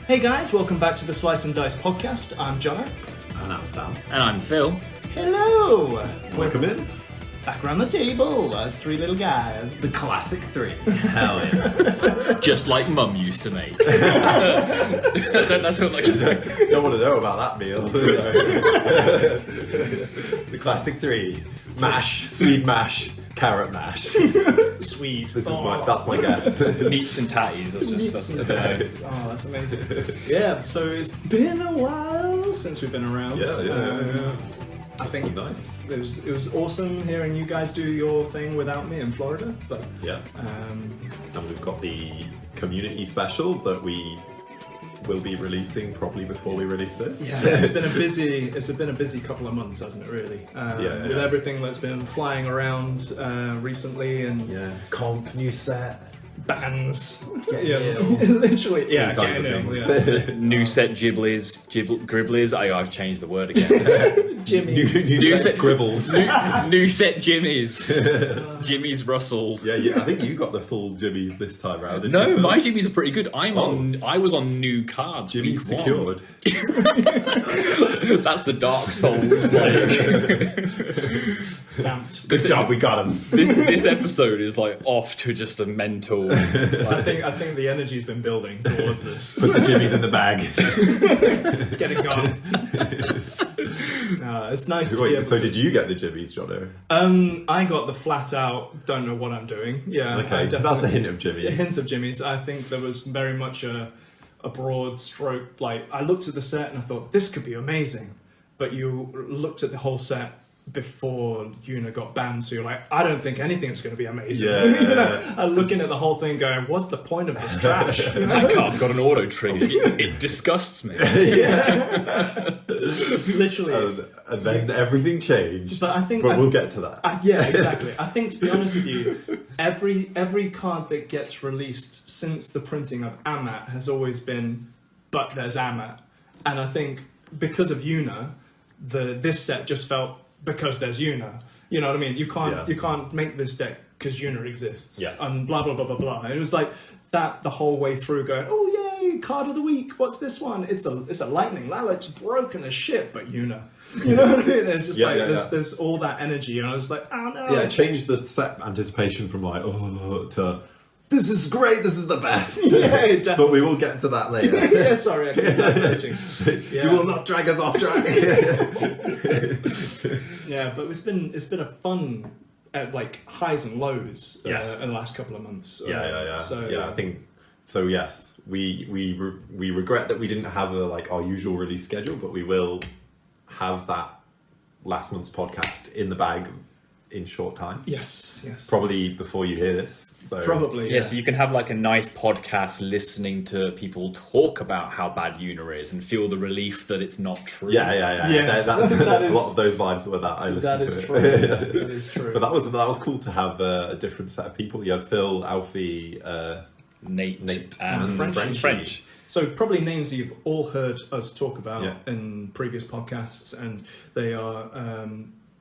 Hey guys, welcome back to the Slice&Dice podcast. I'm Jono. And I'm Sam. And I'm Phil. Hello! Welcome in. Back around the table as three little guys. The classic three. Hell yeah. Just like Mum used to make. That's what like. Don't want to know about that meal. The classic three. Mash, Swede mash, carrot mash. Swede. That's my guess. Meats and tatties. That's just. Oh, that's amazing. Yeah, so it's been a while since we've been around. Yeah. I think nice. It was awesome hearing you guys do your thing without me in Florida. But yeah. And we've got the community special that we will be releasing probably before we release this. Yeah, it's been a busy couple of months, hasn't it? Really, with everything that's been flying around recently and comp, new set, bans, literally, getting ill, new set gribblies. I've changed the word again. Jimmy's. New set gribbles. New set Jimmy's. Jimmy's Russelled. Yeah, I think you got the full Jimmy's this time round. No, my Jimmy's are pretty good. I was on new cards. Jimmy's secured. That's the Dark Souls. Stamped. Good job, we got him. This episode is like off to just a mental. I think the energy's been building towards this. Put the Jimmy's in the bag. Get it gone. It's nice to be able so to... did you get the Jimmy's, Jono? I got the flat out, don't know what I'm doing. Yeah. Okay, that's a hint of Jimmy's. A hint of Jimmy's. I think there was very much a broad stroke. Like, I looked at the set and I thought, this could be amazing. But you looked at the whole set before YUNA got banned, so you're like, I don't think anything's going to be amazing. Yeah. I'm looking at the whole thing going, what's the point of this trash? That card's got an auto trigger. It disgusts me. Literally. And then everything changed. But we'll get to that. Yeah, exactly. I think, to be honest with you, every card that gets released since the printing of Amat has always been, but there's Amat. And I think because of YUNA, this set just felt, because there's YUNA. You know what I mean? You can't make this deck because YUNA exists. Yeah. And blah, blah, blah, blah, blah. And it was like that the whole way through going, oh, yay, card of the week. What's this one? It's a lightning lala. It's broken as shit, but YUNA. You know what I mean? It's just there's all that energy. And I was like, oh, no. Yeah, it changed the set anticipation from like, oh, to... This is great, this is the best. Yeah, definitely. But we will get to that later. Yeah, sorry, I keep diverging. You will not drag us off track. Yeah, but it's been a fun, like, highs and lows in the last couple of months. Yeah. So, I think so. Yes, we regret that we didn't have our usual release schedule, but we will have that last month's podcast in the bag in short time. Yes. Probably before you hear this. So. Probably, yeah. So you can have like a nice podcast listening to people talk about how bad YUNA is and feel the relief that it's not true. Yeah. Yes. A lot of those vibes were that I listened to it. True. That is true. But that was cool to have a different set of people. You had Phil, Alfie, Nate and French. So probably names you've all heard us talk about in previous podcasts, and they are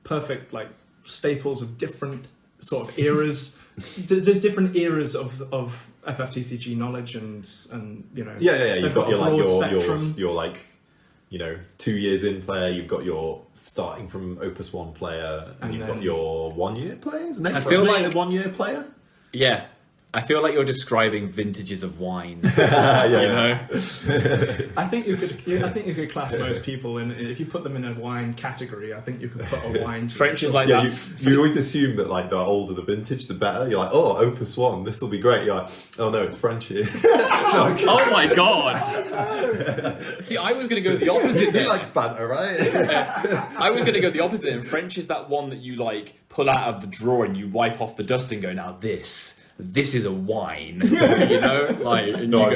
perfect like staples of different sort of eras. Different eras of FFTCG knowledge and you know. Yeah. You've got your like 2 years in player. You've got your starting from Opus 1 player, and you've got your 1 year players. I feel like a 1 year player. Yeah. I feel like you're describing vintages of wine. Yeah. I think you could class most people in. If you put them in a wine category, I think you could put a wine. French is like that. You always assume that like the older the vintage, the better. You're like, oh, Opus 1, this will be great. You're like, oh no, it's French here. Oh my god! See, I was going to go the opposite. He likes banter, right? I was going to go the opposite. And French is that one that you like pull out of the drawer and you wipe off the dust and go, now this is a wine, No.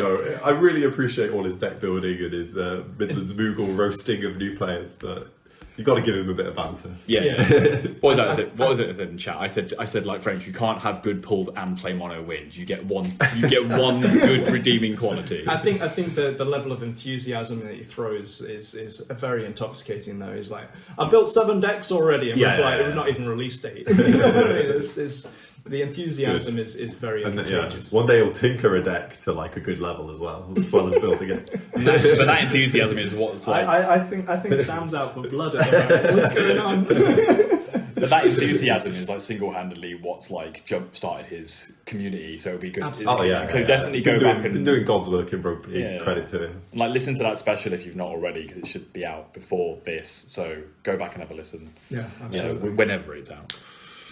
I really appreciate all his deck building and his Midlands Moogle roasting of new players, but you got to give him a bit of banter. Yeah. What was it in chat? I said like French. You can't have good pulls and play mono wins. You get one good redeeming quality. I think the level of enthusiasm that he throws is very intoxicating. Though he's like, I built 7 decks already, and we've not even released 8. You know what I mean? The enthusiasm is very And then, contagious. one day he'll tinker a deck to like a good level as well as building it. But that enthusiasm is what's like. I think Sam's out for blood at the moment. What's going on? But that enthusiasm is like single-handedly what's like jump-started his community. So it'll be good. Absolutely. So definitely go back and been doing God's work in rugby. Yeah. Credit to him. like listen to that special if you've not already, because it should be out before this. So go back and have a listen. Yeah, You know, absolutely. whenever it's out.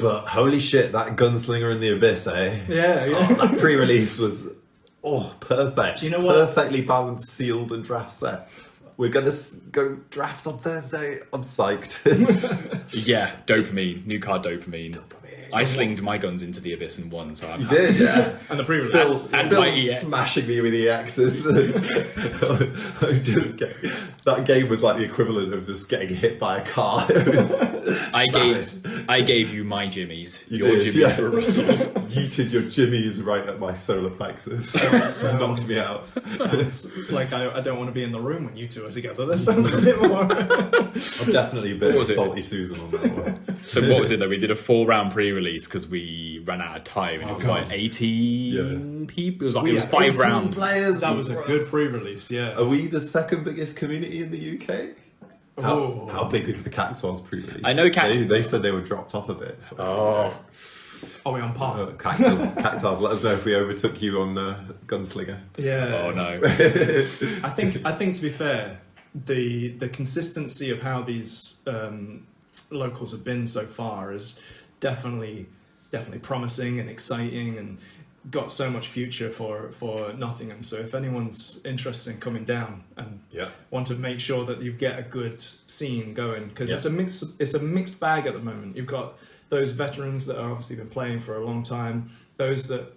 But holy shit, that Gunslinger in the Abyss, eh? Yeah. Oh, that pre-release was perfect. Do you know what? Perfectly balanced, sealed, and draft set. We're gonna go draft on Thursday. I'm psyched. Yeah, dopamine, new card dopamine. I slinged my guns into the abyss and won, so I'm You happy. did, yeah. And the pre-release. And Phil my EX. smashing me with EXs. I was just that game was like the equivalent of just getting hit by a car. It was savage. I gave you my jimmies. You Your did, jimmies yeah. were Russells. Yeeted your jimmies right at my solar plexus. Knocked me out. Sounds like I don't want to be in the room when you two are together. That sounds a bit more. I'm definitely a bit What of was it? salty Susan on that one. So what was it though? We did a 4-round pre-release because we ran out of time, and it was like 18 people. It was like it was 5 18 rounds. players. That was a good pre-release. Yeah. Are we the second biggest community in the UK? Oh. How big is the Cactuars pre-release? I know They said they were dropped off a bit. So. Oh, Are we on par? Cactuars, let us know if we overtook you on Gunslinger. Yeah. oh no! I think to be fair, the consistency of how these locals have been so far is definitely promising and exciting, and got so much future for Nottingham. So if anyone's interested in coming down and want to make sure that you get a good scene going, because it's a mixed bag at the moment. You've got those veterans that have obviously been playing for a long time, those that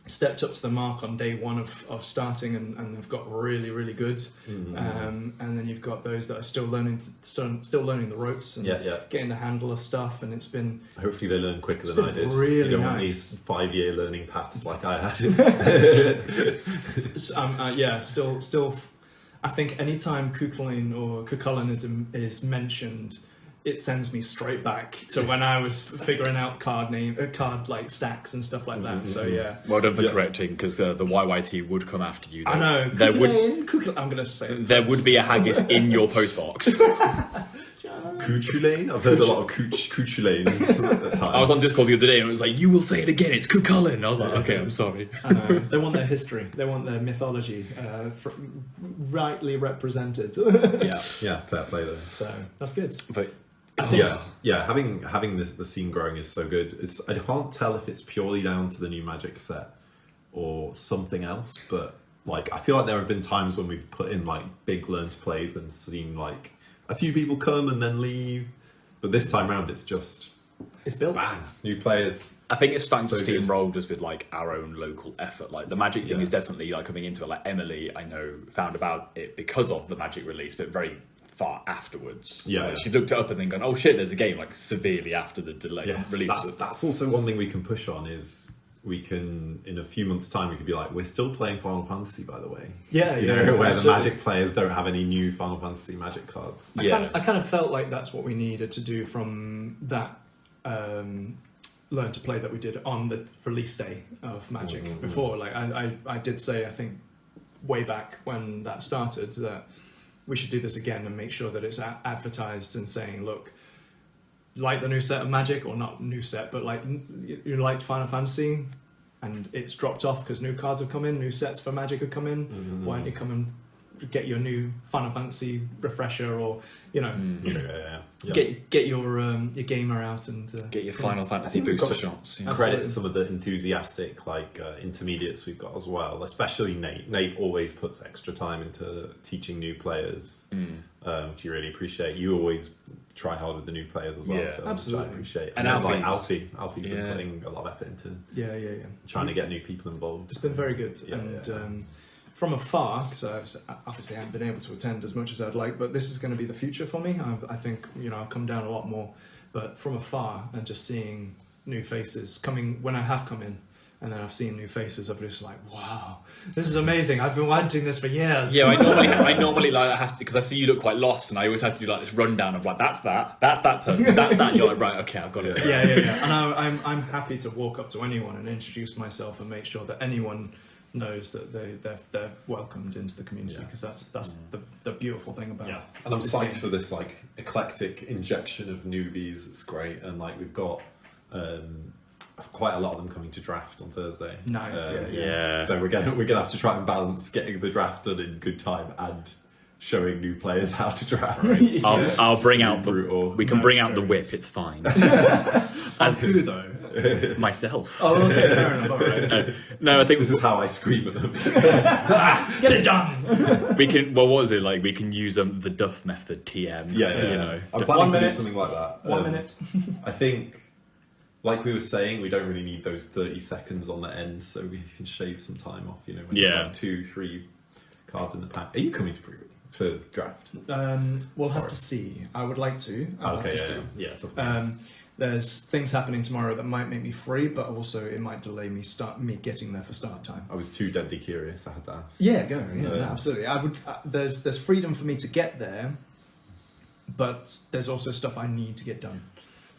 stepped up to the mark on day one of starting and have got really, really good. And then you've got those that are still learning the ropes and getting the handle of stuff. And it's been hopefully they learn quicker than I did. Really you don't want nice. these 5-year learning paths like I had. Still. I think anytime Cuchulainn is mentioned, it sends me straight back to when I was figuring out card like stacks and stuff like that. So yeah. Well done for correcting, because the YYT would come after you. I know. Cuchulainn, I'm going to say it. There would be a haggis in your postbox. Cuchulainn? I've heard a lot of Cuchulains at times. I was on Discord the other day and it was like, you will say it again, it's Cuchulainn. I was like, okay, I'm sorry. I know. They want their history. They want their mythology rightly represented. Yeah, fair play there. So that's good. But Having the scene growing is so good. I can't tell if it's purely down to the new Magic set or something else, but like I feel like there have been times when we've put in like big learned plays and seen like a few people come and then leave, but this time round it's built. bang, new players. I think it's starting to So good. steamroll just with like our own local effort. Like the Magic thing is definitely like coming into it. Like Emily, I know, found about it because of the Magic release, but very far afterwards. She looked it up and then gone, oh shit, there's a game, like severely after the delay release. That's also one thing we can push on is we can, in a few months' time, we could be like, we're still playing Final Fantasy, by the way. Yeah, where absolutely. the Magic players don't have any new Final Fantasy Magic cards. I kind of felt like that's what we needed to do from that Learn to Play that we did on the release day of Magic before. Like I did say, I think way back when that started, that we should do this again and make sure that it's advertised and saying, look, like the new set of Magic, or not new set, but like you liked Final Fantasy and it's dropped off because new cards have come in, new sets for Magic have come in. Why don't you come and get your new Final Fantasy refresher, or get your gamer out and get your Final Fantasy booster shots. Yeah. Credit some of the enthusiastic intermediates we've got as well, especially Nate. Nate always puts extra time into teaching new players, which you really appreciate. You always try hard with the new players as well, Phil, absolutely. which I appreciate. And Alfie's been putting a lot of effort into trying to get new people involved. It's been very good. From afar, because I obviously haven't been able to attend as much as I'd like, but this is going to be the future for me. I think I'll come down a lot more, but from afar and just seeing new faces coming when I have come in, and then I've seen new faces. I'm just like, wow, this is amazing. I've been wanting this for years. Yeah, I normally like have to, because I see you look quite lost, and I always have to do like this rundown of like that's that person, that's that. And you're like, right, okay, I've got it. Yeah. And I'm happy to walk up to anyone and introduce myself and make sure that anyone knows that they're welcomed into the community, because that's the beautiful thing about it. And I'm psyched for this like eclectic injection of newbies. It's great, and like we've got quite a lot of them coming to draft on Thursday. Nice. So we're gonna have to try and balance getting the draft done in good time and showing new players how to draft. I'll bring out we can bring out the whip. It's fine. As who though? Myself. Oh, okay, fair enough. All right. No, I think This is how I scream at them. Get it done. we can. Well, what was it like? We can use the Duff method, TM. Yeah. You know, I'm planning to do minute. something like that. 1 minute. I think, like we were saying, we don't really need those 30 seconds on the end, so we can shave some time off. You know, when there's like 2-3 cards in the pack. Are you coming to pre-release for draft? We'll have to see. I would like to. I'll have to see. Yeah. There's things happening tomorrow that might make me free, but also it might delay me getting there for start time. I was too deadly curious. I had to ask. Yeah, go. Yeah, no, absolutely. I would. There's freedom for me to get there, but there's also stuff I need to get done.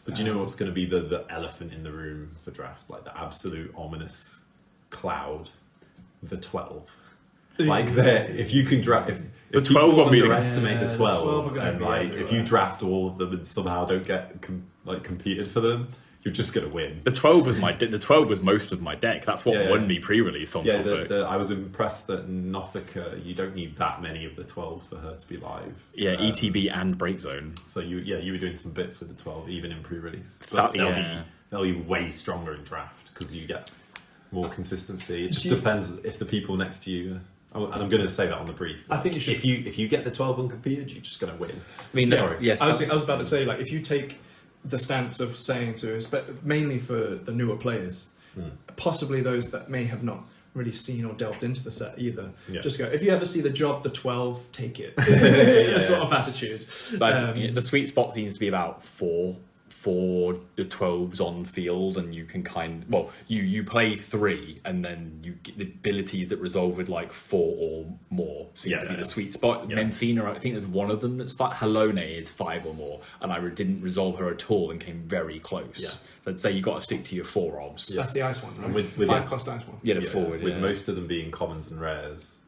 But do you know what's going to be the elephant in the room for draft? Like the absolute ominous cloud, the 12. Like if you can draft, if the 12 will be underestimate the 12, and like if you draft all of them and somehow don't get competed for them, you're just going to win. The 12 was the 12 was most of my deck. That's what won me pre-release on Topic. I was impressed that Nothika, you don't need that many of the 12 for her to be live. Yeah, ETB and Break Zone. So you were doing some bits with the 12 even in pre-release. But they'll be way stronger in draft because you get more consistency. It just depends if the people next to you. And I'm going to say that on the brief. I think you should. If you get the 12 uncompeted, you're just going to win. I mean, I was about to say, like, if you take the stance of saying mainly for the newer players, possibly those that may have not really seen or delved into the set either, just go, if you ever see the job, the 12, take it. Sort of attitude. But the sweet spot seems to be about 4 the 12s on field, and you can you play 3 and then you get the abilities that resolve with like 4 or more seem to be the sweet spot. Memphina, I think there's one of them that's Halone is 5 or more, and I didn't resolve her at all and came very close. Let's say you got to stick to your 4 ofs. That's the ice one, right? With 5-cost ice one. Yeah, forward. With most of them being commons and rares,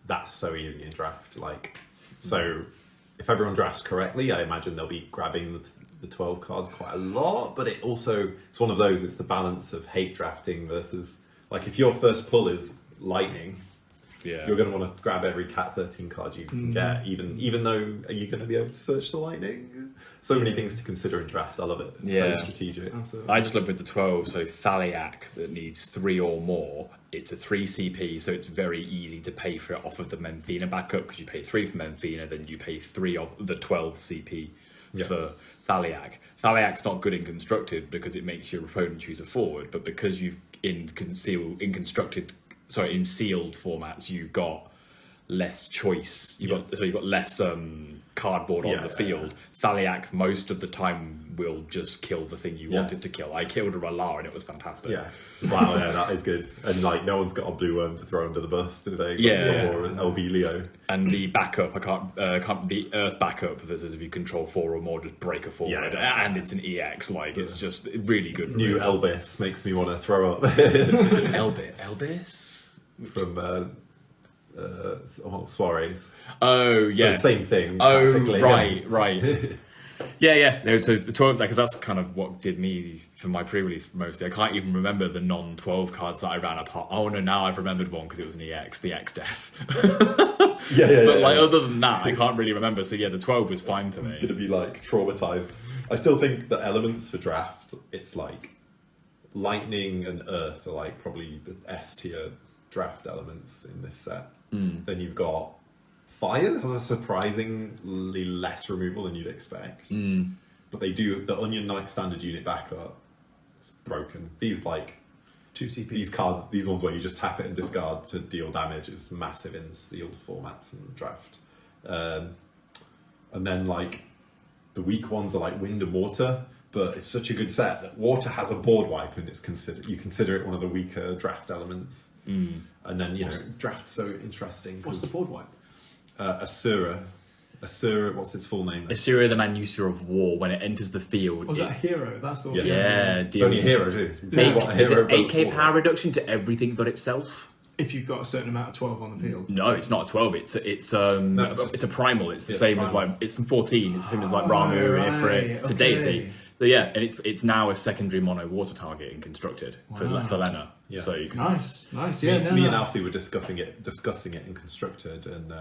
that's so easy in draft. So if everyone drafts correctly, I imagine they'll be grabbing the 12 cards quite a lot, but it's one of those, it's the balance of hate drafting versus, like, if your first pull is lightning, you're going to want to grab every Cat 13 card you can get, even though are you going to be able to search the lightning? So many things to consider in draft. I love it. It's so strategic. Absolutely. I just love with the 12, so Thaliac that needs 3 or more, it's a 3 CP, so it's very easy to pay for it off of the Memphina backup, because you pay 3 for Memphina, then you pay 3 of the 12 CP for Thaliac. Thaliac's not good in constructed because it makes your opponent choose a forward, but because you've in sealed formats, you've got less choice. You've got less cardboard on the field. Thaliac most of the time will just kill the thing you wanted to kill. I killed a Ralar and it was fantastic. Wow, that is good. And like, no one's got a blue worm to throw under the bus today. Or an LB Leo. And the backup, the Earth backup, this is if you control 4 or more, just break a forward, and it's an EX. Like, it's just really good. New Elbis makes me want to throw up. Elbis from Soirees. Oh, it's the same thing. Oh, right. Yeah. No, so the 12, because that's kind of what did me for my pre-release mostly. I can't even remember the non-12 cards that I ran apart. Oh no, now I've remembered one because it was an EX, the X Death. But other than that, I can't really remember. So the 12 was fine for me. I'm gonna be like traumatized. I still think the elements for draft, it's like lightning and earth are like probably the S tier draft elements in this set. Then you've got fire has a surprisingly less removal than you'd expect. But they do the Onion Knight standard unit backup. It's broken. These like 2 CP. These cards, these ones where you just tap it and discard to deal damage, is massive in sealed formats and draft. And then like the weak ones are like wind and water, but it's such a good set that water has a board wipe, and you consider it one of the weaker draft elements. And then draft's so interesting. What's the board wipe? Asura, what's its full name? Asura, the Manusa of War, when it enters the field. Was that a hero? That's the one. Yeah, it's only a hero too. Is it 8k power reduction to everything but itself? If you've got a certain amount of 12 on the field. No, it's not a 12. It's a primal. It's the same as it's from 14. It's the same as Ramu and Ifrit. It's a deity. So yeah, and it's now a secondary mono water target and constructed for Lena. Yeah. So you can Nice. Me and Alfie were discussing it in constructed, and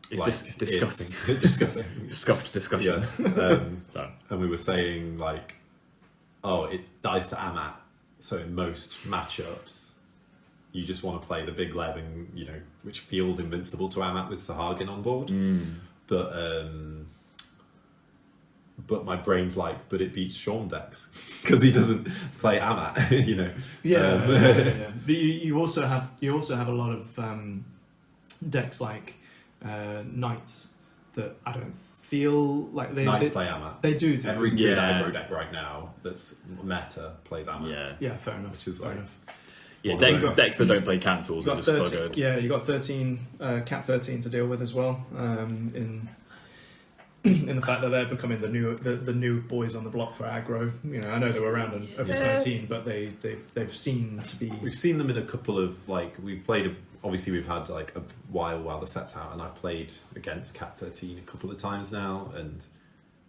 discussing. Scuffed discussion. Yeah. And we were saying it's dice to Amat. So in most matchups, you just want to play the big lev, which feels invincible to Amat with Sahagin on board. But my brain's but it beats Sean decks because he doesn't play Amat, Yeah. But you also have a lot of decks like Knights that I don't feel like Knights play Amat. They do. Every good aggro deck right now that's meta plays Amat. Yeah, fair enough. Which is fair enough. Yeah, decks that don't play cancels are just buggered. Yeah, you got 13 Cat 13 to deal with as well. In the fact that they're becoming the new boys on the block for aggro. I know they were around in Opus 19, but they've seen to be. We've seen them in a couple of we've played. Obviously, we've had a while the set's out, and I've played against Cat 13 a couple of times now, and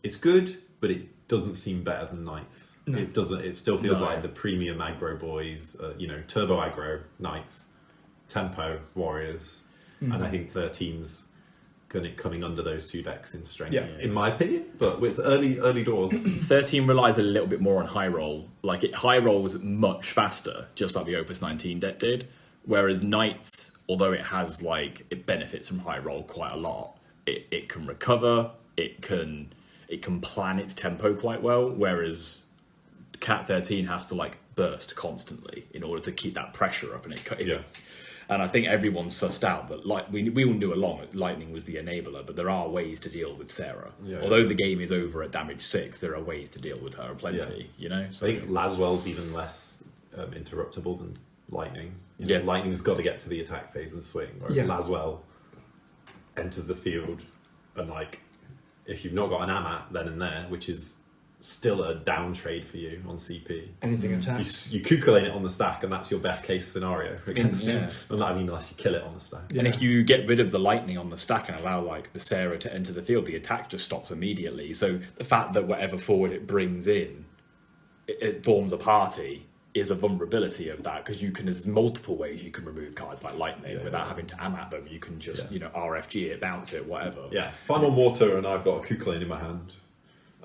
it's good, but it doesn't seem better than Knights. No. It doesn't. It still feels like the premium aggro boys. Turbo aggro Knights, tempo Warriors, and I think 13's coming under those two decks in strength, in my opinion. But it's early doors. 13 relies a little bit more on high roll. High rolls much faster, just like the Opus 19 deck did. Whereas Knights, although it has it benefits from high roll quite a lot, it can recover. It can plan its tempo quite well. Whereas Cat 13 has to burst constantly in order to keep that pressure up, and I think everyone's sussed out that we wouldn't do it long. Lightning was the enabler, but there are ways to deal with Sarah. Although the game is over at damage 6, there are ways to deal with her plenty. So, I think Laswell's even less interruptible than Lightning. Lightning's got to get to the attack phase and swing, whereas Laswell enters the field and if you've not got an Amat then and there, which is still a down trade for you on CP. Anything attack. You kukulate it on the stack, and that's your best case scenario against him. And unless you kill it on the stack. And if you get rid of the lightning on the stack and allow the Sarah to enter the field, the attack just stops immediately. So the fact that whatever forward it brings in, it forms a party, is a vulnerability of that, because there's multiple ways you can remove cards like lightning without having to Amat them. You can just RFG it, bounce it, whatever. Yeah. If I'm on water and I've got a kukulate in my hand,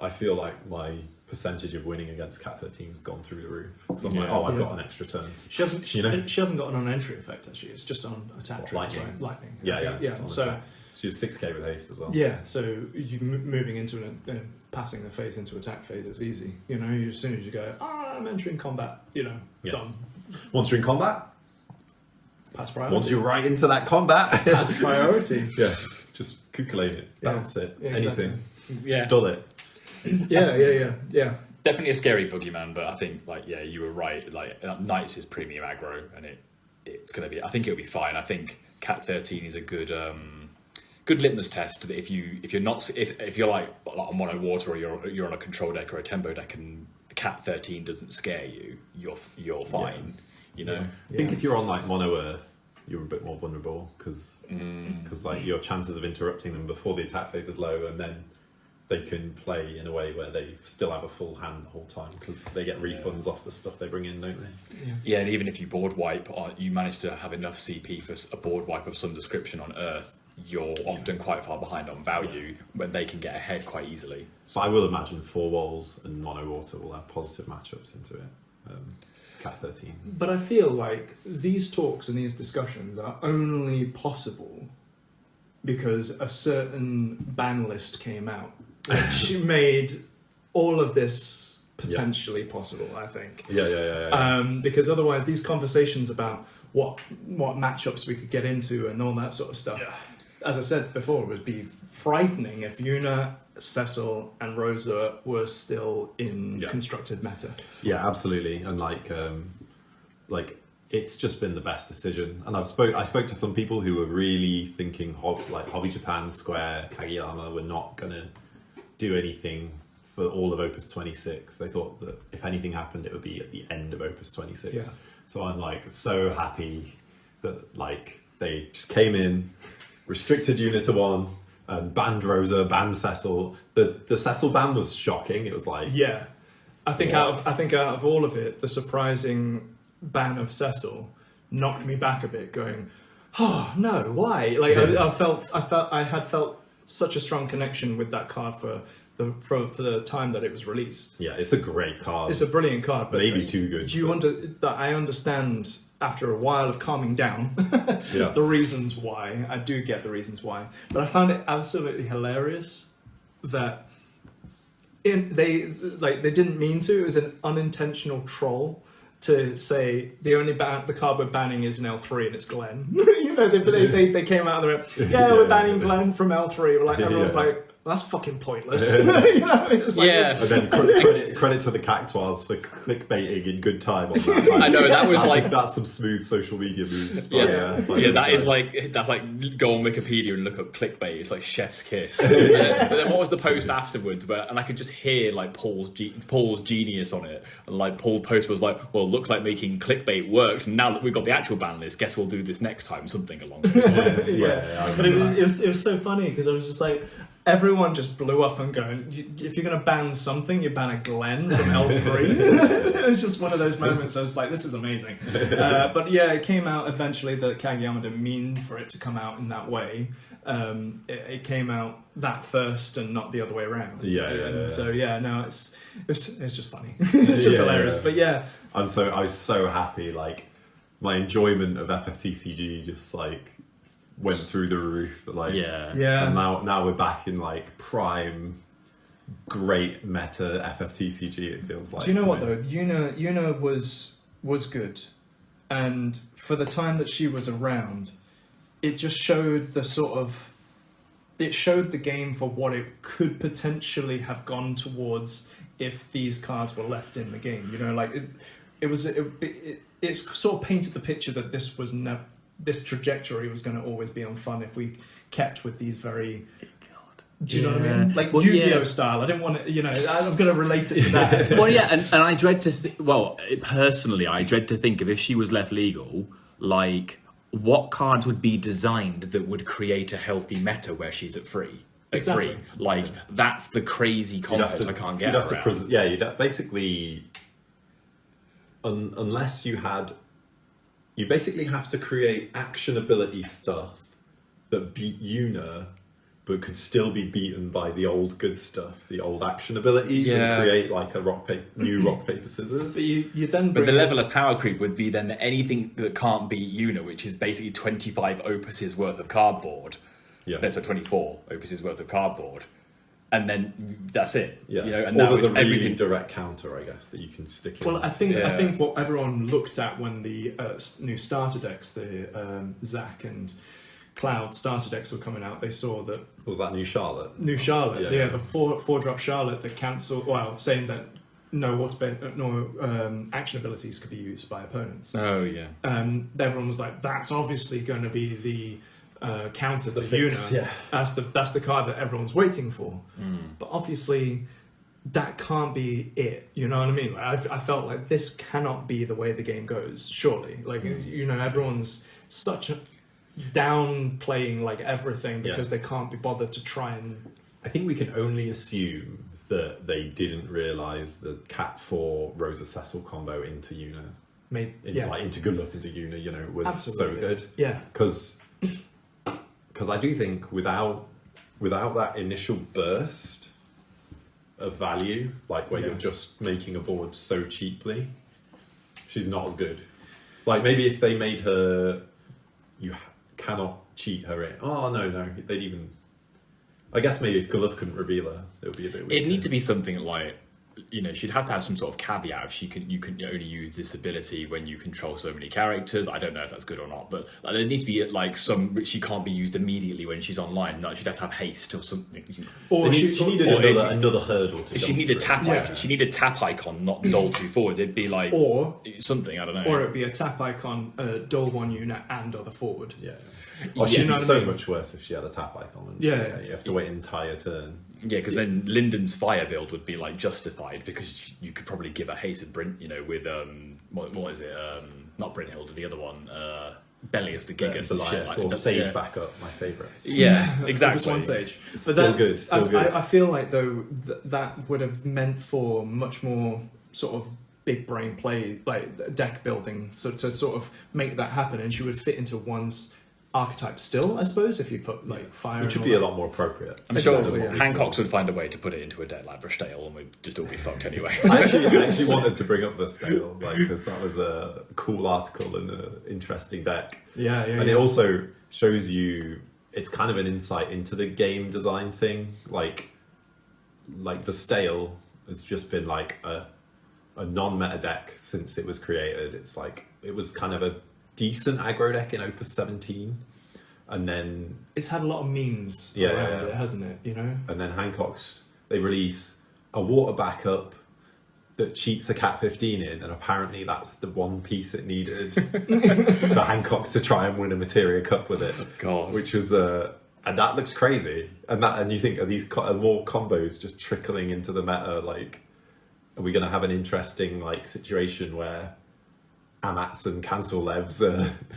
I feel like my percentage of winning against Cat 13's gone through the roof. So I'm I've got an extra turn. She hasn't got an on-entry effect, actually. It's just on attack traits, right? Lightning. Yeah. So she's 6k with haste as well. Yeah, so you moving into passing the phase into attack phase, it's easy. As soon as you go, I'm entering combat, done. Once you're in combat, pass priority. Once you're right into that combat, pass priority. Yeah, just kukulate it, bounce it, anything. Yeah, dull it. Yeah. Definitely a scary boogeyman, but I think you were right. Knights is premium aggro, and it's going to be. I think it'll be fine. I think Cat 13 is a good litmus test that if you're on mono water, or you're on a control deck or a tempo deck, and Cat 13 doesn't scare you, you're fine. I think if you're on mono earth, you're a bit more vulnerable because your chances of interrupting them before the attack phase is low, and then they can play in a way where they still have a full hand the whole time because they get refunds off the stuff they bring in, don't they? Yeah, and even if you board wipe, you manage to have enough CP for a board wipe of some description on Earth, you're often quite far behind on value when they can get ahead quite easily. So I will imagine 4 walls and mono water will have positive matchups into it. Cat 13. But I feel like these talks and these discussions are only possible because a certain ban list came out, which made all of this potentially possible, I think. Yeah. Because otherwise these conversations about what matchups we could get into and all that sort of stuff as I said before, it would be frightening if Yuna, Cecil, and Rosa were still in constructed meta. Yeah, absolutely. And like it's just been the best decision. And I spoke to some people who were really thinking Hobby Japan, Square, Kageyama were not gonna do anything for all of Opus 26. They thought that if anything happened, it would be at the end of Opus 26. Yeah. So I'm like so happy that like they just came in, restricted Yuna to 1, and banned Rosa, banned Cecil. The Cecil ban was shocking. It was like I think out of all of it, the surprising ban of Cecil knocked me back a bit, going, oh no, why? Like I had felt such a strong connection with that card for the time that it was released. Yeah, it's a great card. It's a brilliant card, but maybe too good. I understand after a while of calming down the reasons why. I do get the reasons why, but I found it absolutely hilarious that they didn't mean to. It was an unintentional troll to say the card we're banning is an L3 and it's Glenn. They came out of the we're banning Glenn from L3. Like everyone's like, that's fucking pointless. And then credit to the Cactuars for clickbaiting in good time on that. Like, I know that was that's some smooth social media moves. That's like go on Wikipedia and look up clickbait. It's like chef's kiss. But then what was the post afterwards? And I could just hear like Paul's genius on it. And like Paul's post was like, well, looks like making clickbait worked. And now that we've got the actual ban list, guess we'll do this next time. Something along those lines. But it was so funny because I was just like, everyone just blew up and going, if you're going to ban something, you ban a Glenn from L3. It was just one of those moments. I was like, this is amazing. But yeah, it came out eventually that Kageyama didn't mean for it to come out in that way. It came out that first and not the other way around. So it's just funny. It's just hilarious. But yeah, I was so happy. Like my enjoyment of FFTCG just like went through the roof. Like and now we're back in like prime great meta FFTCG. It feels like. Do you know what though? Yuna was good, and for the time that she was around, it just showed it showed the game for what it could potentially have gone towards if these cards were left in the game. You know, like it sort of painted the picture that this trajectory was going to always be on fun if we kept with these very. Do you know what I mean? Like Yu-Gi-Oh style. I didn't want to, I'm going to relate it to that. and I dread to personally, I dread to think of if she was left legal, like what cards would be designed that would create a healthy meta where she's at free. Exactly. Like that's the crazy concept I can't get around. You'd basically, unless you basically have to create action ability stuff that beat Yuna, but could still be beaten by the old good stuff, the old action abilities, and create like a new rock paper scissors. But you then the level of power creep would be then anything that can't beat Yuna, which is basically 25 opuses worth of cardboard. Yeah, so 24 opuses worth of cardboard, and then that's it. Yeah, and now there's a really direct counter, I guess, that you can stick in. Well, I think what everyone looked at when the new starter decks, the Zach and Cloud starter decks were coming out, they saw that was that New Charlotte, the four-drop Charlotte that cancelled, saying that no action abilities could be used by opponents. Oh yeah. Everyone was like, that's obviously going to be the counter to fix, Yuna. That's the card that everyone's waiting for. But obviously that can't be it. You know what I mean? Like, I felt like this cannot be the way the game goes. Surely, like everyone's such a downplaying like everything because they can't be bothered to try and. I think we can only assume that they didn't realise the Cat 4 Rosa Cecil combo into Yuna, into Good Luck into Yuna, was absolutely so good. Yeah, because I do think without that initial burst of value, like where you're just making a board so cheaply, she's not as good. Like maybe if they made her, you cannot cheat her in. Oh no, they'd even. I guess maybe if Golov couldn't reveal her, it would be a bit weird. It'd need to be something like she'd have to have some sort of caveat if you can only use this ability when you control so many characters. I don't know if that's good or not, but like, there needs to be like she can't be used immediately when she's online. Like, she'd have to have haste or something. Or she needed another hurdle to she need a tap icon. She need a tap icon, not dole 2 forward. It'd be like something, I don't know. Or it'd be a tap icon, dole 1 unit and other forward. Yeah. Or she'd be so much worse if she had a tap icon. You have to wait an entire turn. Yeah, because then Lyndon's fire build would be like justified because you could probably give a haste with Bryn, with what is it? Not Brynhild, the other one, Bellius the Gigas and shit. Or Sage backup, my favourites. Yeah, exactly. One Sage. Still good. I feel like though that would have meant for much more sort of big brain play, like deck building, so to sort of make that happen, and she would fit into one's archetype still, I suppose, if you put like fire, which would be a lot more appropriate. I'm sure Hancocks would find a way to put it into a deck like Verstale, and we'd just all be fucked anyway. I actually wanted to bring up Verstale, because that was a cool article and an interesting deck. And it also shows you, it's kind of an insight into the game design thing. Like Verstale has just been like a non-meta deck since it was created. It's like it was kind of a decent aggro deck in Opus 17, and then it's had a lot of memes around it, hasn't it? And then Hancocks, they release a water backup that cheats a Cat 15 in, and apparently that's the one piece it needed for Hancocks to try and win a Materia Cup with it. God, which was and that looks crazy. And you think, are these more combos just trickling into the meta? Like, are we going to have an interesting situation where Amats and Cancel Levs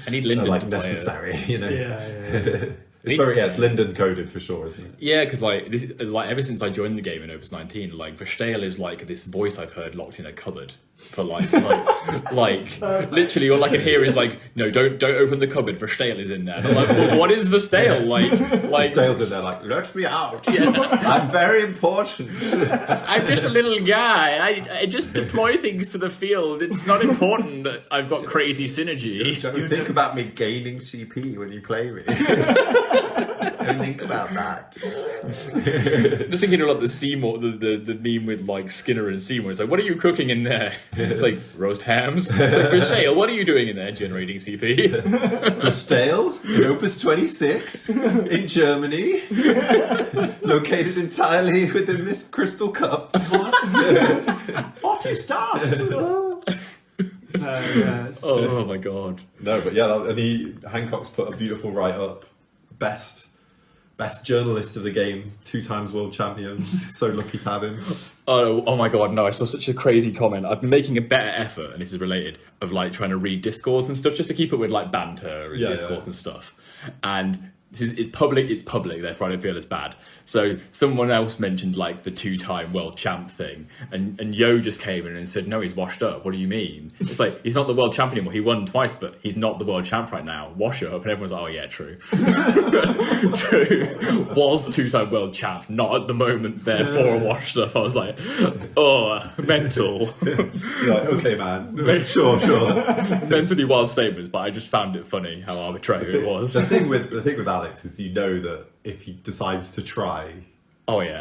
I need Lyndon are to necessary, Yeah. It's Lyndon coded for sure, isn't it? Yeah, because ever since I joined the game in Opus 19, like Verstale is like this voice I've heard locked in a cupboard for like literally all I can hear is like, no, don't open the cupboard, Verstale is in there. And I'm like, well, what is Verstale? Like Verstale's in there like, let me out. I'm very important. I'm just a little guy. I just deploy things to the field. It's not important that I've got crazy synergy. Don't think about me gaining CP when you play me. Don't think about that. Just thinking of like the Seymour, the meme with like Skinner and Seymour. It's like, what are you cooking in there? It's like roast hams. It's like, Verstale, what are you doing in there? Generating CP. Verstale in Opus 26 in Germany, located entirely within this crystal cup. What is das? Oh my god. No, but yeah, and Hancocks put a beautiful write-up. Best journalist of the game, 2 times world champion. So lucky to have him. Oh my god, no, I saw such a crazy comment. I've been making a better effort, and this is related, of like trying to read Discords and stuff, just to keep it with like banter and Discords and stuff. And it's public, therefore I don't feel it's bad. So someone else mentioned like the 2-time world champ thing, and Yo just came in and said, no, he's washed up. What do you mean? It's like, he's not the world champ anymore. He won twice, but he's not the world champ right now. Wash up. And everyone's like, oh yeah, true. True. Was 2-time world champ, not at the moment, therefore washed up. I was like, oh, mental. You're like, okay, man. Sure. Mentally wild statements, but I just found it funny how arbitrary it was. The thing with Alex is, that if he decides to try,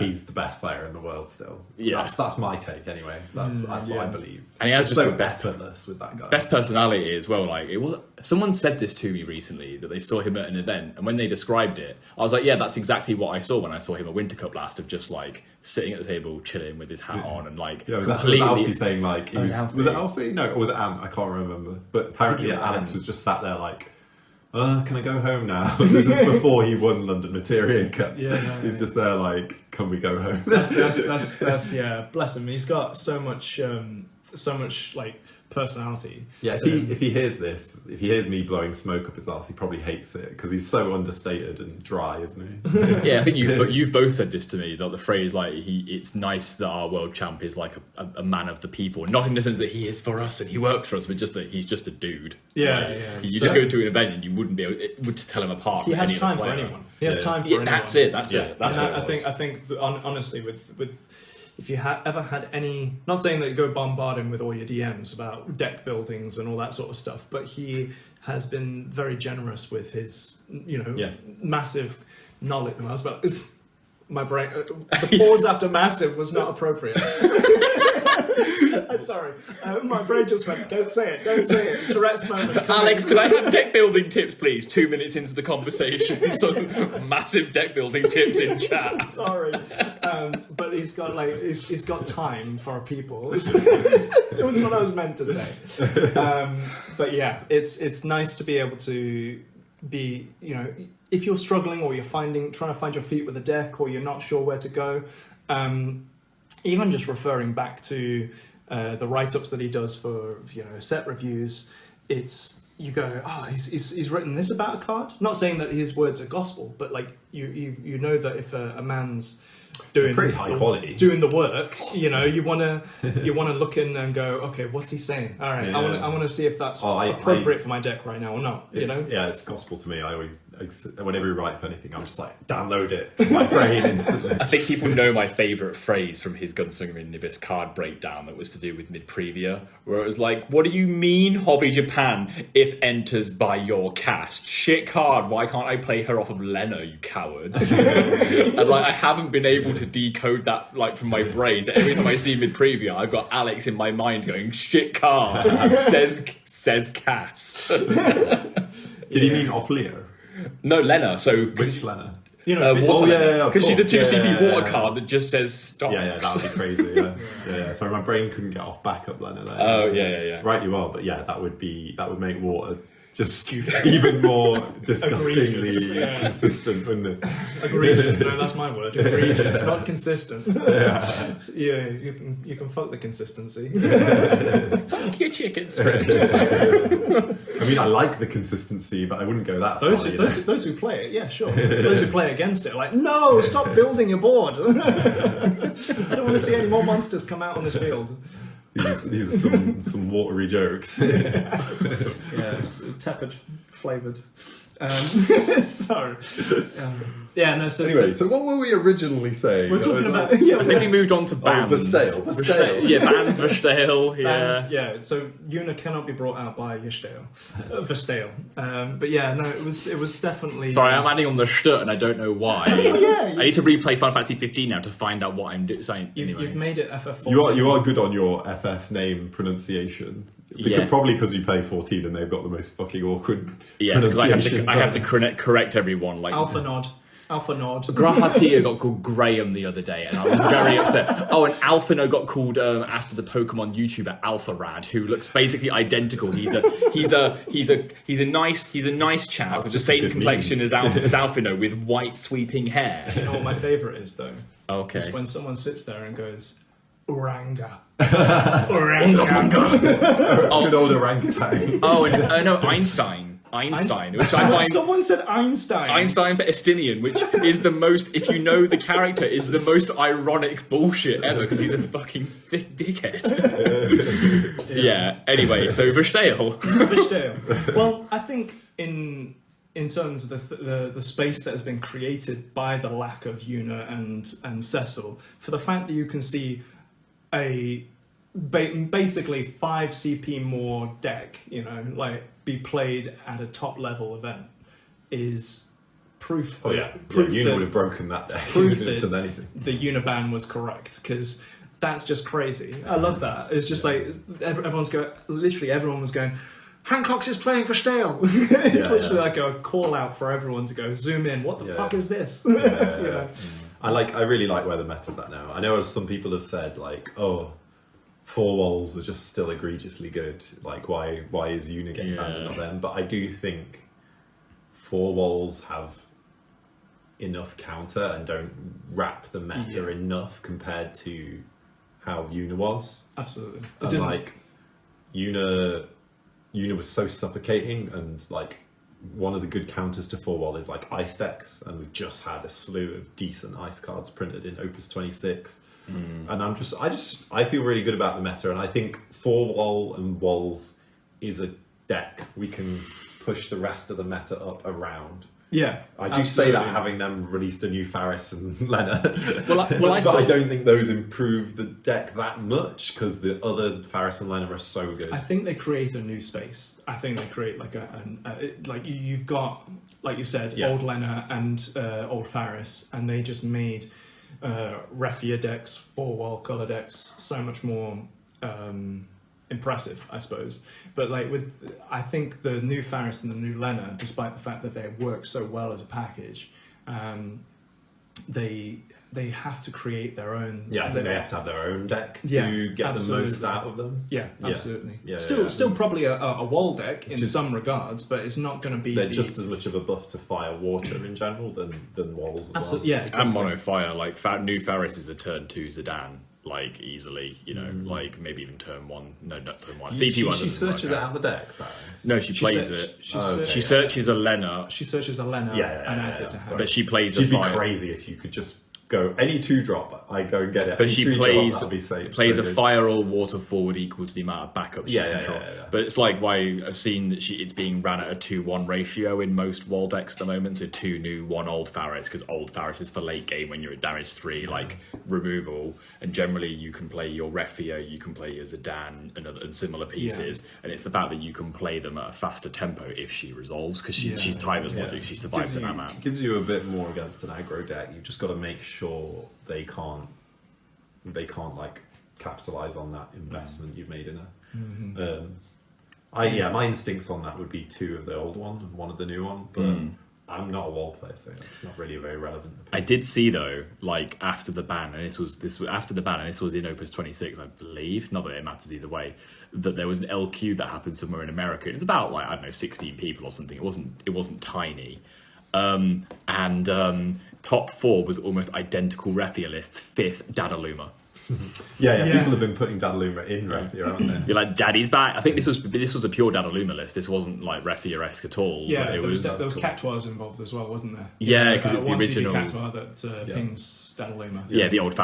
he's the best player in the world still. Yeah, that's my take anyway. That's what I believe. And he has just so effortless with that guy. Best personality as well. Like, it was, someone said this to me recently, that they saw him at an event, and when they described it, I was like, yeah, that's exactly what I saw when I saw him at Winter Cup last, of just like sitting at the table chilling with his hat on and like was Alfie saying like was it Alfie? No, or was it Ant? I can't remember. But apparently Alex was just sat there like, can I go home now? This is before he won London Materia Cup. He's just there like, can we go home? That's yeah. Bless him. He's got so much like personality. Yeah. If he hears this, if he hears me blowing smoke up his arse, he probably hates it because he's so understated and dry, isn't he? Yeah, I think you've both said this to me. Like the phrase like it's nice that our world champ is like a man of the people, not in the sense that he is for us and he works for us, but just that he's just a dude. Yeah. You just go to an event and you wouldn't be able to tell him apart. He has time for anyone. He has time for anyone. That's it. That's it. That's what I think honestly with. If you ever had any, not saying that you go bombard him with all your DMs about deck buildings and all that sort of stuff, but he has been very generous with his, massive knowledge. I was about my brain. The pause after massive was not appropriate. Sorry, my brain just went, don't say it, don't say it. Tourette's moment. Alex, could I have deck building tips, please? 2 minutes into the conversation, some massive deck building tips in chat. Sorry, but he's got time for people. It was what I was meant to say. But yeah, it's nice to be able to be, if you're struggling or you're trying to find your feet with a deck, or you're not sure where to go. Even just referring back to the write-ups that he does for set reviews, you go, he's written this about a card. Not saying that his words are gospel, but like you know that if a man's doing pretty high quality, doing the work, you want to look in and go, okay, what's he saying? All right, I want to see if that's appropriate for my deck right now or not. Yeah, it's gospel to me. I always, whenever he writes anything, I'm just like, download it in my brain instantly. I think people know my favourite phrase from his Gunslinger in Nimbus card breakdown that was to do with mid-previa, where it was like, what do you mean, Hobby Japan, if enters by your cast? Shit card, why can't I play her off of Lena, you cowards? And I haven't been able to decode that from my brain. So every time I see mid-previa, I've got Alex in my mind going, shit card, says cast. Did he mean off Leo? No, Lena. So which Lena? Water because she's a 2 CP water yeah. card that just says stocks. Yeah, that would be crazy. Yeah. Sorry, my brain couldn't get off backup Lena there. Oh, yeah. Right, you are, but yeah, that would make water just even more disgustingly consistent, wouldn't it? Egregious. No, that's my word. Egregious, not consistent. Yeah, you can fuck the consistency. Fuck your chicken strips. I mean, I like the consistency, but I wouldn't go that far. Those who play it, yeah, sure. Those who play against it are like, no, stop building your board. I don't want to see any more monsters come out on this field. These are some watery jokes. It's tepid flavoured. So anyway, so what were we originally saying? We're talking about. I think we moved on to bands. Verstale. Yeah, bands Verstale. Yeah. Yeah. So YUNA cannot be brought out by Verstale. But yeah, no, it was definitely. Sorry, I'm adding on the st, and I don't know why. I need to replay Final Fantasy 15 now to find out what I'm saying. You've made it FF14. You are good on your FF name pronunciation. Probably because you play 14 and they've got the most fucking awkward pronunciation. I have to correct everyone. Like Alpha Nod. Grahatia got called Graham the other day, and I was very upset. Oh, and Alphino got called after the Pokemon YouTuber Alpharad, who looks basically identical. He's a nice chap with the same complexion as Alphino with white sweeping hair. Do you know what my favourite is though? Okay. It's when someone sits there and goes, Oranga. Good old orangutan. Oh, and no, Einstein, which I find... Someone said Einstein. Einstein for Estinian, which is the most, if you know the character, is the most ironic bullshit ever, because he's a fucking dickhead. Yeah, anyway, so Verstale. Well, I think in terms of the space that has been created by the lack of YUNA and Cecil, for the fact that you can see basically 5 CP more deck, be played at a top level event is proof that YUNA would have broken that deck. Proof that the YUNA ban was correct, because that's just crazy. I love that. It's just like everyone was going, Hancock's is playing for Stale. It's literally like a call out for everyone to go zoom in. What the fuck is this? I really like where the meta's at now. I know some people have said four walls are just still egregiously good. Like why is YUNA getting banned and not them? But I do think 4 walls have enough counter and don't wrap the meta enough compared to how YUNA was. Absolutely. And like YUNA was so suffocating, and like one of the good counters to 4 wall is like ice decks, and we've just had a slew of decent ice cards printed in Opus 26. And I feel really good about the meta, and I think 4 wall and walls is a deck we can push the rest of the meta up around. Yeah, I do say that having them released a new Faris and Lena. I don't think those improve the deck that much, because the other Faris and Lena are so good. I think they create a new space. I think they create you've got, like you said, old Lena and old Faris, and they just made Refia decks, 4 wall color decks so much more impressive, I suppose. But like I think the new Faris and the new Lena, despite the fact that they work so well as a package, they have to create their own. Yeah, I think they have to have their own deck to get absolutely. the most out of them. Yeah, absolutely. Yeah, still probably a wall deck in some regards, but it's not going to be. They're just as much of a buff to fire water in general than walls as absolutely, well. Yeah, exactly. And mono fire, like new Faris is a turn 2 Zidane, like easily, like maybe even turn 1. No, not turn 1. CP1. She searches it out of the deck. Faris. No, she plays it. She searches a Lena. She searches a Lena and adds it to her. But she plays She'd a fire. be crazy if you could just go any 2-drop. I go and get it. But she plays a fire or water forward equal to the amount of backup she controls. Yeah. But it's like why I've seen that it's being ran at a 2-1 ratio in most wall decks at the moment. So 2 new, 1 old Faris, because old Faris is for late game when you're at damage 3, like removal. And generally you can play your Refia, you can play your Zidane and similar pieces. And it's the fact that you can play them at a faster tempo if she resolves, because she's timeless logic, she survives an Amat. Gives you a bit more against an aggro deck. You've just got to make sure they can't like capitalize on that investment you've made in her. My instincts on that would be 2 of the old one and 1 of the new one, but I'm not a wall player, so it's not really a very relevant opinion. I did see though, like after the ban, and this was after the ban, and this was in Opus 26, I believe. Not that it matters either way. That there was an LQ that happened somewhere in America. It's about like 16 people or something. It wasn't tiny, top 4 was almost identical Refia lists. 5th, Dadaluma. People have been putting Dadaluma in Refia, haven't they? You're like, Daddy's back. I think this was a pure Dadaluma list. This wasn't like Refia-esque at all. Yeah, but there was Cactuars involved as well, wasn't there? Yeah, because it's the original Cactuar that pings Dadaluma. Yeah, the old.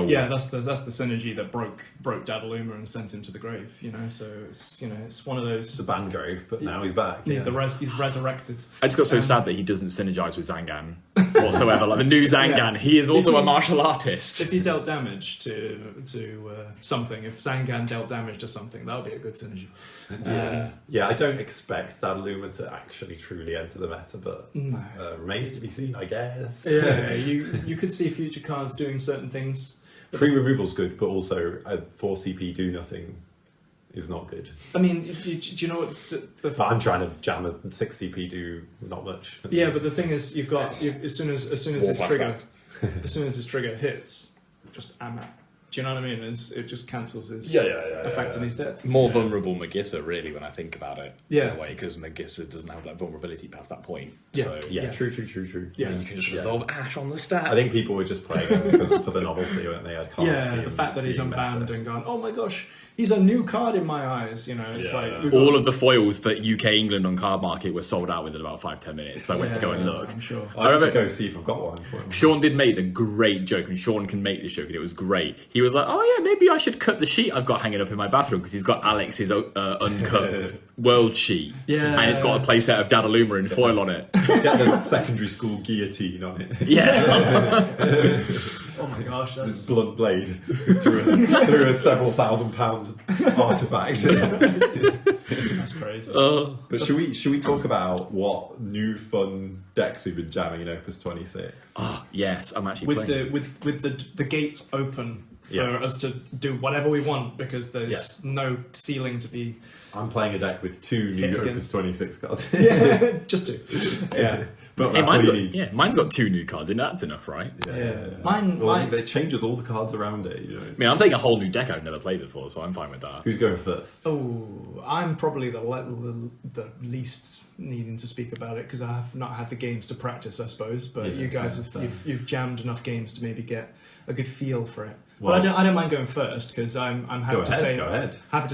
Yeah, that's the synergy that broke Dadaluma and sent him to the grave. So it's one of those. It's a band grave, but now he's back. Yeah, he's resurrected. I just got so sad that he doesn't synergize with Zangan whatsoever. Like the new Zangan, he is also a martial artist. If he dealt damage to something, if Zangan dealt damage to something, that would be a good synergy. I don't expect Dadaluma to actually truly enter the meta, but remains to be seen, I guess. Yeah, you could see future cards doing certain things. Pre-removal's good, but also a 4 CP do nothing is not good. I mean, do you know what? But I'm trying to jam a 6 CP do not much. Yeah, but the thing is, as soon as this trigger hits, just Amat. Do you know what I mean? It just cancels his effect on his deck. More vulnerable Magissa, really, when I think about it. Yeah. In a way, because Magissa doesn't have that vulnerability past that point. Yeah. So, True. Yeah. You can just resolve Ash on the stat. I think people were just playing him for the novelty, weren't they? I can't see the fact that he's unbound and gone, oh my gosh, he's a new card in my eyes. It's all of the foils for UK England on card market were sold out within about 5-10 minutes. So I went to go and look. I'm sure. I have to go see if I've got one for him. Sean did make the great joke, and Sean can make this joke, and it was great. He was like, "Oh yeah, maybe I should cut the sheet I've got hanging up in my bathroom because he's got Alex's uncut world sheet, and it's got a playset of Dadaluma in foil on it. Get the secondary school guillotine on it. Yeah. Oh my gosh, that's blunt blade through a several £1,000 artifact. That's crazy. But should we talk about what new fun decks we've been jamming in Opus 26? Oh yes, I'm actually playing. With the gates open for us to do whatever we want because there's no ceiling to be. I'm playing a deck with 2 new Opus 26 cards. Just 2. Yeah. But mine's got 2 new cards in. That's enough, right? Yeah. Mine. It changes all the cards around it. I mean, I'm playing a whole new deck I've never played before, so I'm fine with that. Who's going first? Oh, I'm probably the least needing to speak about it because I have not had the games to practice, I suppose. But you guys you've jammed enough games to maybe get a good feel for it. Well, I don't mind going first because I'm happy to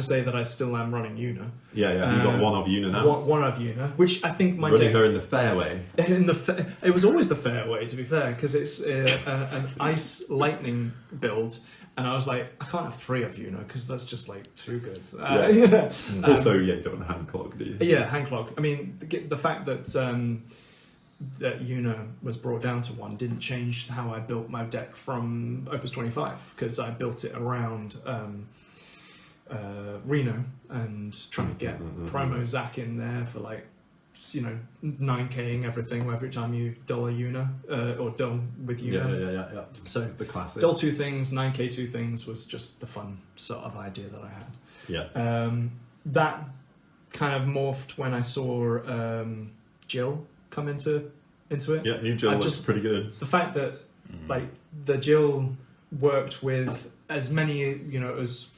say that I still am running YUNA. Yeah. You've got one of YUNA now. One of YUNA, which I think my running deck, her in the fairway. It was always the fairway, to be fair, because it's an ice lightning build. And I was like, I can't have 3 of YUNA because that's just like too good. Also, you don't want to hand clog, do you? Yeah, hand clog. I mean, the fact that that YUNA was brought down to 1 didn't change how I built my deck from Opus 25 because I built it around Reno and trying to get Promo Zac in there for like 9K'ing everything every time you dull a YUNA or dull with YUNA. Yeah. So the classic. dull 2 things, 9K 2 things was just the fun sort of idea that I had. Yeah. That kind of morphed when I saw Jill come into it. Yeah, new Jill was pretty good. The fact that like the Jill worked with as many as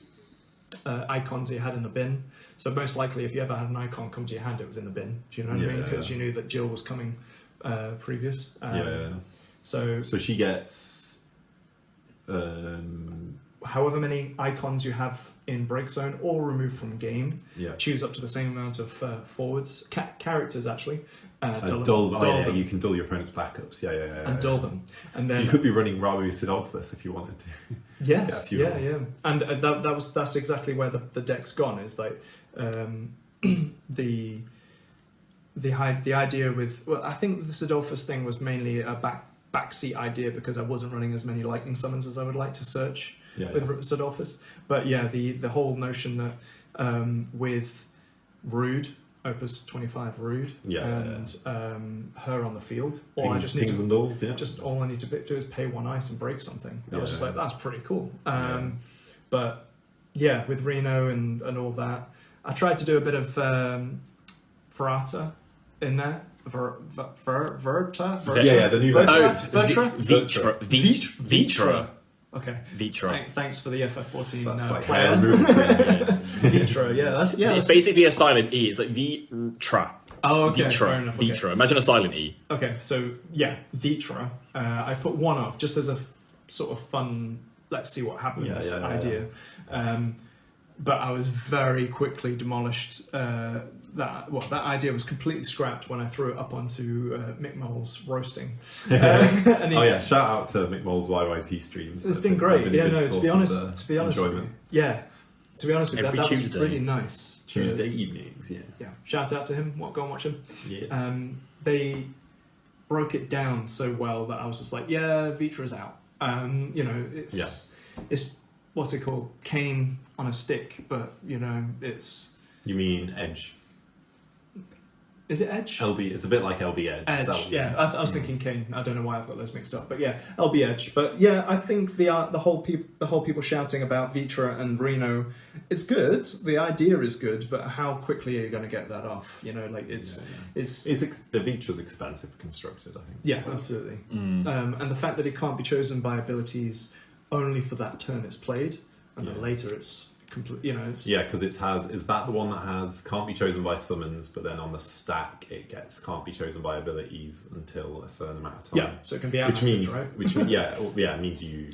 icons you had in the bin. So most likely, if you ever had an icon come to your hand, it was in the bin. Do you know what I mean? Because you knew that Jill was coming previous. So she gets however many icons you have in Break Zone or removed from game. Yeah. Choose up to the same amount of forwards, characters actually. You can dull your opponent's backups. Yeah. Dull them, and then so you could be running Ramu Sidolphus if you wanted to. Yes, yeah, and that's exactly where the deck's gone. Is like the idea with I think the Sidolphus thing was mainly a backseat idea because I wasn't running as many lightning summons as I would like to search with Sidolphus. But yeah, the whole notion that with Rude. Opus 25 Rude and her on the field. All I just need to all I need to do is pay 1 ice and break something. I was just like, that's pretty cool. But yeah, with Reno and all that, I tried to do a bit of Verata in there. Verta? The new Vitra. Okay. Vitra. Thanks for the FF14. So that's like player. hair removal. Vitra, It's basically a silent E. It's like Vitra. Oh, okay. Vitra. Fair enough. Okay. Vitra. Imagine a silent E. Okay, so yeah, Vitra. I put 1 off just as a sort of fun, let's see what happens idea. But I was very quickly demolished. That idea was completely scrapped when I threw it up onto Mick Mole's roasting. Shout out to Mick Mole's YYT streams. It's been great. To be honest with you, that was really nice. Tuesday evenings, yeah. Shout out to him. Go and watch him. Yeah. They broke it down so well that I was just like, yeah, Vitra's out. It's what's it called? Cane on a stick, but it's. You mean Edge? Is it Edge? LB. It's a bit like LB Edge. Edge. Yeah, I was thinking Kane. I don't know why I've got those mixed up, but yeah, LB Edge. But yeah, I think the whole people shouting about Vitra and Reno, it's good. The idea is good, but how quickly are you going to get that off? It's the Vitra's expensive constructed, I think. Yeah, absolutely. And the fact that it can't be chosen by abilities only for that turn it's played, and then later it's. Because is that the one that can't be chosen by summons, but then on the stack it can't be chosen by abilities until a certain amount of time. Yeah, so it can be it means you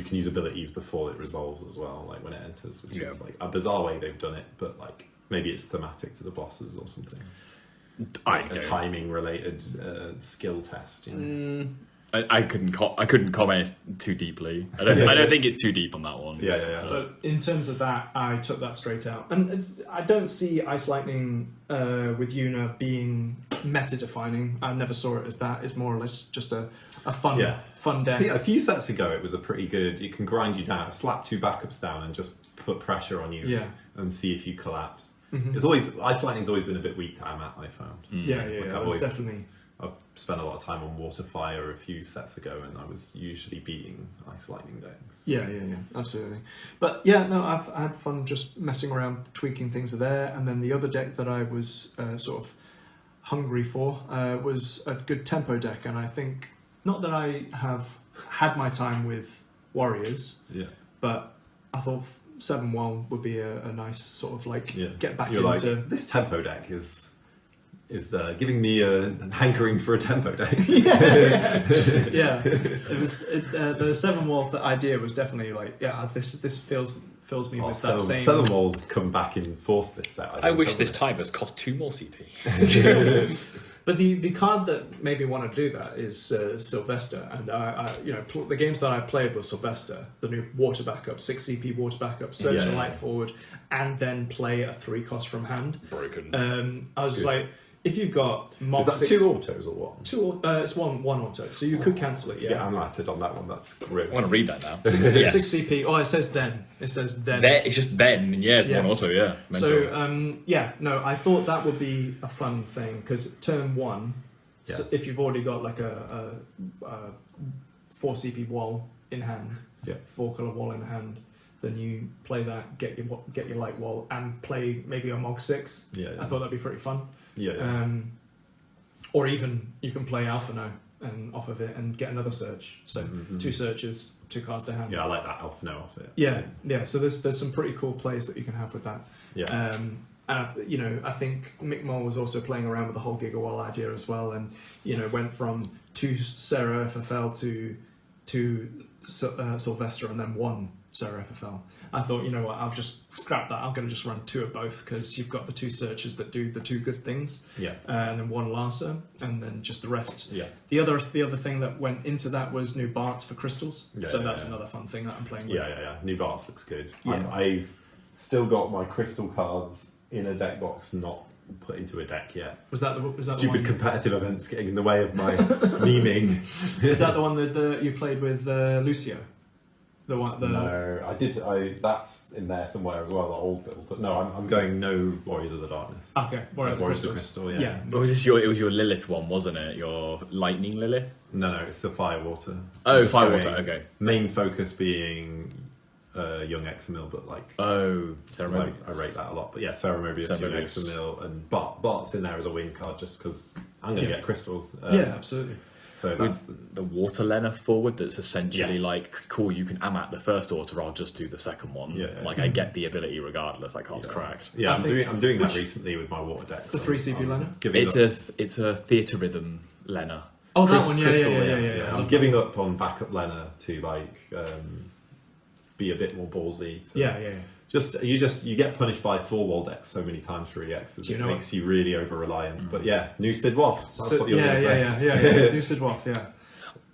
can use abilities before it resolves as well, like when it enters, which is like a bizarre way they've done it, but like maybe it's thematic to the bosses or something. A timing related skill test. I couldn't comment too deeply. I don't think it's too deep on that one. Yeah. But in terms of that, I took that straight out, and I don't see Ice Lightning with YUNA being meta defining. I never saw it as that. It's more or less just a fun deck. I think a few sets ago it was a pretty good. It can grind you down, slap 2 backups down, and just put pressure on you. And see if you collapse. It's always Ice Lightning's always been a bit weak to Amat, I found. That's definitely. I spent a lot of time on Water Fire a few sets ago, and I was usually beating Ice Lightning decks. Yeah, absolutely. But yeah, no, I had fun just messing around, tweaking things there. And then the other deck that I was sort of hungry for was a good tempo deck. And I think, not that I have had my time with Warriors, but I thought 7-1 would be a nice sort of get back into... This tempo deck is giving me a hankering for a tempo deck. It was the 7-wall. The idea was definitely this fills me with that same. 7 walls come back in force this set. I wish this Tybus cost 2 more CP. But the card that made me want to do that is Sylvester, and the games that I played with Sylvester, the new water backup, 6 CP water backup, search and light forward, and then play a 3 cost from hand. Broken. I was just like. if you've got Mob Is that 6, 2 autos or what? it's one auto, so you could cancel it. Yeah, Yeah, unlighted on that one. That's gross. I want to read that now. 6 Yes. CP. Oh, it says then. It says then. There, it's just then, yeah, it's Yeah. one auto, yeah. Mental. So no, I thought that would be a fun thing because turn 1, so Yeah. if you've already got like a 4 CP wall in hand, Yeah. 4 color wall in hand, then you play that, get your light wall, and play maybe a Mog 6. Yeah, yeah. I thought that'd be pretty fun. Yeah. Or even you can play Alpha No and off of it and get another search. So 2 searches, 2 cards to hand. Yeah, I like that Alpha No off it. Yeah. So there's some pretty cool plays that you can have with that. Yeah. And I think Mick Moll was also playing around with the whole Gigawall idea as well, and went from 2 Sarah FFL to 2 Sylvester and then 1 Sarah FFL. I thought, you know what, I'll just scrap that. I'm going to just run 2 of both because you've got the 2 searches that do the 2 good things. Yeah. And then 1 Larsa, and then just the rest. Yeah. The other thing that went into that was new Barts for crystals. Yeah, so yeah, that's yeah. another fun thing that I'm playing with. Yeah. New Barts looks good. Yeah. I've still got my crystal cards in a deck box, not put into a deck yet. Was that the Stupid one? competitive events getting in the way of my memeing. Is that the one that you played with Lucio? The one. No, I did. That's in there somewhere as well. The old build, but no, I'm going no Warriors of the Darkness. Okay, Warriors of the Crystal. Yeah. What was this? It was your Lilith one, wasn't it? Your Lightning Lilith? No, it's a Firewater. Oh, I'm just Firewater, going- okay. Main focus being Young Examil, but like Oh, Sarah I rate that a lot. But yeah, Sarah Mobius, Young Mobius. Examil, and Bart's in there as a win card just because I'm going to get crystals. Yeah, absolutely. So that's the Water Lena forward that's essentially like, cool, you can AMAT the first order, I'll just do the second one. Yeah. Like, I get the ability regardless, I can't correct. Yeah, I think- I'm doing that recently with my water decks. The 3 CP Lena? It's a theatre rhythm Lena. Oh, that one, Crystal, yeah. I'm giving up on backup Lena to like be a bit more ballsy. To Yeah. You get punished by 4 wall decks so many times for EXs. It makes you really over reliant. But yeah, new Sid Waff. That's what you're going to say. Yeah. New Sid Waff, yeah.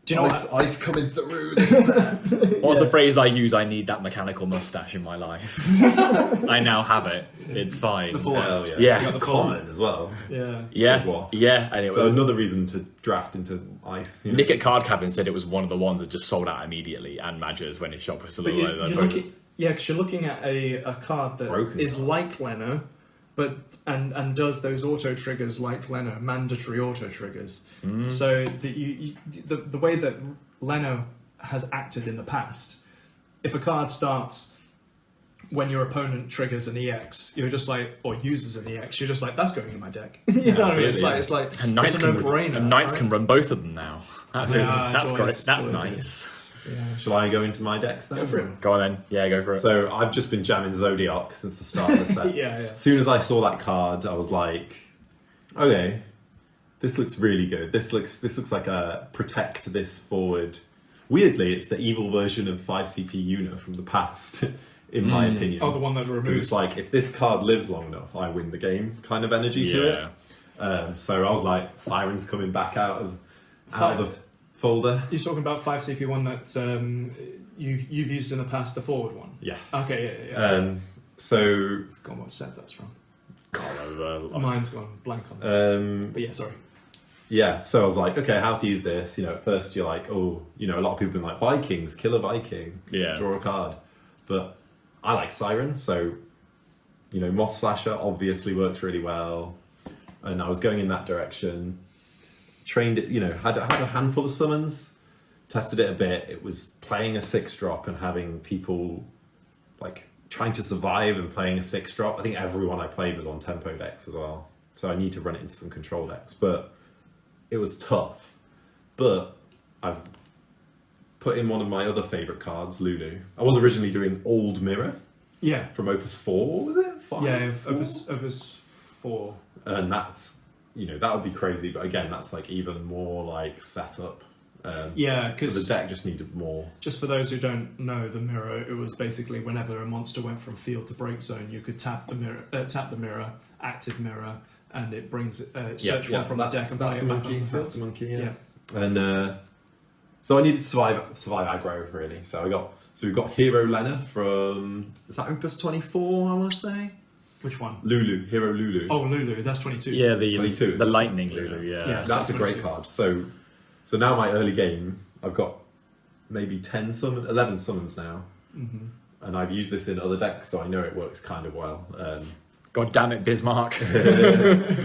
Do you know what? Ice coming through this set. What was the phrase I use? I need that mechanical mustache in my life. I now have it. It's fine. Hell yeah. Yeah. It's common as well. Yeah. Yeah. Sid Waff. Yeah. And it So was, another reason to draft into Ice. Nick at Card Cabin said it was one of the ones that just sold out immediately, and Madgers when his shop was still But alive. because you're looking at a card that Broken is card. like Lena, but and does those auto triggers like Lena, mandatory auto triggers. So the way that Lena has acted in the past, if a card starts when your opponent triggers an EX, you're just like, or uses an EX, you're just like, that's going in my deck. You know what I mean? It's like And Knights, it's a no-brainer. and Knights right? can run both of them now. That's choice, great. That's choice. nice. Yeah. Shall I go into my decks then? Go for it. Go on then. Yeah, go for it. So I've just been jamming Zodiac since the start of the set. Yeah. As soon as I saw that card, I was like, okay, this looks really good. This looks like a protect this forward. Weirdly, it's the evil version of 5 CP YUNA from the past, in my opinion. Oh, the one that 'Cause removes. it's like, if this card lives long enough, I win the game kind of energy to it. So I was like, Siren's coming back out of the folder. You're talking about 5 CP one that you've used in the past, the forward one. Yeah. Okay. Yeah. So I've forgotten what set that's from. God, Mine's gone blank on that. But yeah, sorry. yeah, so I was like, okay, how to use this? At first you're like, oh, a lot of people have been like, Vikings, kill a Viking, draw a card. But I like Siren, so, Moth Slasher obviously works really well. And I was going in that direction. Trained it, had a handful of summons, tested it a bit. It was playing a 6-drop and having people, like, trying to survive and playing a 6-drop. I think everyone I played was on tempo decks as well. So I need to run it into some control decks. But it was tough. But I've put in one of my other favourite cards, Lulu. I was originally doing Old Mirror Yeah. from Opus 4, what was it? 5? Yeah, 4? Opus 4. And that's, that would be crazy. But again, that's like even more like setup. Yeah, So because the deck just needed more. just for those who don't know the mirror, it was basically whenever a monster went from field to break zone, you could tap the mirror, active mirror, and it brings search one from the deck and play it back onto the That's field. the monkey, yeah. Yeah. And so I needed to survive aggro really. So we've got Hero Lena from, is that Opus 24? I want to say. Which one? Lulu, Hero Lulu. Oh, Lulu, that's 22. Yeah, the 22, the lightning Lulu. Yeah. That's a great card. So now my early game, I've got maybe 11 summons now, and I've used this in other decks, so I know it works kind of well. God damn it, Bismarck.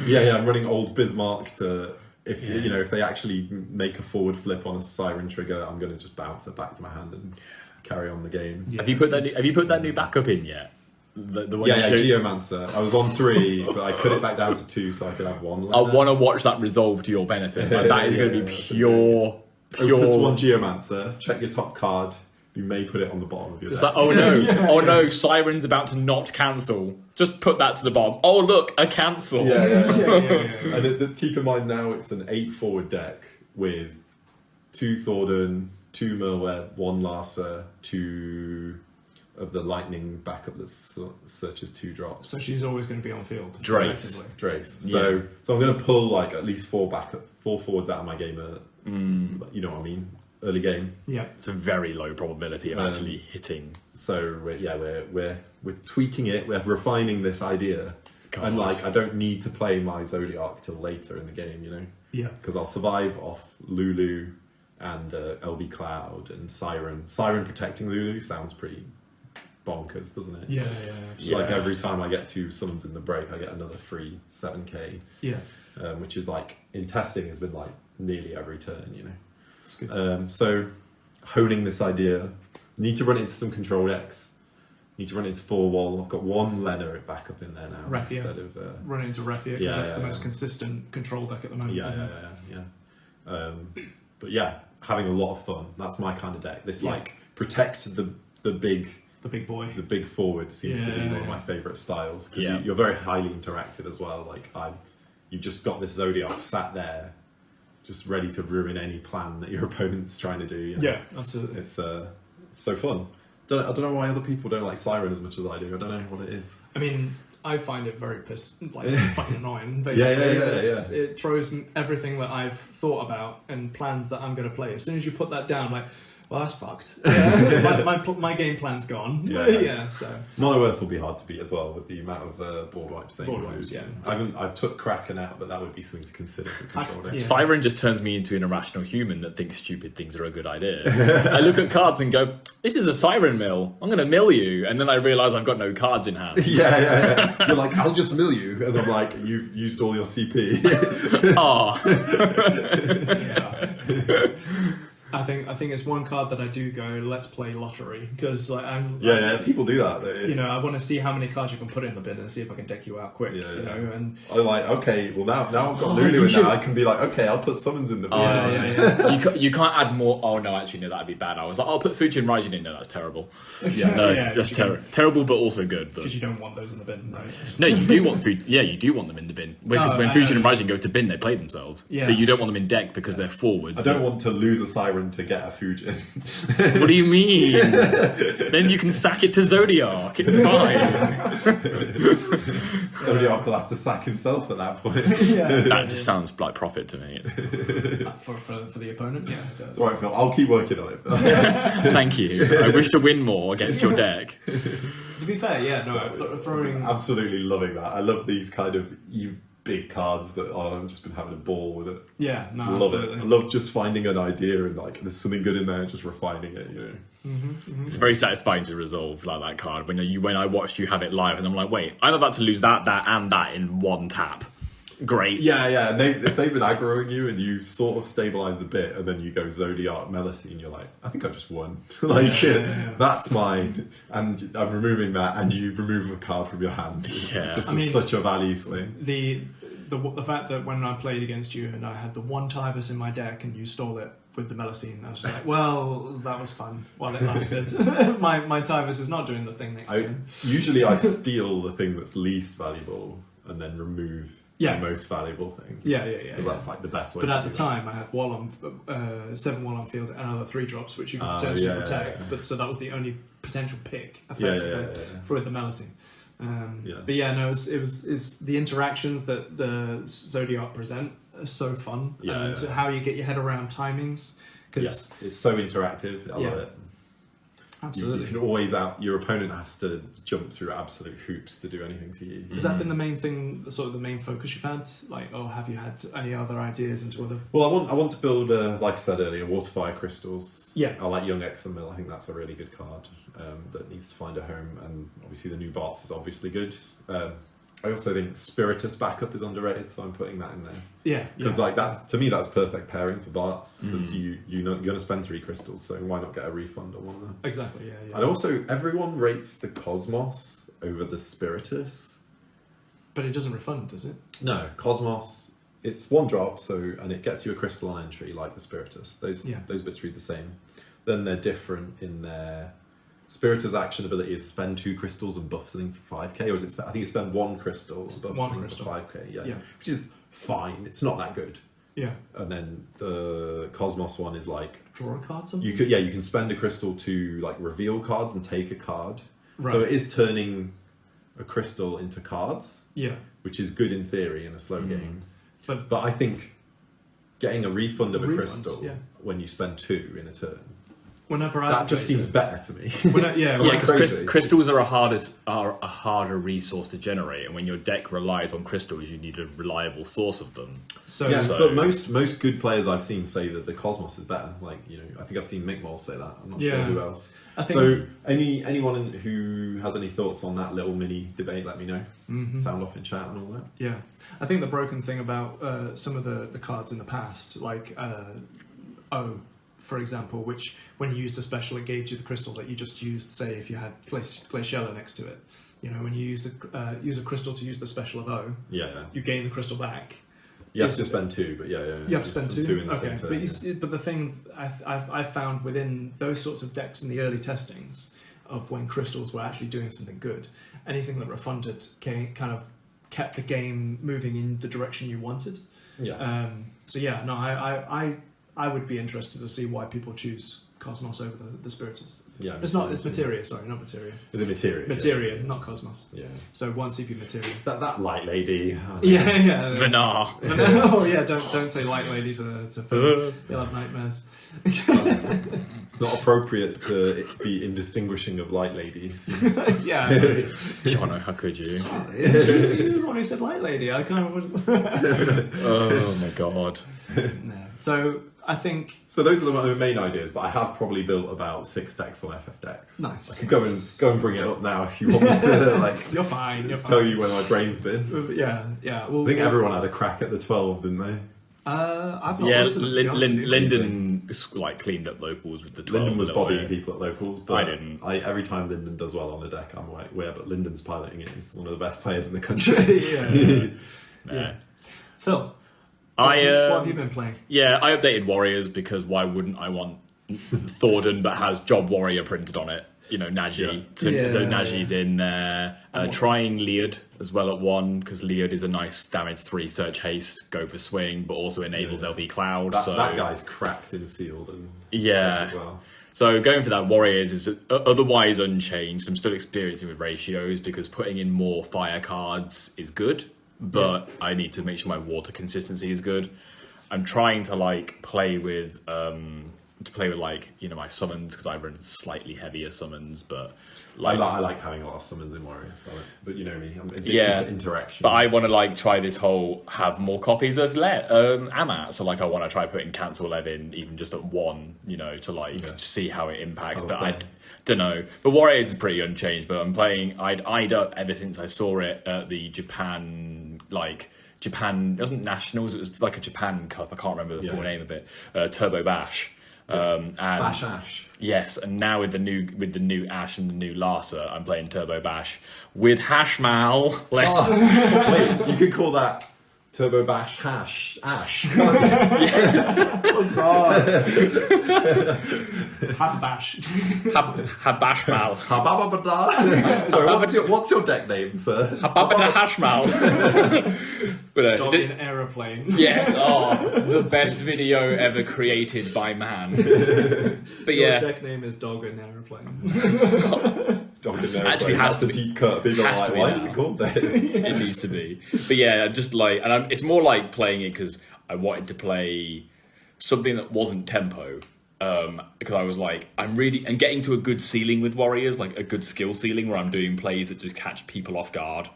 Yeah, I'm running old Bismarck to if they actually make a forward flip on a Siren trigger, I'm going to just bounce it back to my hand and carry on the game. Yeah, have you put that new backup in yet? The one Geomancer. I was on 3, but I cut it back down to 2 so I could have 1. I want to watch that resolve to your benefit. Like, that is going to be pure. Opus 1 Geomancer. Check your top card. You may put it on the bottom of your deck. Like, oh no, oh no, Siren's about to not cancel. Just put that to the bottom. Oh look, a cancel. Yeah. And keep in mind now it's an 8 forward deck with 2 Thordan, 2 Merweb, 1 Larsa, 2 of the lightning backup that searches 2 drops. So she's always going to be on field. Drace. So I'm going to pull like at least 4 forwards out of my game. You know what I mean? Early game. Yeah. It's a very low probability of actually hitting. So we're tweaking it. We're refining this idea. God. And like I don't need to play my Zodiac till later in the game. You know. Yeah. Because I'll survive off Lulu and LB Cloud and Siren. Siren protecting Lulu sounds pretty bonkers, doesn't it? Yeah. Like every time I get 2 summons in the break, I get another free 7k. Yeah. Which is like in testing has been like nearly every turn, you know. It's good. So honing this idea, need to run it into some control decks. Need to run it into 4 wall. I've got 1 Lena back up in there now Raffia. instead of run into Raffia because that's the most consistent control deck at the moment. Yeah. But yeah, having a lot of fun. That's my kind of deck. This like protect the big. The big boy. The big forward seems to be one of my favourite styles because you're very highly interactive as well. Like you've just got this Zodiac sat there, just ready to ruin any plan that your opponent's trying to do. You know? Yeah, absolutely. It's so fun. I don't know why other people don't like Siren as much as I do. I don't know what it is. I mean, I find it very fucking annoying. Basically, it throws everything that I've thought about and plans that I'm going to play. As soon as you put that down, like. Well, that's fucked. My game plan's gone. So Mono Earth will be hard to beat as well with the amount of board wipes they include. I've took Kraken out, but that would be something to consider for control decks. Siren just turns me into an irrational human that thinks stupid things are a good idea. I look at cards and go, "This is a Siren mill. I'm going to mill you," and then I realise I've got no cards in hand. Yeah. You're like, "I'll just mill you," and I'm like, "You've used all your CP." I think it's one card that I do go, let's play lottery, because like people do that. I want to see how many cards you can put in the bin and see if I can deck you out quick. You know, and I'm like, okay, well now I've got Lulu in there, I can be like, okay, I'll put summons in the bin. You can't add more. Oh no, actually no, that'd be bad. I was like, I'll put Fujin Raijin in. No, that's terrible. That's terrible, but also good. Because you don't want those in the bin, right? No, you do want you do want them in the bin. Because when Fujin and Raijin go to bin, they play themselves. Yeah. But you don't want them in deck because they're forwards. I don't want to lose a Siren to get a Fujin. What do you mean? Then you can sack it to Zodiac. It's fine. Zodiac will have to sack himself at that point. That just sounds like profit to me. For the opponent, It's alright, Phil. I'll keep working on it. Thank you. I wish to win more against your deck. To be fair, throwing... Absolutely loving that. I love these kind of big cards that I've just been having a ball with it. Absolutely. I love just finding an idea and like there's something good in there, just refining it. It's very satisfying to resolve like that card when I watched you have it live, and I'm like, wait, I'm about to lose that, and that in one tap. Great. Yeah. And if they've been aggroing you and you sort of stabilised a bit, and then you go Zodiac Melusine, you're like, I think I just won. That's mine, and I'm removing that, and you remove a card from your hand. It's just such a value swing. The fact that when I played against you and I had the 1 Tyvus in my deck and you stole it with the Melusine, I was like, well, that was fun while it lasted. my Tyvus is not doing the thing next turn. Usually I steal the thing that's least valuable and then remove the most valuable thing. Because that's like the best way. But at the time I had 7 wall on field and another 3 drops which you could potentially protect. But so that was the only potential pick effectively for the Melusine. But it was the interactions that the Zodiac present are so fun, and how you get your head around timings. Because it's so interactive. I love it. Absolutely. You can always your opponent has to jump through absolute hoops to do anything to you. Has that been the main thing, sort of the main focus you've had? Like, or have you had any other ideas into other? Well, I want to build, like I said earlier, Waterfire Crystals. Yeah. I like Young Examil. I think that's a really good card that needs to find a home. And obviously the new Barts is obviously good. I also think Spiritus backup is underrated, so I'm putting that in there. Yeah. Because like to me that's perfect pairing for Barts because you're going to spend 3 crystals, so why not get a refund on one of them? Exactly. Yeah. And also everyone rates the Cosmos over the Spiritus. But it doesn't refund, does it? No, Cosmos. It's 1 drop, and it gets you a crystal on entry like the Spiritus. Those bits read the same. Then they're different in their Spiritus action ability is spend 2 crystals and buff something for 5k, or is it? I think it's spend 1 crystal and buff something for 5k. Yeah, which is fine. It's not that good. Yeah. And then the Cosmos one is like draw a card. Something? You can spend a crystal to like reveal cards and take a card. Right. So it is turning a crystal into cards. Yeah. Which is good in theory in a slow game. But I think getting a refund of a crystal when you spend 2 in a turn. Whenever that just seems better to me. Because crystals are a harder resource to generate, and when your deck relies on crystals, you need a reliable source of them. But most good players I've seen say that the Cosmos is better. Like I think I've seen Mick Moll say that. I'm not sure who else. So anyone who has any thoughts on that little mini debate, let me know. Sound off in chat and all that. Yeah, I think the broken thing about some of the cards in the past, like for example, which when you used a special, it gave you the crystal that you just used. Say if you had Glaciella next to it, when you use a crystal to use the special of O, you gain the crystal back. You have to spend 2, but you have to spend 2 in the same turn. But the thing I've found within those sorts of decks in the early testings of when crystals were actually doing something good, anything that refunded kind of kept the game moving in the direction you wanted. I would be interested to see why people choose Cosmos over the Spiritus. Yeah, it's Materia. Sorry, not Materia. Is it Materia? Materia, not Cosmos. Yeah. So 1 CP Materia. That light lady. Vanar. Oh yeah, don't say light lady to Phil. You'll have nightmares. It's not appropriate to be indistinguishing of light ladies. Yeah. Jono, how could you? Sorry. You're the one who said light lady. I kind of. Oh my god. No. So I think. So those are the main ideas, but I have probably built about 6 decks on FFX. Nice. I could go and bring it up now if you want me to. You're fine. Tell you where my brain's been. Yeah. Well, I think everyone had a crack at the 12, didn't they? I've not Linden cleaned up locals with the 12. Linden was bodying people at locals, but I didn't. Every time Linden does well on a deck, I'm like, but Linden's piloting it. He's one of the best players in the country. Yeah. Phil, what have you been playing? Yeah, I updated Warriors because why wouldn't I want Thornton but has Job Warrior printed on it? Naji. So Naji's in there. Trying Leod as well at 1 because Leod is a nice damage 3 search haste, go for swing, but also enables LB Cloud. That guy's cracked and sealed and as well. So going for that Warriors is otherwise unchanged. I'm still experiencing with ratios because putting in more fire cards is good, but I need to make sure my water consistency is good. I'm trying to play with my summons because I run slightly heavier summons, but I like having a lot of summons in Warriors. But you know me, I'm addicted to interaction. But I want to try this whole have more copies of Amat. So I want to try putting Cancel 11 even just at 1, to see how it impacts. But I don't know. But Warriors is pretty unchanged. But I'm playing. I'd eyed up ever since I saw it at the Japan it wasn't Nationals. It was like a Japan Cup. I can't remember the full name of it. Turbo Bash. And Bash Ash. Yes, and now with the new Ash and the new Larsa, I'm playing Turbo Bash with Hashmal. Wait, you could call that Turbo Bash Ash. Oh god. Habash. Habashmal. So what's your deck name, sir? Hababada Hashmal. Dog in aeroplane. Yes, the best video ever created by man. But Your deck name is Dog in aeroplane. Dog in aeroplane. Actually, has to be. Deep cut. People are like, why is it called that? It needs to be. But yeah, just it's more like playing it because I wanted to play something that wasn't tempo. because I was like, I'm getting to a good ceiling with warriors, like a good skill ceiling where I'm doing plays that just catch people off guard,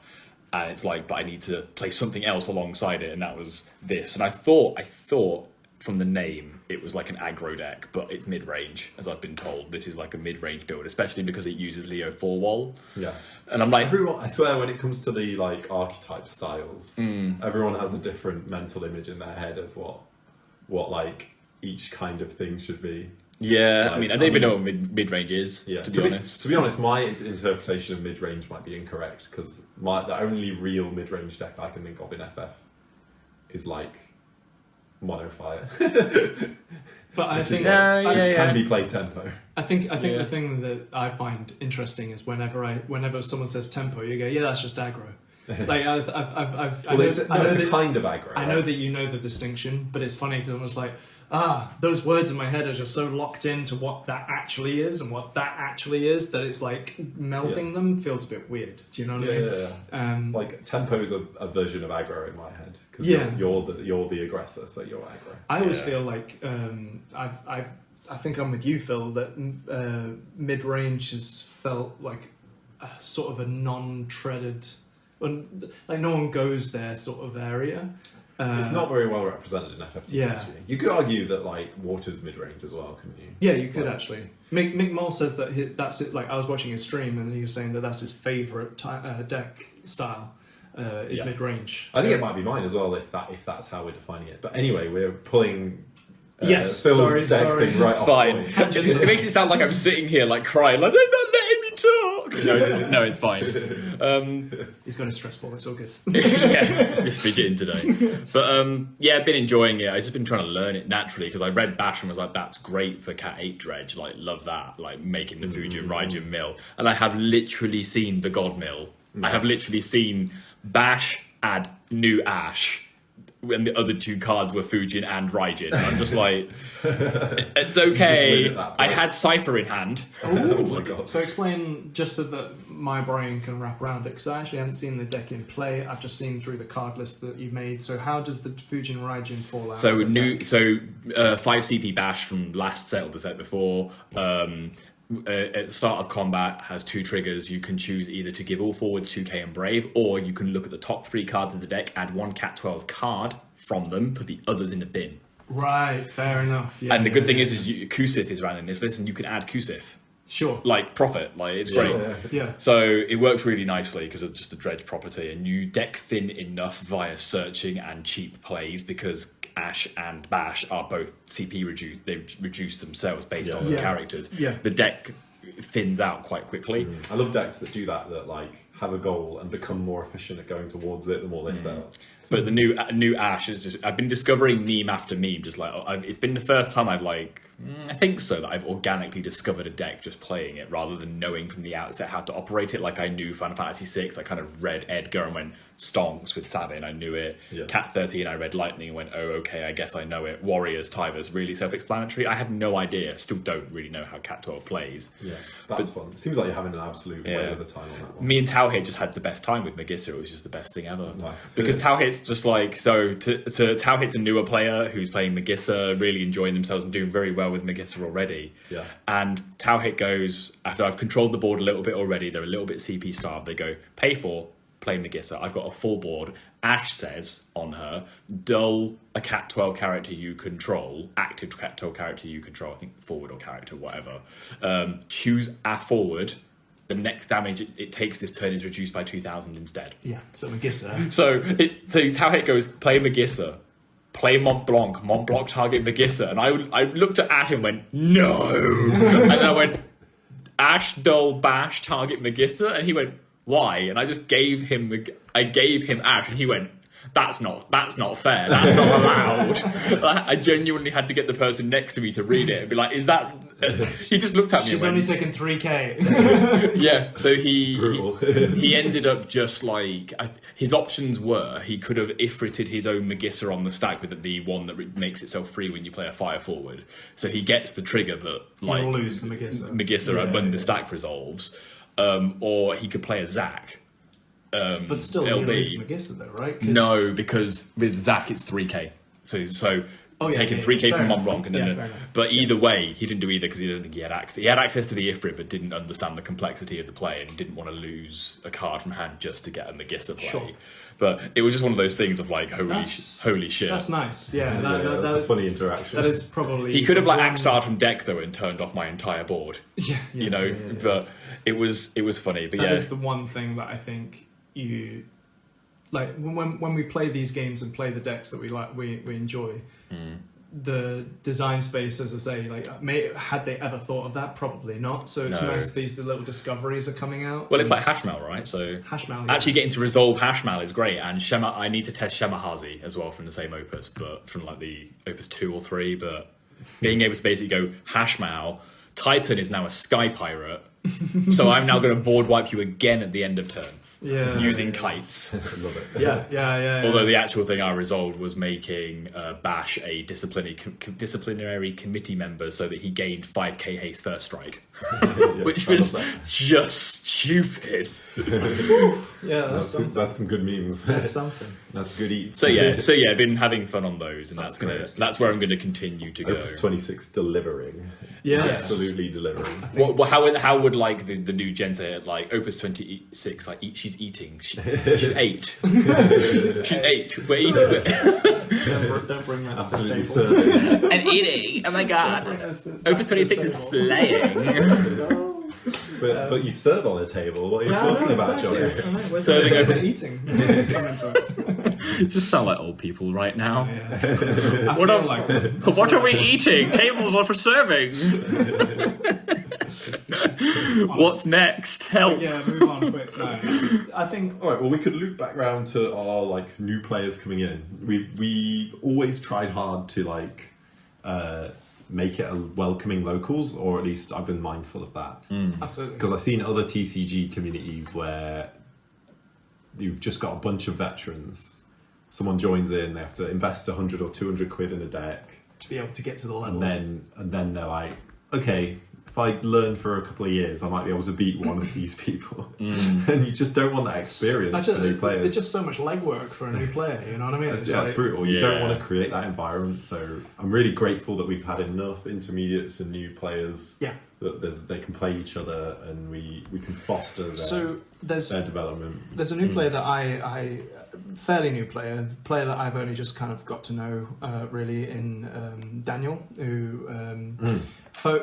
and it's like, but I need to play something else alongside it, and that was this. And I thought from the name it was like an aggro deck, but it's mid-range, as I've been told. This is like a mid-range build, especially because it uses Leo 4-wall. Yeah. And I'm like, I swear, when it comes to the like archetype styles, everyone has a different mental image in their head of what like each kind of thing should be. Yeah, like, I don't even know what mid-range is, to be honest. To be honest, my interpretation of mid-range might be incorrect, because the only real mid-range deck I can think of in FF is like Mono Fire. But I think which can be played tempo. I think the thing that I find interesting is whenever someone says tempo, you go, yeah, that's just aggro. Like it's a kind of aggro. I know that you know the distinction, but it's funny because I was like, those words in my head are just so locked into what that actually is and what that actually is that it's like melding them feels a bit weird. Do you know what I mean? Like tempo's a version of aggro in my head, because you're the aggressor, so you're aggro. I always feel like I think I'm with you, Phil, that mid range has felt like sort of a non-treaded. Like no one goes there sort of area. It's not very well represented in FFTCG. Yeah. You could argue that like Water's mid-range as well, couldn't you? Yeah, you could actually. Mick Moll says that that's it. Like I was watching his stream and he was saying that that's his favourite deck style is mid-range. I think it might be mine as well if that's how we're defining it. But anyway, we're pulling. Yes, Phil's deck thing right it's off fine. It It makes it sound like I'm sitting here like crying, like they're not letting me talk. No, it's fine. He's got a stress ball. It's all good. Yeah, just fidgeting today. But I've been enjoying it. I've just been trying to learn it naturally because I read Bash and was like, that's great for Cat 8 Dredge. Like, love that. Like making the Fujin Raijin mill. And I have literally seen the God mill. Nice. I have literally seen Bash add new Ash when the other two cards were Fujin and Raijin. I'm just like, it's okay. I had Cypher in hand. Oh my god. So explain, just so that my brain can wrap around it, because I actually haven't seen the deck in play. I've just seen through the card list that you made. So how does the Fujin Raijin fall out? So 5 CP Bash from last set or the set before. At the start of combat has 2 triggers. You can choose either to give all forwards 2k and Brave, or you can look at the top 3 cards of the deck, add 1 Cat 12 card from them, put the others in the bin. Right, fair enough. Yeah, and the good thing is Kusith is ran in this list, and you can add Kusith. Sure. Like profit, like it's great. Yeah. So it works really nicely because of just the dredge property, and you deck thin enough via searching and cheap plays because Ash and Bash are both CP reduced. They reduce themselves based on the characters. Yeah. The deck thins out quite quickly. I love decks that do that like have a goal and become more efficient at going towards it the more they sell. But the new Ash is just, I've been discovering meme after meme, just like, it's been the first time I've like, I think so, that I've organically discovered a deck just playing it rather than knowing from the outset how to operate it. Like I knew Final Fantasy VI, I kind of read Edgar and went stonks with Sabin, I knew it. Yeah. Cat 13, I read Lightning and went, oh, okay, I guess I know it. Warriors, Tivers, really self-explanatory. I had no idea, still don't really know how Cat 12 plays. Yeah, that's fun. It seems like you're having an absolute whale of a time on that one. Me and Tauhid just had the best time with Magissa. It was just the best thing ever. Nice. Because Tauhid's just like, so Tauhid's a newer player who's playing Magissa, really enjoying themselves and doing very well with Magissa already. Yeah. And Tauhid goes, after I've controlled the board a little bit already, they're a little bit CP starved, they go, pay for, play Magissa. I've got a full board. Ash says on her, dull a Cat 12 character you control, active Cat 12 character you control, I think forward or character, whatever. Choose a forward. The next damage it takes this turn is reduced by 2,000 instead. Yeah, so Magissa. So Tauhid goes, play Magissa. Play Mont Blanc target Magissa. And I looked at Ash and went, no. And I went, Ash, Dull, Bash, target Magissa. And he went, why? And I just gave him Ash, and he went, that's not fair. That's not allowed. I genuinely had to get the person next to me to read it and be like, is that... He just looked at me She's and only went, taken 3k. Yeah, so he ended up just like... his options were, he could have ifrited his own Magissa on the stack with the one that makes itself free when you play a fire forward. So he gets the trigger, but like... He'll lose the Magissa. Magissa when the stack resolves. Or he could play a Zac. But still, he'll lose Magissa though, right? No, because with Zac it's 3k. So taken 3k from one rock. But Yeah. either way, he didn't do either because he didn't think he had access. He had access to the Ifrit, but didn't understand the complexity of the play and didn't want to lose a card from hand just to get a Magissa play. Sure. But it was just one of those things of like, holy shit. That's nice. Yeah, that's a funny interaction. That is probably. He could have like axed out from deck though and turned off my entire board. Yeah, But it was funny. But that is the one thing that I think you like when we play these games and play the decks that we enjoy. The design space, as I say, like had they ever thought of that? Probably not. So it's nice these little discoveries are coming out. Well, it's like Hashmal, right? So Hashmal, actually getting to resolve Hashmal is great, and I need to test Shemahazi as well from the same opus, but from like the opus 2 or 3. But being able to basically go Hashmal, Titan is now a Sky Pirate, so I'm now going to board wipe you again at the end of turn. Using kites. Love it. Yeah. Although the actual thing I resolved was making Bash a disciplinary committee member so that he gained 5k haste first strike, which was just stupid. That's some good memes. That's something. That's good eats. So yeah, been having fun on those, and that's where I'm gonna continue to go. Opus 26 delivering. Yeah, absolutely delivering. How would like the new gen say it? Like Opus 26, like she's eating. She's 8. She's 8. We're eating. Don't bring that to the table. And eating. Oh my god. Opus 26 is slaying. But you serve on a table. What are you talking about, Johnny? Serving Opus eating. Just sound like old people right now. Yeah. What are we eating? Tables are for serving. What's next? Help. Yeah, move on quick. No, I think. All right. Well, we could loop back round to our like new players coming in. We've always tried hard to like make it a welcoming locals, or at least I've been mindful of that. Absolutely. Because I've seen other TCG communities where you've just got a bunch of veterans. Someone joins in, they have to invest 100 or 200 quid in a deck to be able to get to the level, and then they're like, okay, if I learn for a couple of years, I might be able to beat one of these people. And you just don't want that experience for new players. It's just so much legwork for a new player, you know what I mean? It's brutal. You don't want to create that environment. So I'm really grateful that we've had enough intermediates and new players that they can play each other, and we can foster their development. There's a new player that I fairly new player that I've only just kind of got to know really in Daniel, who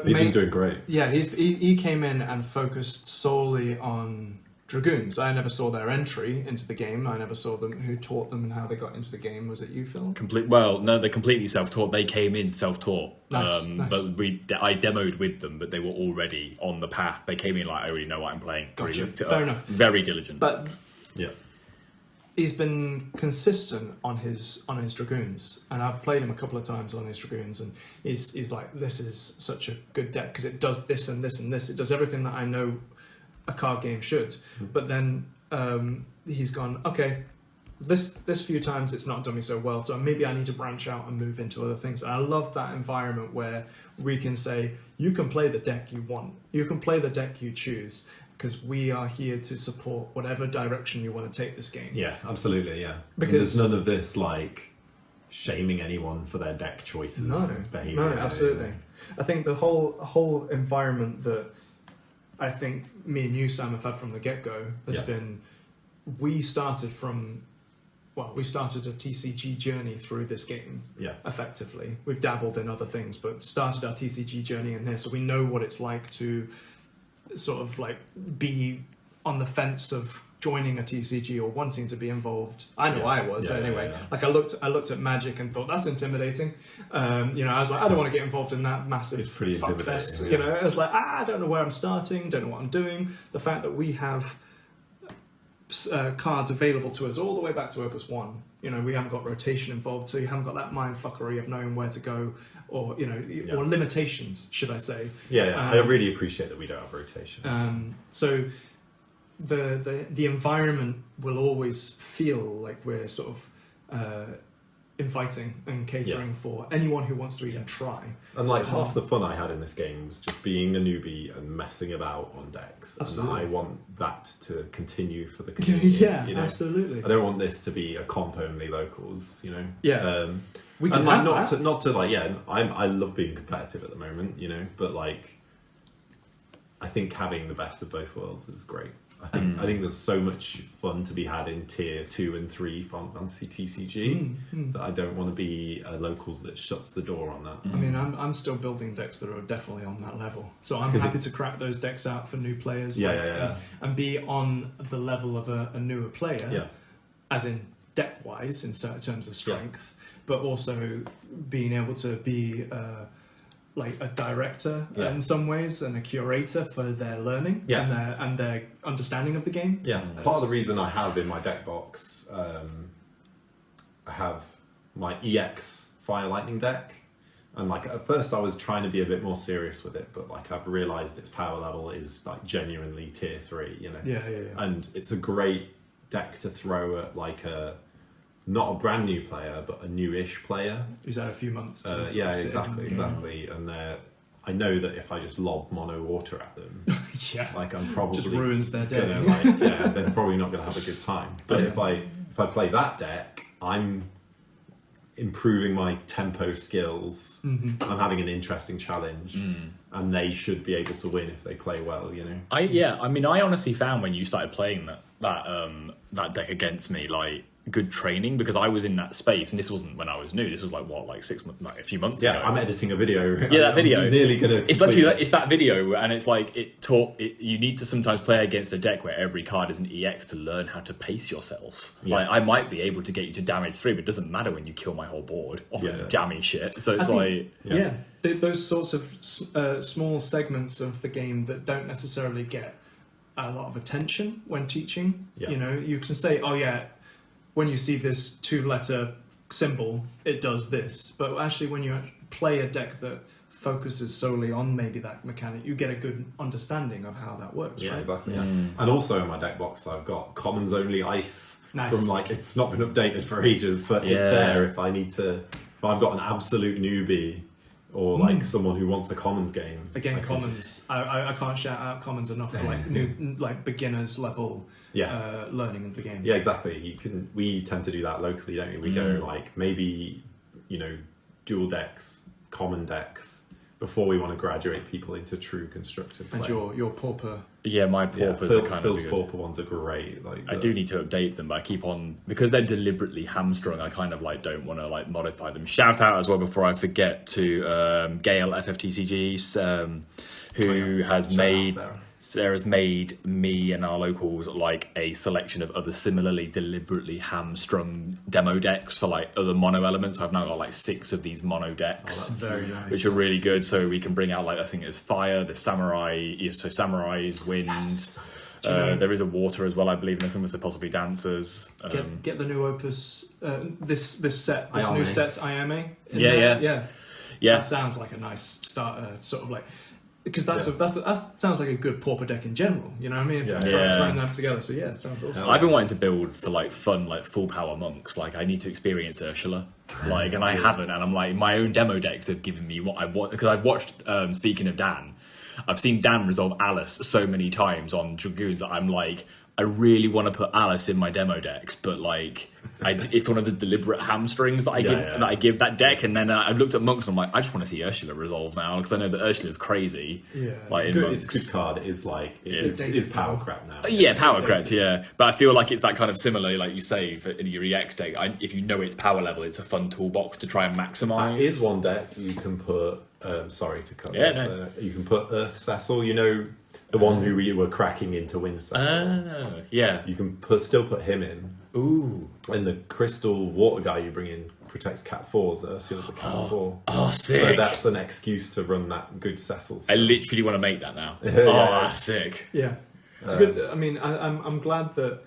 he's been doing great. Yeah, he came in and focused solely on Dragoons. I never saw their entry into the game. I never saw them who taught them and how they got into the game. Was it you, Phil? They're completely self-taught. They came in self-taught. Nice. But I demoed with them, but they were already on the path. They came in like, I already know what I'm playing. Gotcha. Fair enough. Very diligent. But yeah, he's been consistent on his Dragoons, and I've played him a couple of times on his Dragoons, and he's like, this is such a good deck because it does this and this and this. It does everything that I know a card game should. But then he's gone, okay, this few times it's not done me so well, so maybe I need to branch out and move into other things. And I love that environment where we can say, you can play the deck you want, you can play the deck you choose, because we are here to support whatever direction you want to take this game. Yeah, absolutely, yeah. Because there's none of this like shaming anyone for their deck choices. No, absolutely. I think the whole environment that I think me and you, Sam, have had from the get-go has been, we started a TCG journey through this game, effectively. We've dabbled in other things, but started our TCG journey in here, so we know what it's like to sort of like be on the fence of joining a TCG or wanting to be involved. I know I was anyway. Like I looked at Magic and thought that's intimidating. I was like, I don't want to get involved in that massive fuck fest. I was like, I don't know where I'm starting, don't know what I'm doing. The fact that we have cards available to us all the way back to Opus 1. We haven't got rotation involved, so you haven't got that mindfuckery of knowing where to go, or or limitations, should I say? I really appreciate that we don't have rotation. So the environment will always feel like we're sort of inviting and catering for anyone who wants to even try. And like half the fun I had in this game was just being a newbie and messing about on decks. Absolutely. And I want that to continue for the community. Absolutely. I don't want this to be a comp only locals, We can and have not that. not to like, yeah, I love being competitive at the moment, you know, but like, I think having the best of both worlds is great. I think there's so much fun to be had in tier 2 and 3 Final Fantasy TCG that I don't want to be a locals that shuts the door on that. I mean, I'm still building decks that are definitely on that level, so I'm happy to crack those decks out for new players. And be on the level of a newer player, as in deck wise in terms of strength, but also being able to be like a director in some ways and a curator for their learning and their understanding of the game. Part of the reason I have in my deck box, I have my EX Fire Lightning deck, and like at first I was trying to be a bit more serious with it, but like I've realised its power level is like genuinely tier 3, you know. And it's a great deck to throw at like not a brand new player, but a newish player who's had a few months. Exactly. And I know that if I just lob mono water at them, like I'm probably just ruins their day. They're probably not going to have a good time. But if I play that deck, I'm improving my tempo skills. I'm having an interesting challenge, and they should be able to win if they play well. You know. I honestly found when you started playing that deck against me, like, good training, because I was in that space, and this wasn't when I was new. This was like 6 months, like a few months ago. I'm editing a video. That video. I'm nearly gonna. It's literally it's that video, and it's like you need to sometimes play against a deck where every card is an EX to learn how to pace yourself. Like I might be able to get you to damage 3, but it doesn't matter when you kill my whole board off of jammy shit. So it's those sorts of small segments of the game that don't necessarily get a lot of attention when teaching. You know, you can say, when you see this 2-letter symbol, it does this. But actually, when you play a deck that focuses solely on maybe that mechanic, you get a good understanding of how that works, right? Exactly. And also in my deck box, I've got Commons Only Ice from like, it's not been updated for ages, but it's there if I need to. If I've got an absolute newbie or like someone who wants a Commons game. Again, Commons. I can't shout out Commons enough for like new, like beginners level. Learning of the game. Yeah, exactly. We tend to do that locally, don't we? We go like maybe, you know, dual decks, common decks, before we want to graduate people into true constructed play. And your pauper. Yeah, my paupers are kind Phil's of good. pauper ones are great. Like I do need to update them, but I keep on, because they're deliberately hamstrung, I kind of like don't want to like modify them. Shout out as well before I forget to Gail FFTCG, who has made. Sarah's made me and our locals like a selection of other similarly deliberately hamstrung demo decks for like other mono elements. I've now got like 6 of these mono decks, that's very nice. which are really good. So we can bring out like, I think there's fire, there's samurai, so samurais, wind. Yes. There is a water as well, I believe, and there's some possibly dancers. Get the new opus. This set, this Ayame. new set's Ayame. Yeah. That sounds like a nice starter, sort of like. Because that sounds like a good pauper deck in general, you know what I mean? Throwing them together, so it sounds awesome. I've been wanting to build for like fun, like full power monks. Like I need to experience Ursula, like, and I haven't. And I'm like, my own demo decks have given me what I've watched, because I've watched. Speaking of Dan, I've seen Dan resolve Alice so many times on Dragoons that I'm like, I really want to put Alice in my demo decks, but like, it's one of the deliberate hamstrings that I give that deck. And then I've looked at monks and I'm like, I just want to see Ursula resolve now, because I know that Ursula's crazy. Like it's a good card. It is like it's power crap now. Power crap. Yeah, but I feel like it's that kind of similar, like you say, for your EX deck. If you know its power level, it's a fun toolbox to try and maximize. That is one deck you can put. Sorry to cut. You can put Earth Cecil. You know. The one who we were cracking into Wind Cecil. You can still put him in. Ooh. And the crystal water guy you bring in protects Cat 4s. Ursula's a Cat 4. Oh, sick. So that's an excuse to run that good Cecil. I literally want to make that now. That's sick. Yeah. It's good. I mean, I'm glad that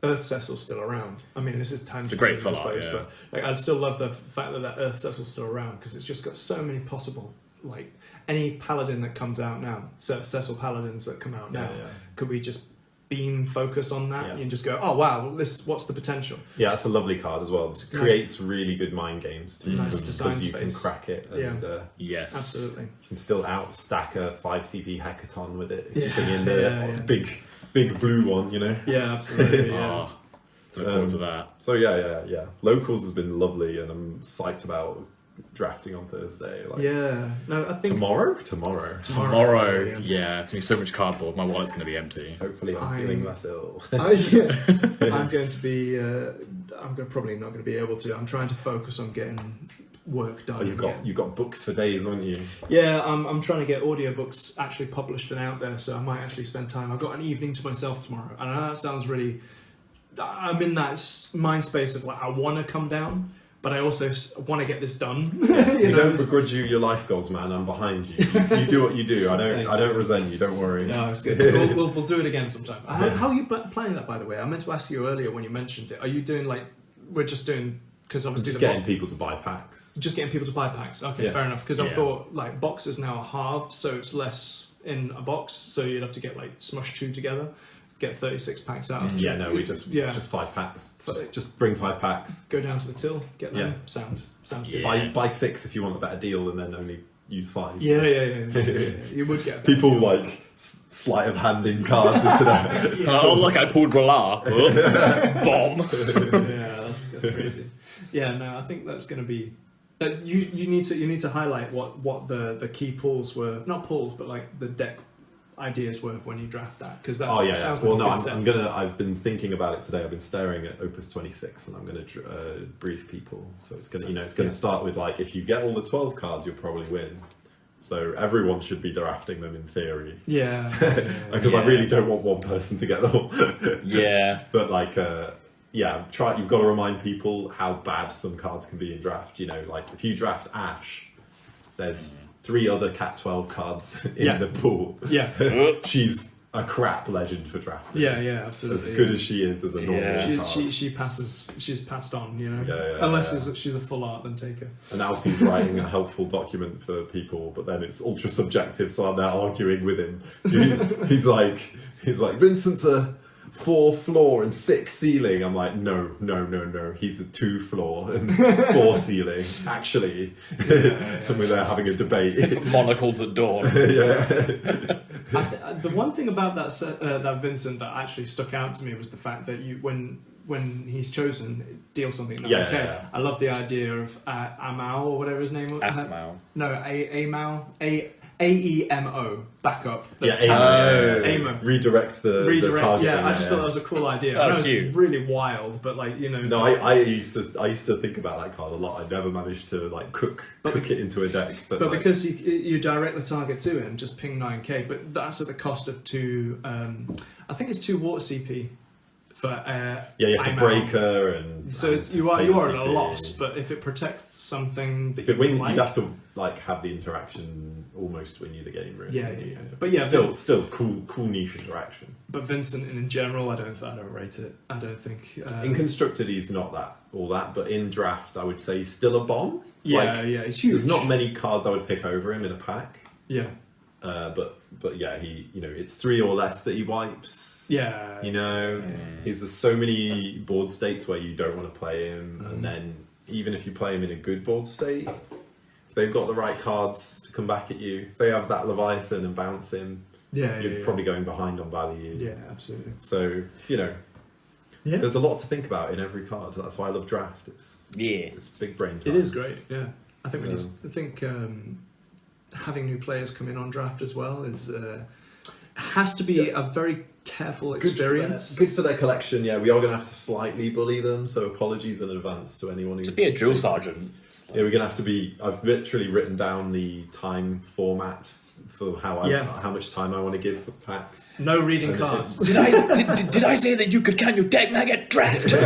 Earth Cecil's still around. I mean, this is tangent. It's a great full art, but like, I still love the fact that Earth Cecil's still around, because it's just got so many possible, like, any paladin that comes out now, Cecil paladins that come out now, could we just beam focus on that and just go, oh wow, what's the potential? Yeah, it's a lovely card as well. It creates really good mind games too, nice design because you space. Can crack it. And, yes, absolutely. You can still outstack a 5 CP hackathon with it if you bring in the big blue one, you know. Yeah, absolutely. Look forward to that. So yeah. Locals has been lovely, and I'm psyched about drafting on Thursday. No, I think tomorrow. Yeah, it's gonna be so much cardboard. My wallet's gonna be empty. Hopefully, I'm feeling less ill. I'm going to be. Probably not going to be able to. I'm trying to focus on getting work done. You've got books for days, haven't you? Yeah, I'm trying to get audiobooks actually published and out there, so I might actually spend time. I've got an evening to myself tomorrow, and I know that sounds really. I'm in that mind space of like I want to come down, but I also want to get this done. You don't begrudge you your life goals, man. I'm behind you. You do what you do. I don't resent you. Don't worry. No, it's good. So we'll do it again sometime. How are you playing that, by the way? I meant to ask you earlier when you mentioned it. Are you doing like we're just doing? Because obviously just getting people to buy packs. Just getting people to buy packs. Okay, fair enough. Because I thought like boxes now are halved, so it's less in a box. So you'd have to get like Smush 2 together, get 36 packs out. Yeah, no, just 5 packs. Just bring 5 packs. Go down to the till, get them. Sounds good. Buy 6 if you want a better deal, and then only use 5. Yeah. You would get a better people deal. like sleight of handing cards into that. Oh look, I pulled Brawler. Bomb. Yeah, that's crazy. Yeah, no, I think that's going to be. You need to highlight what the key pulls were, not pulls, but like the deck ideas were when you draft that, because that's sounds like I'm gonna. I've been thinking about it today. I've been staring at Opus 26, and I'm gonna brief people. So it's gonna start with like if you get all the 12 cards, you'll probably win. So everyone should be drafting them in theory. Yeah. Because I really don't want one person to get them all. Yeah. But like. You've got to remind people how bad some cards can be in draft. You know, like if you draft Ash, there's 3 other Cat 12 cards in the pool. Yeah. She's a crap legend for drafting. Yeah, absolutely. As good as she is as a normal card. She passes. She's passed on. You know. Yeah, Unless she's a full art, then take her. And Alfie's writing a helpful document for people, but then it's ultra subjective. So I'm now arguing with him. He's like Vincent's a 4 floor and 6 ceiling. I'm like, no. He's a 2 floor and 4 ceiling. Actually, and we're there having a debate. Monocles at dawn. The one thing about that Vincent that actually stuck out to me was the fact that when he's chosen, deal something. Yeah. I love the idea of Amao or whatever his name was. Afmao. No, Amao. AEMO backup. Aemo. Redirect the target. Yeah, I just thought that was a cool idea. I know it's really wild, but like No, I used to think about that card a lot. I never managed to like cook it into a deck. But like, because you direct the target to him, just ping 9k. But that's at the cost of 2. I think it's 2 water CP. For, you have to break her, and so you are at a loss. But if it protects something that you'd have to like have the interaction almost win you the game, really. Yeah. But yeah, still cool niche interaction. But Vincent, in general, I don't rate it. I don't think in constructed he's not that, but in draft I would say he's still a bomb. Yeah, he's huge. There's not many cards I would pick over him in a pack. Yeah. But yeah, he it's 3 or less that he wipes. Yeah. There's so many board states where you don't want to play him, and then even if you play him in a good board state, if they've got the right cards to come back at you, if they have that Leviathan and bounce him, you're probably going behind on value. Yeah, absolutely. So there's a lot to think about in every card. That's why I love draft. It's big brain time. It is great. Yeah, I think having new players come in on draft as well has to be a very careful experience. Good for their collection. Yeah, we are going to have to slightly bully them, so apologies in advance to anyone who's... To be a drill sergeant. Yeah, we're going to have to be... I've literally written down the time format for how much time I want to give for packs. No reading cards. Did I say that you could can your deck mag at draft? Exactly.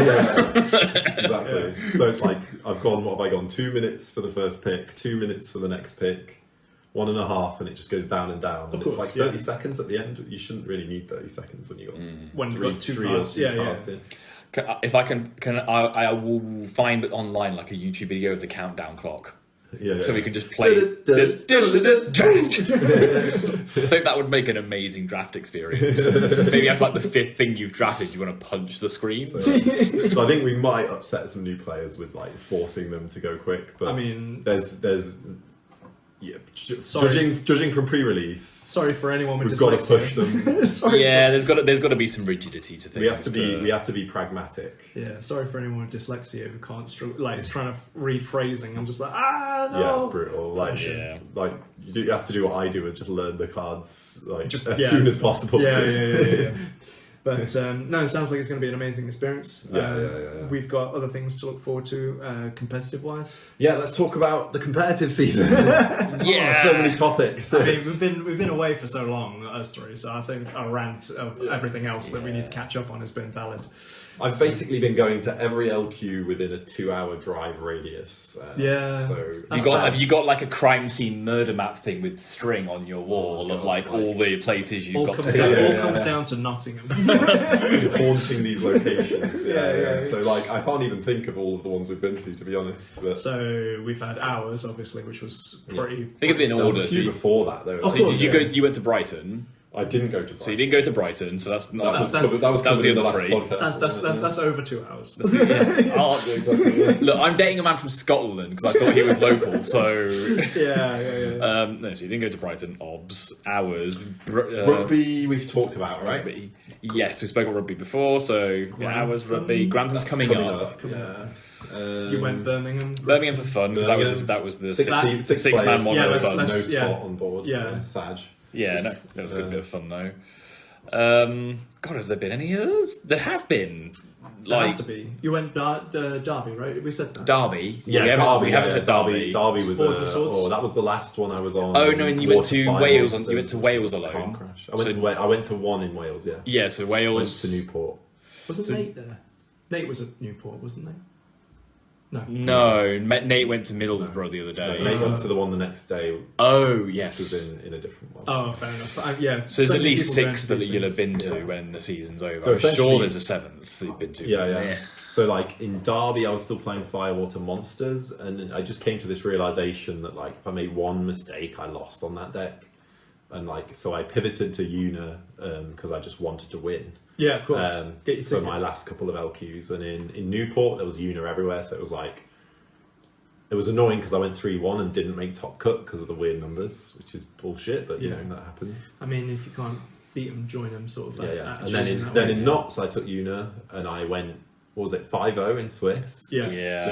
Yeah. So it's like, what have I gone? 2 minutes for the first pick, 2 minutes for the next pick, 1.5, and it just goes down and down. And it's like 30 seconds at the end. You shouldn't really need 30 seconds when you've got two cards in. If I I will find online like a YouTube video of the countdown clock. So we can just play draft. I think that would make an amazing draft experience. Maybe that's like the 5th thing you've drafted. You want to punch the screen. So I think we might upset some new players with like forcing them to go quick. But I mean, there's Yeah, Sorry. judging from pre-release, Sorry for anyone with we've got to dyslexia. push them. Sorry. Yeah, there's got to be some rigidity to things. We have to be pragmatic. Yeah, sorry for anyone with dyslexia who can't it's trying to read phrasing. I'm just like, no. Yeah, it's brutal. Like, Yeah. like you have to do what I do and just learn the cards Just- as yeah. soon as possible. Yeah. But no, it sounds like it's going to be an amazing experience. Yeah. We've got other things to look forward to, competitive-wise. Yeah, let's talk about the competitive season. Yeah. So many topics. I mean, we've been away for so long, us three. So I think a rant of everything else that we need to catch up on has been valid. I've basically been going to every LQ within a 2-hour drive radius. Yeah. So Have you got like a crime scene murder map thing with string on your wall of like all the places you've got to go? Comes down to Nottingham. haunting these locations? Yeah. So like, I can't even think of all of the ones we've been to be honest. But So we've had hours, obviously, which was pretty. Think of it in there was order. a few before that though. Of So course, did you go? You went to Brighton. I didn't go to Brighton. So you didn't go to Brighton. So that's not. That was the in the other last three. podcast. That's over 2 hours. Look, I'm dating a man from Scotland because I thought he was local. So Yeah. no, so you didn't go to Brighton. Obs hours. Rugby we've talked about, right? Rugby. Yes, we spoke about rugby before. So hours rugby. Grantham's That's coming up. Yeah. You went Birmingham. Birmingham for fun because that was the Six six man players, one yeah, for fun. no let's- spot on board. yeah. So Sag. Yeah, no, that was a good bit of fun though. God, has there been any others? There has been. There Like has to be. You went Derby, right? We said that. Derby. Yeah, we haven't said Derby. Derby was Sports of Swords. that was the last one I was on. Oh, no, and you went to Waterfire Wales. Monsters, You went to which Wales was a alone. car crash. I went to one in Wales. Yeah. Yeah, so I went Wales. to Newport. Wasn't Nate there? Nate was at Newport, wasn't Nate? No. No, Nate went to Middlesbrough the other day. They went to the one the next day, Oh which yes. was in a different one. Oh, fair enough. Yeah. So there's at many least people going 6 to that these you'll have things. been to when the season's over. So I'm sure essentially- there's a 7th that you've been to. Yeah. So like in Derby, I was still playing Firewater Monsters, and I just came to this realization that like if I made one mistake, I lost on that deck, and like so I pivoted to YUNA because I just wanted to win. Yeah, of course. Get your For ticket. my last couple of LQs, and in Newport there was YUNA everywhere, so it was like it was annoying because I went 3-1 and didn't make top cut because of the weird numbers, which is bullshit, but you Yeah. know that happens. I mean, if you can't beat them, join them, sort of. Yeah. And then in Knots, I took YUNA and I went, what was it, 5-0 in Swiss? Yeah.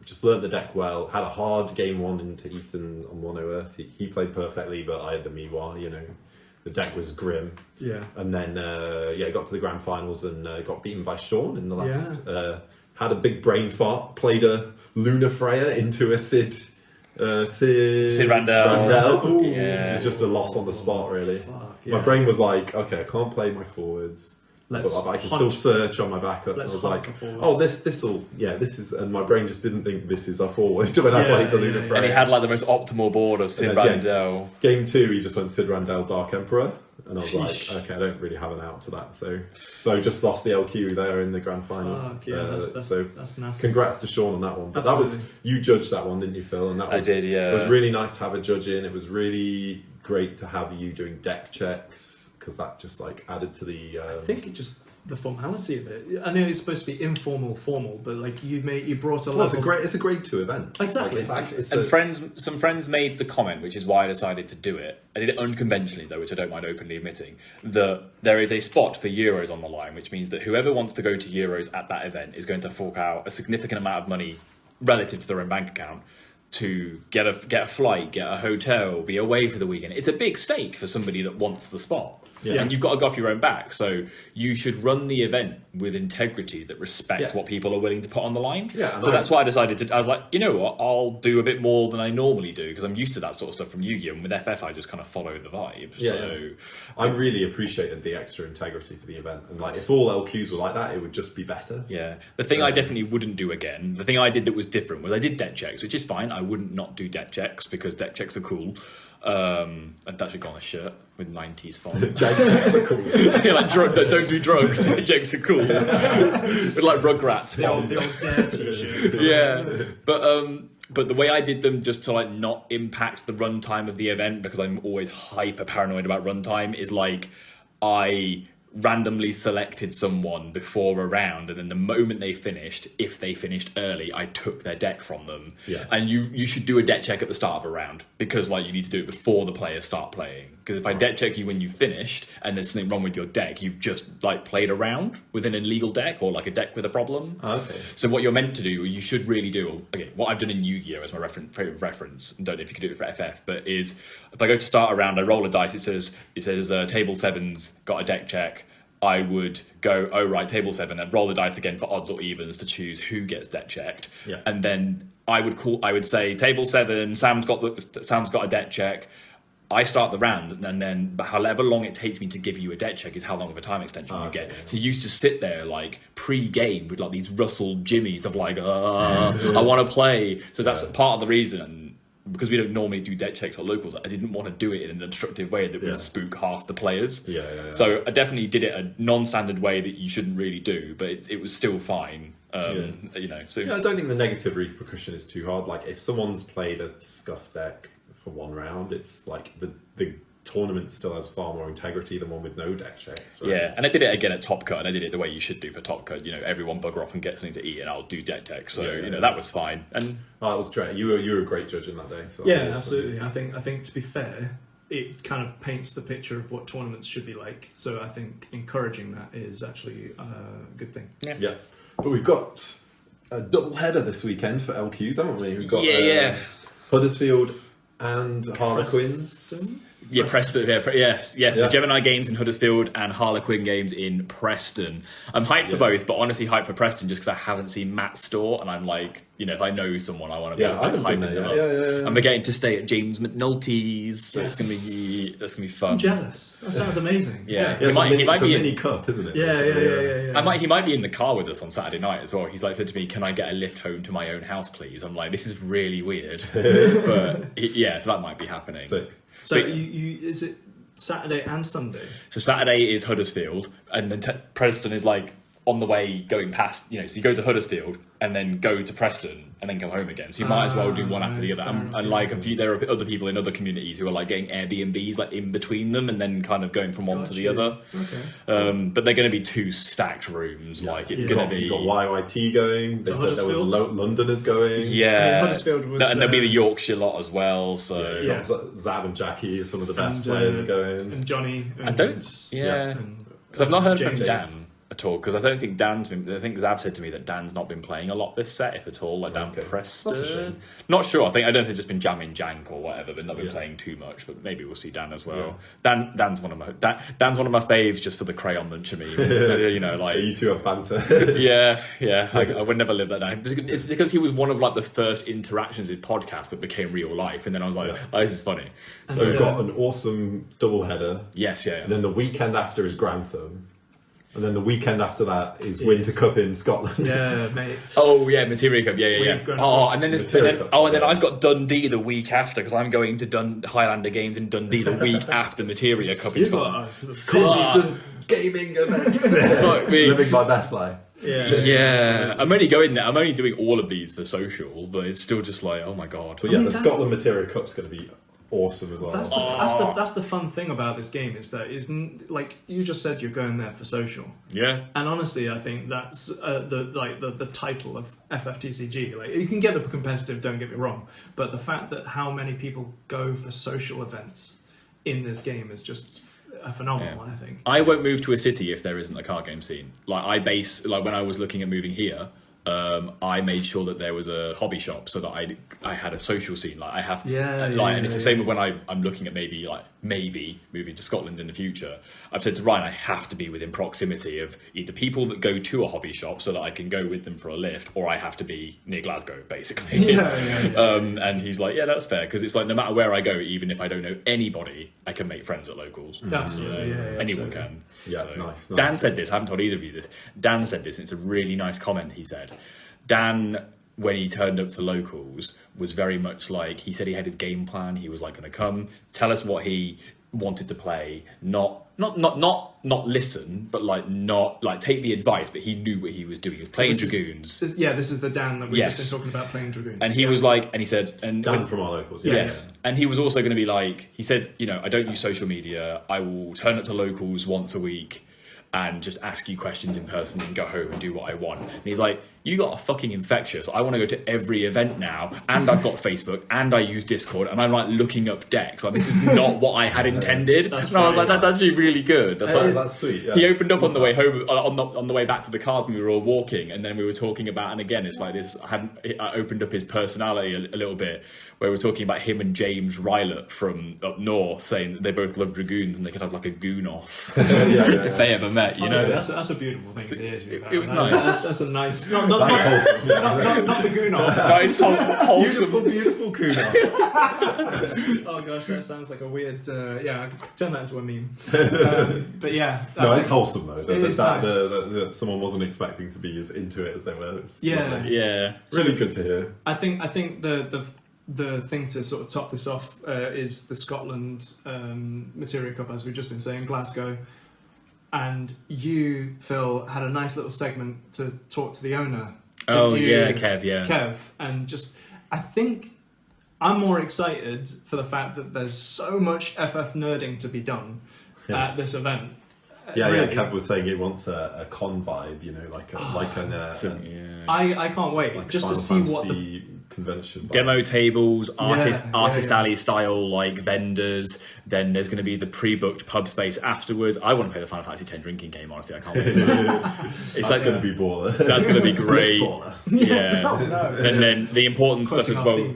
Just learnt the deck well. Had a hard game 1 into Ethan on Mono Earth. He played perfectly, but I had the Miwa. You know, the deck was grim. Yeah. And then got to the grand finals and got beaten by Sean in the last. Had a big brain fart. Played a Luna Freya into a Sid Randell. Ooh. Yeah. Which is just a loss on the spot, really. Fuck, My yeah. brain was like, okay, I can't play my forwards. Let's But I can hunt. still search on my backups. Let's I was hunt like, for forwards. oh, this is, and my brain just didn't think this is a forward when I played the Luna Freya. And he had like the most optimal board of Sid And then, Randell. Game 2, he just went Sid Randell, Dark Emperor, and I was Sheesh. like, okay, I don't really have an out to that, so just lost the LQ there in the grand final. Fuck, yeah, so that's nasty. congrats to Sean on that one. But that was, Absolutely. you judged that one, didn't you, Phil? And that I was, did, yeah. It was really nice to have a judge in. It was really great to have you doing deck checks because that just like added to the. I think it just the formality of it. I know it's supposed to be informal, formal, but like you brought a Well, level. it's a grade 2 event. Exactly. Some friends made the comment, which is why I decided to do it. I did it unconventionally, though, which I don't mind openly admitting, that there is a spot for Euros on the line, which means that whoever wants to go to Euros at that event is going to fork out a significant amount of money relative to their own bank account to get a flight, get a hotel, be away for the weekend. It's a big stake for somebody that wants the spot. Yeah. And you've got to go off your own back. So you should run the event with integrity that respects what people are willing to put on the line. Yeah, so that's why I decided to. I was like, you know what? I'll do a bit more than I normally do because I'm used to that sort of stuff from Yu-Gi-Oh! And with FF, I just kind of follow the vibe. Yeah, so I really appreciated the extra integrity to the event, and like if all LQs were like that, it would just be better. yeah, the thing I definitely wouldn't do again. The thing I did that was different was I did deck checks, which is fine. I wouldn't not do deck checks because deck checks are cool. I'd actually got on a shirt with 90s font. Deck checks are cool. Yeah, like don't do drugs. Deck checks are cool. With like Rugrats the old font. Dare t-shirt. Yeah, but the way I did them just to like not impact the runtime of the event because I'm always hyper paranoid about runtime is like I randomly selected someone before a round, and then the moment they finished, if they finished early, I took their deck from them. Yeah. And you should do a deck check at the start of a round, because like you need to do it before the players start playing. Because if I deck check you when you finished and there's something wrong with your deck, you've just like played a round with an illegal deck or like a deck with a problem. Okay. So what you're meant to do, you should really do, okay, what I've done in Yu-Gi-Oh! As my favourite reference, and don't know if you can do it for FF, but is if I go to start a round, I roll a dice, it says table 7's got a deck check. I would go, oh right, table 7, and roll the dice again for odds or evens to choose who gets deck checked. Yeah. And then I would say table 7, Sam's got a deck check. I start the round, and then however long it takes me to give you a deck check is how long of a time extension you get. So you used to sit there like pre-game with like these Russell Jimmies of like, I want to play. So that's part of the reason. Because we don't normally do deck checks at locals, I didn't want to do it in an obstructive way that would spook half the players. So I definitely did it a non-standard way that you shouldn't really do, but it was still fine. You know, so I don't think the negative repercussion is too hard. Like if someone's played a scuff deck for one round, it's like the tournament still has far more integrity than one with no deck checks. Right? Yeah, and I did it again at Top Cut, and I did it the way you should do for Top Cut. You know, everyone bugger off and get something to eat, and I'll do deck checks. So you know that was fine. And that was great. You were a great judge in that day. So yeah, absolutely. I think to be fair, it kind of paints the picture of what tournaments should be like. So I think encouraging that is actually a good thing. Yeah. But we've got a double header this weekend for LQs, haven't we? We've got Huddersfield and Harlequins. Yeah, Preston. Yes. So Gemini games in Huddersfield and Harlequin games in Preston. I'm hyped for both, but honestly hyped for Preston just because I haven't seen Matt's store, and I'm like, you know, if I know someone, I want to be hyping them up. Yeah. I'm getting to stay at James McNulty's, so that's gonna be fun. I'm jealous. That sounds amazing. Yeah. He might be a mini cup, isn't it? Yeah. He might be in the car with us on Saturday night as well. He's like said to me, "Can I get a lift home to my own house, please?" I'm like, "This is really weird," but so that might be happening. Sick. So you is it Saturday and Sunday? So Saturday is Huddersfield, and then Preston is like on the way going past. You know, so you go to Huddersfield and then go to Preston and then come home again. So you might as well do one after the other. And like there are other people in other communities who are like getting Airbnbs like in between them and then kind of going from one to the other. Okay. But they're going to be 2 stacked rooms. Yeah. Like it's going to be. You've got YYT going. They said there was Londoners going. Yeah. Huddersfield was, and there'll be the Yorkshire lot as well. So Zav and Jackie are some of the best players going. And Johnny. I don't. Because I've not heard from Dan at all, because I don't think Dan's been. I think Zav said to me that Dan's not been playing a lot this set, if at all. Like Dan Preston, not sure. I don't think he's just been jamming jank or whatever, but not been playing too much. But maybe we'll see Dan as well. Yeah. Dan's one of my faves just for the crayon muncher meme. You know, like you two have banter. yeah. I would never live that down. It's because he was one of like the first interactions with podcasts that became real life, and then I was like, oh, this is funny. So we've got an awesome double header. Yes, And then the weekend after is Grantham. And then the weekend after that is Winter Cup in Scotland. Yeah, mate. Oh yeah, Materia Cup. Yeah. Oh, and then I've got Dundee the week after because I'm going to Highlander Games in Dundee the week after Materia Cup in Scotland. Constant gaming events. Living my best life. Yeah. I'm only going there. I'm only doing all of these for social, but it's still just like, oh my god. But the Scotland Materia Cup's going to be awesome as well. That's the fun thing about this game is that isn't like you just said you're going there for social. Yeah. And honestly, I think that's the title of FFTCG. Like you can get the competitive, don't get me wrong, but the fact that how many people go for social events in this game is just phenomenal. I think I won't move to a city if there isn't a card game scene. Like when I was looking at moving here. I made sure that there was a hobby shop so that I had a social scene. Like I have, and it's the same when I'm looking at maybe moving to Scotland in the future. I've said to Ryan, I have to be within proximity of either people that go to a hobby shop so that I can go with them for a lift, or I have to be near Glasgow, basically. And he's like, yeah, that's fair, because it's like no matter where I go, even if I don't know anybody, I can make friends at locals. Absolutely, anyone can. Yeah, so. Nice. Dan said this. I haven't told either of you this. Dan said this, and it's a really nice comment. He said, Dan, when he turned up to locals, was very much like, he said he had his game plan. He was like going to come, tell us what he wanted to play, not listen, but not take the advice. But he knew what he was doing. He was playing Dragoons. This is the Dan that we've just been talking about, playing Dragoons. And he was like, and he said, and Dan from our locals. Yes. And he was also going to be like, he said, I don't use social media. I will turn up to locals once a week. and just ask you questions in person and go home and do what I want. And he's like, you got a fucking infectious. I want to go to every event now, and I've got Facebook, and I use Discord, and I'm like looking up decks. Like, this is not what I had intended. That's and I was like, that's actually really good. That's sweet. Yeah. He opened up on the way home, on the way back to the cars when we were all walking, and then we were talking about, and again, it's like this. I opened up his personality a little bit, where we're talking about him and James Rylott from up north, saying that they both love dragoons and they could have like a goon off if they ever met. You know, that's a beautiful thing to hear. It was nice. That's a nice, not the goon off. Nice, wholesome, beautiful goon off. Oh gosh, that sounds like a weird. Yeah, I could turn that into a meme. But yeah, no, it's wholesome though. That someone wasn't expecting to be as into it as they were. It's yeah, lovely. yeah, really good to hear. I think the thing to sort of top this off is the Scotland Materia Cup, as we've just been saying, Glasgow. And you, Phil, had a nice little segment to talk to the owner. Oh, yeah, Kev, yeah. Kev. And just, I think I'm more excited for the fact that there's so much FF nerding to be done at this event. Yeah, really. Kev was saying he wants a con vibe, you know, I can't wait like just to Final see what Fantasy convention vibe. Demo tables, artist yeah. alley style like vendors. Then there's going to be the pre-booked pub space afterwards. I want to play the Final Fantasy X drinking game. Honestly, I can't wait. It's like going to be baller. That's going to be great. Yeah, no. And then the important stuff as well.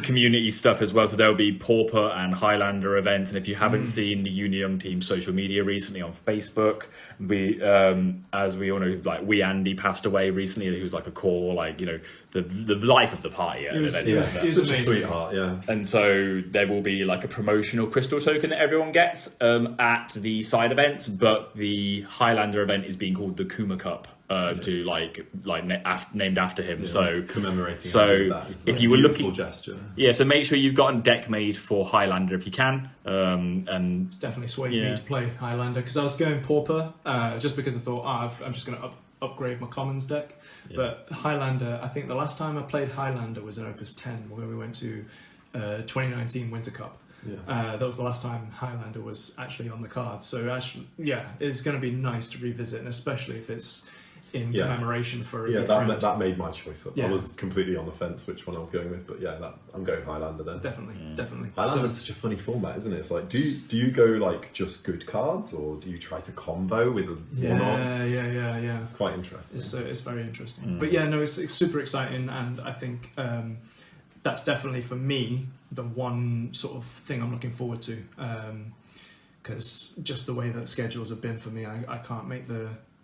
Community stuff as well, so there'll be Pauper and Highlander events, and if you haven't seen the Union team social media recently on Facebook, we as we all know, like Andy passed away recently, who's like a core, like, you know, the life of the party. He was such a sweetheart, yeah. And so there will be like a promotional crystal token that everyone gets at the side events, but the Highlander event is being called the Kuma Cup. To named after him, so commemorating. So that is if you were looking, gesture, so make sure you've got a deck made for Highlander if you can. And it's definitely swayed me to play Highlander, because I was going Pauper just because I thought I'm just going to upgrade my commons deck. Yeah. But Highlander, I think the last time I played Highlander was in Opus 10, where we went to 2019 Winter Cup. Yeah. That was the last time Highlander was actually on the card. So actually, it's going to be nice to revisit, and especially if it's in commemoration for that made my choice. I was completely on the fence which one I was going with, but I'm going Highlander then. Definitely. Highlander's such a funny format, isn't it? It's like, do you go like just good cards, or do you try to combo with one-offs? Yeah. It's quite interesting. It's very interesting. But it's super exciting, and I think that's definitely for me the one sort of thing I'm looking forward to, because just the way that schedules have been for me, I can't make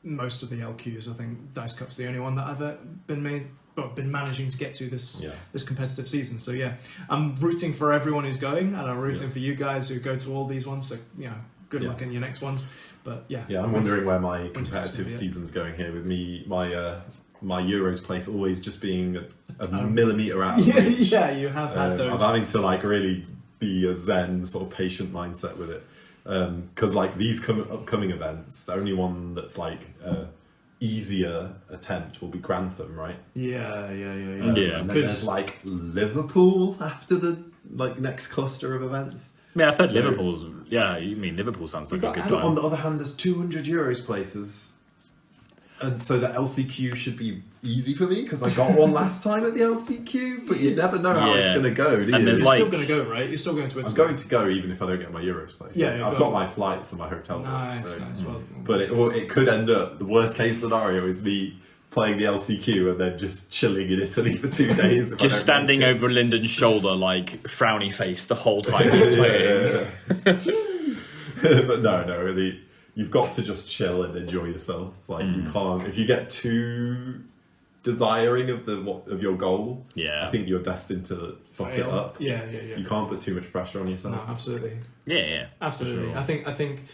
most of the LQs. I think Dice Cup's the only one that I've been managing to get to this competitive season. So I'm rooting for everyone who's going, and I'm rooting for you guys who go to all these ones. So good luck in your next ones. But I'm wondering where my competitive season's going here with me. My Euros place always just being a millimetre out of reach. You have had those. I'm having to like really be a zen sort of patient mindset with it. Because like these upcoming events, the only one that's like easier attempt will be Grantham, right? Yeah. And then there's like Liverpool after the next cluster of events. Yeah, I've heard Liverpool's. Yeah, you mean Liverpool sounds like a good time. On the other hand, there's 200 Euros places, and so the LCQ should be easy for me because I got one last time at the LCQ. But you never know how it's going to go, do you? And you're still going to go, right? You're still going to Italy. I'm going to go even if I don't get my Euros place. Yeah, I've got my flights and my hotel room. Nice. Well, but it could end up, the worst case scenario is me playing the LCQ and then just chilling in Italy for 2 days. Just standing over Lyndon's shoulder, like frowny face the whole time he's playing. But no, really, you've got to just chill and enjoy yourself. Like you can't, if you get too desiring of your goal, I think you're destined to fuck it up. Yeah. You can't put too much pressure on yourself. No, absolutely. Yeah. Absolutely. Sure. I think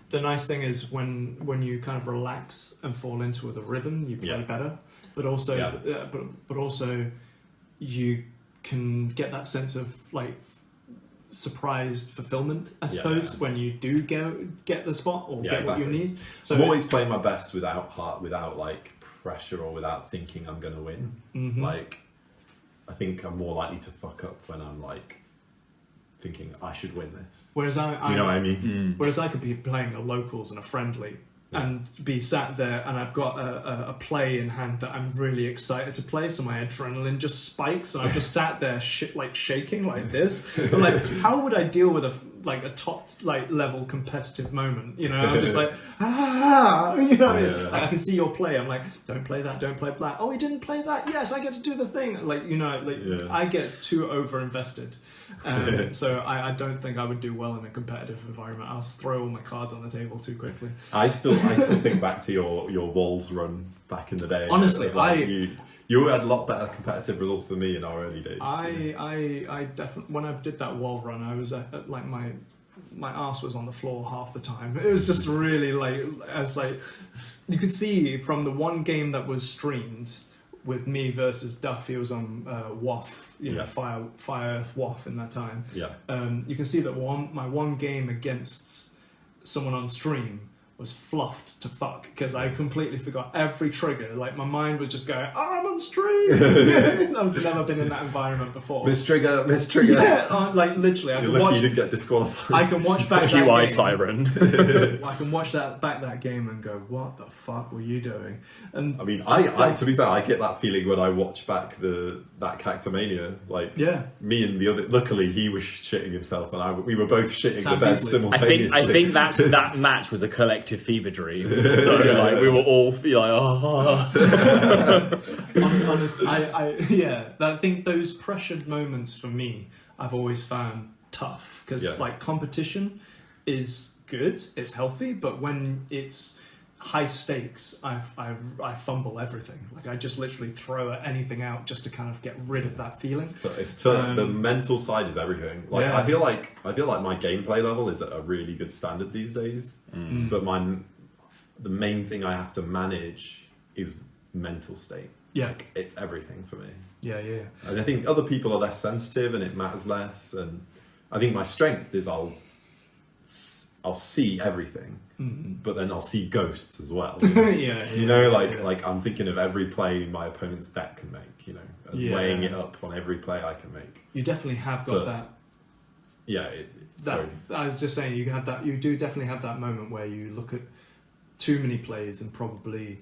the nice thing is when you kind of relax and fall into the rhythm, you play better. But also, but also, you can get that sense of like surprised fulfillment, I suppose, when you do get the spot or get what you need. So I'm always playing my best without like pressure or without thinking I'm going to win. Mm-hmm. Like, I think I'm more likely to fuck up when I'm like thinking I should win this. Whereas you know what I mean? Whereas I could be playing a locals and a friendly, and be sat there, and I've got a play in hand that I'm really excited to play, so my adrenaline just spikes, and I've just sat there shaking like this. I'm like, how would I deal with a top level competitive moment? I'm just like, I can see your play. I'm like, don't play that. Oh, he didn't play that. Yes, I get to do the thing. I get too over invested. So I don't think I would do well in a competitive environment. I'll throw all my cards on the table too quickly. I still think back to your Walls run back in the day. Honestly, you had a lot better competitive results than me in our early days. I definitely, when I did that wall run, I was my ass was on the floor half the time. It was just really you could see from the one game that was streamed with me versus Duff. He was on WAF, Fire Earth WAF in that time. Yeah. You can see that my one game against someone on stream was fluffed to fuck, because I completely forgot every trigger. My mind was just going, I'm on stream. I've never been in that environment before. Miss trigger. Yeah, literally. You're lucky you didn't get disqualified. I can watch back that QI game. siren. I can watch that game and go, what the fuck were you doing? And I mean, I to be fair, I get that feeling when I watch back that Cactomania. Me and the other. Luckily, he was shitting himself, and we were both shitting the bed simultaneously. I think that match was a collective fever dream. We were all honestly, I think those pressured moments for me, I've always found tough, because competition is good, it's healthy, but when it's high stakes, I fumble everything. I just literally throw anything out just to kind of get rid of that feeling. So the mental side is everything. I feel like my gameplay level is at a really good standard these days. But the main thing I have to manage is mental state. Yeah, it's everything for me. Yeah. And I think other people are less sensitive, and it matters less. And I think my strength is I'll see everything, but then I'll see ghosts as well. I'm thinking of every play my opponent's deck can make, and weighing it up on every play I can make. You definitely have got that. Yeah. I was just saying, you do definitely have that moment where you look at too many plays and probably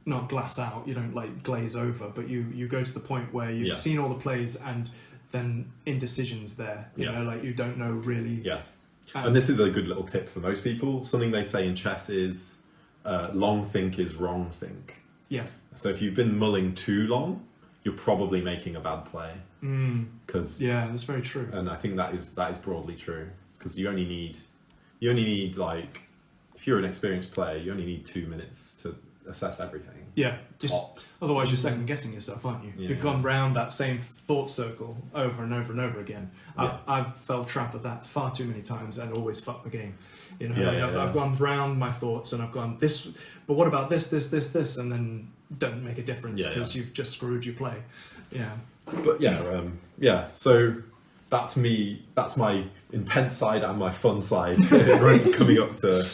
not glass out, you don't glaze over, but you go to the point where you've seen all the plays and then indecisions there, you don't know really. And this is a good little tip for most people. Something they say in chess is long think is wrong think. Yeah. So if you've been mulling too long, you're probably making a bad play. That's very true. And I think that is broadly true, because you only need if you're an experienced player, you only need 2 minutes to assess everything. Yeah, otherwise you're second guessing yourself, aren't you? You've gone round that same thought circle over and over and over again. I've fell trap of that far too many times and always fucked the game. I've gone round my thoughts and I've gone this, but what about this, and then don't make a difference because you've just screwed your play. Yeah. But so that's me. That's my intense side and my fun side coming up to.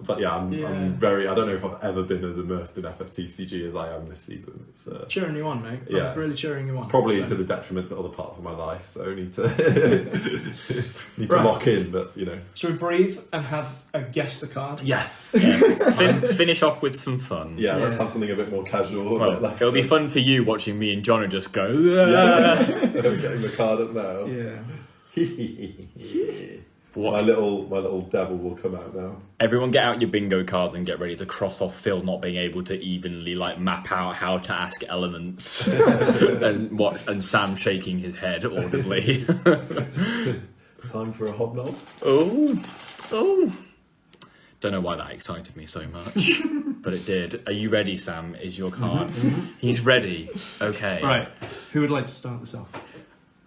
I'm very. I don't know if I've ever been as immersed in FFTCG as I am this season. It's cheering you on, mate. Yeah, I'm really cheering you on. Probably to the detriment to other parts of my life, so I need to lock in. But should we breathe and have a guess the card? Yes. Finish off with some fun. Yeah, let's have something a bit more casual. It'll be fun for you watching me and Jono just go. Getting the card up now. Yeah. My little devil will come out now. Everyone get out your bingo cards and get ready to cross off Phil not being able to evenly map out how to ask elements and Sam shaking his head audibly. Time for a hobnob. Oh. Don't know why that excited me so much, but it did. Are you ready, Sam? Is your card? He's ready. Okay. Right. Who would like to start this off?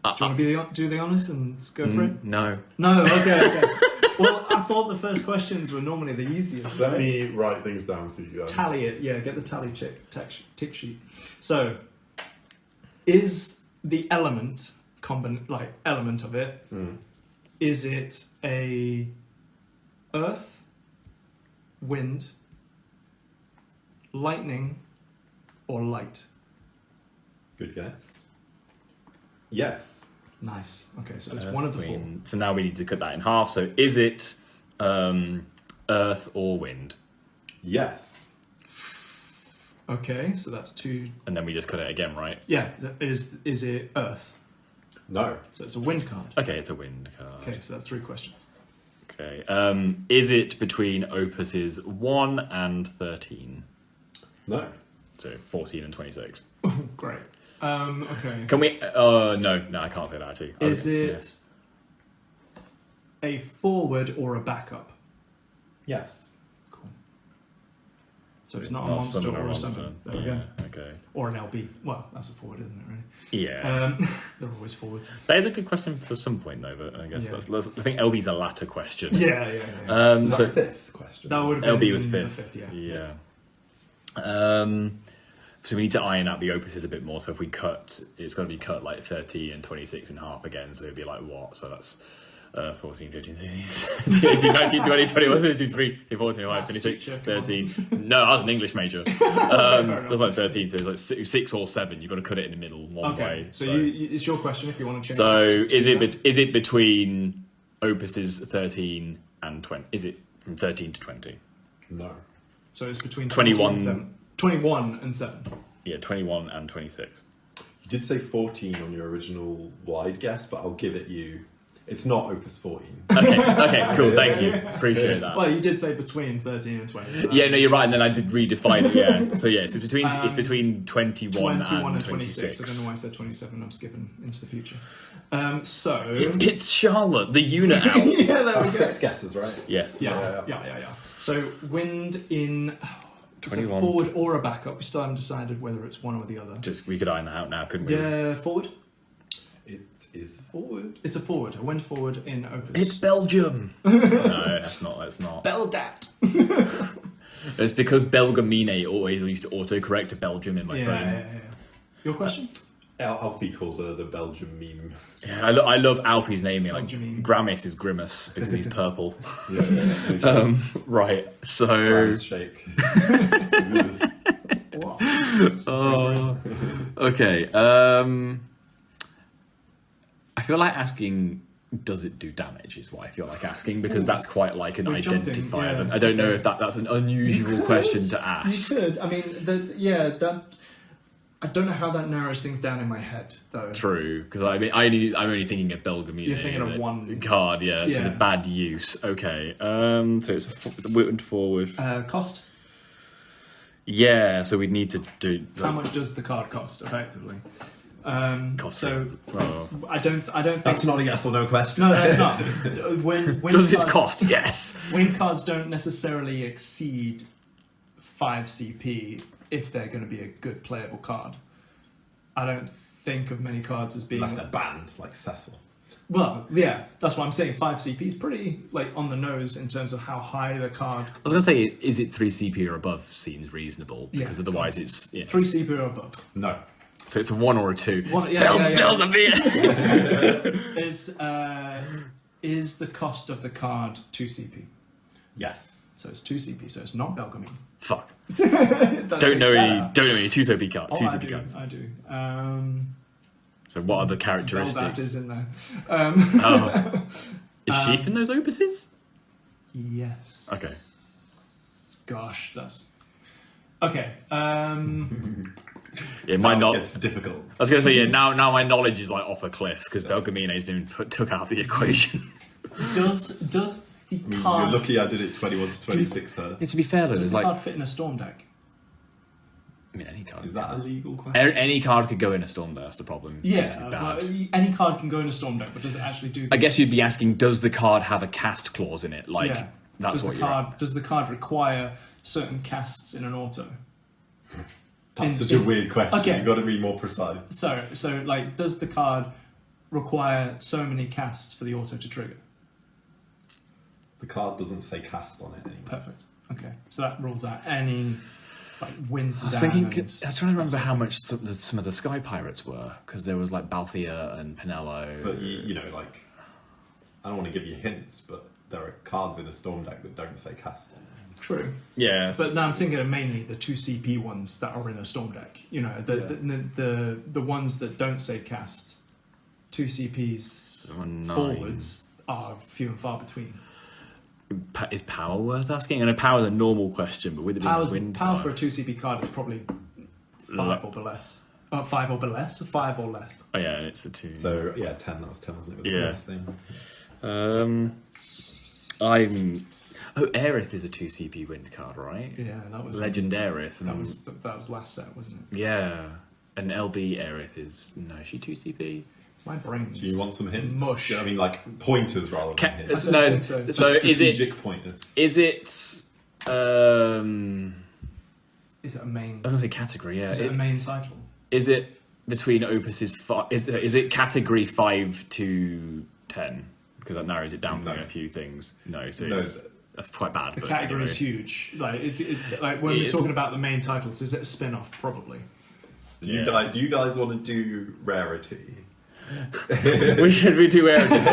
Do you want to do the honours and go for it? No. Okay. Well, I thought the first questions were normally the easiest. Let me write things down for you guys. Tally it, get the tally tick sheet. So, is the element element of it? Is it a earth, wind, lightning, or light? Good guess. Yes. Nice. Okay, so it's one of the four. So now we need to cut that in half. So is it earth or wind? Yes. Okay, so that's 2. And then we just cut it again, right? Yeah, is it earth? No. So it's a wind card. Okay, it's a wind card. Okay, so that's 3 questions. Okay. Is it between opuses 1 and 13? No. So 14 and 26. Great. Okay. Can we? No, I can't say that actually. Is it a forward or a backup? Yes. Cool. So it's not a monster or a summon. There we go. Okay. Or an LB. Well, that's a forward, isn't it, really? Yeah. They're always forwards. That is a good question for some point, though. But I guess I think LB's a latter question. Yeah. Was that 5th question? That would have been LB was 5th. The 5th, Yeah. So we need to iron out the opuses a bit more. So if we cut, it's got to be cut like 13 and 26 in half again. So it'd be like what? So that's 14, 15, 16, 17, 18, 19, 20, 21, 22, 23, 24, 25, 26, 13. No, I was an English major. So it's like 13. So it's like 6 or 7. You've got to cut it in the middle one way. So it's your question if you want to change. So is it between opuses 13 and 20? Is it from 13 to 20? No. So it's between 21 and 7. 21 and 7. Yeah, 21 and 26. You did say 14 on your original wide guess, but I'll give it you. It's not Opus 14. Okay, cool. Thank you. Appreciate that. Well, you did say between 13 and 20. Yeah, no, you're right. And then I did redefine it. Yeah. So yeah, it's between 21 and 26. I don't know why I said 27. I'm skipping into the future. So it's Charlotte, the YUNA out. yeah, there we go. 6 guesses, right? Yes. Yeah. So wind in. Is it 21. forward or a backup? We still haven't decided whether it's one or the other. We could iron that out now, couldn't we? Yeah, forward. It is forward. It's a forward. A wind forward in Opus. It's Belgium. No, that's not. Beldat. It's because Belgamine always used to autocorrect to Belgium in my phone. Yeah. Your question? Alfie calls her the Belgium meme. Yeah, I love Alfie's naming. Like Belgium. Gramis is Grimace because he's purple. Yeah. Right. So. Gramis shake. What? Okay. I feel like asking, does it do damage? Is what I feel like asking because that's quite like an identifier. Jumping, yeah. I don't know if that's an unusual question to ask. You could. I mean, that. I don't know how that narrows things down in my head, though. True, because I mean, I'm only thinking of Belgamine. You're thinking of one card, yeah, which is a bad use. Okay, so it's a wind forward. Cost? Yeah, so we'd need to do. How much does the card cost, effectively? Cost. So Oh. I don't think That's not a yes or no question. No, that's not. When Does it cards, cost? Yes. Win cards don't necessarily exceed 5 CP if they're going to be a good playable card. I don't think of many cards as being. Unless they're banned, like Cecil. Well, yeah, that's what I'm saying. 5 CP is pretty like on the nose in terms of how high the card. I was going to say, is it 3 CP or above seems reasonable because otherwise it's 3 CP or above. No. So it's a 1 or a 2. Belgamine. Is the cost of the card 2 CP? Yes. So it's 2 CP. So it's not Belgamine. Fuck. Don't know any 2 CP cards. 2 CP cards. I do. So what are the characteristics? Velvet is in there. Is Sheaf in those opuses? Yes. Okay. Gosh, that's okay. Yeah, my Now not. it's difficult. I was going to say now my knowledge is like off a cliff because Belgamine has been took out of the equation. Does the card? You're lucky I did it 21 to 26, sir. To be fair though, Does there's the like card fit in a storm deck? I mean any card. Is that a legal question? Any card could go in a storm deck. That's the problem. Yeah, Bad. any card can go in a storm deck, but does it actually do? I guess you'd be asking, does the card have a cast clause in it? Like Yeah. that's what you're. Does the card require certain casts in an auto? That's such a weird question. Okay. You've got to be more precise. So like, does the card require so many casts for the auto to trigger? The card doesn't say cast on it anymore. Perfect. Okay, so that rules out any like winter. I was thinking. I was trying to remember how much some of the Sky Pirates were because there was like Balthier and Pinello. But you know, like, I don't want to give you hints, but there are cards in a storm deck that don't say cast on it. True. Yeah. But now I'm thinking of mainly the 2 CP ones that are in a storm deck. You know, the ones that don't say cast, 2 CPs forwards are few and far between. Is power worth asking? I know power is a normal question, but with it being wind power for a 2CP card is probably 5 or less. 5 or less? 5 or less. Oh yeah, it's a 2. So yeah, 10. That was 10, wasn't it? With the Yeah. first thing. Aerith is a 2CP wind card, right? Yeah, that was Legend Aerith. That was last set, wasn't it? Yeah, and LB Aerith is is she 2CP? My brain's. Do you want some hints? Mush. I mean, like pointers rather than hints. I don't think so. So is it strategic pointers? Is it? Is it a main? I was gonna say category. Yeah. Is it a main title? Is it between opuses? Is it category 5 to 10? Because that narrows it down for a few things. No, so that's quite bad. The category is huge. Like, like when we're talking about the main titles, is it a spin-off? Probably. Do you guys want to do rarity? We should be too arrogant.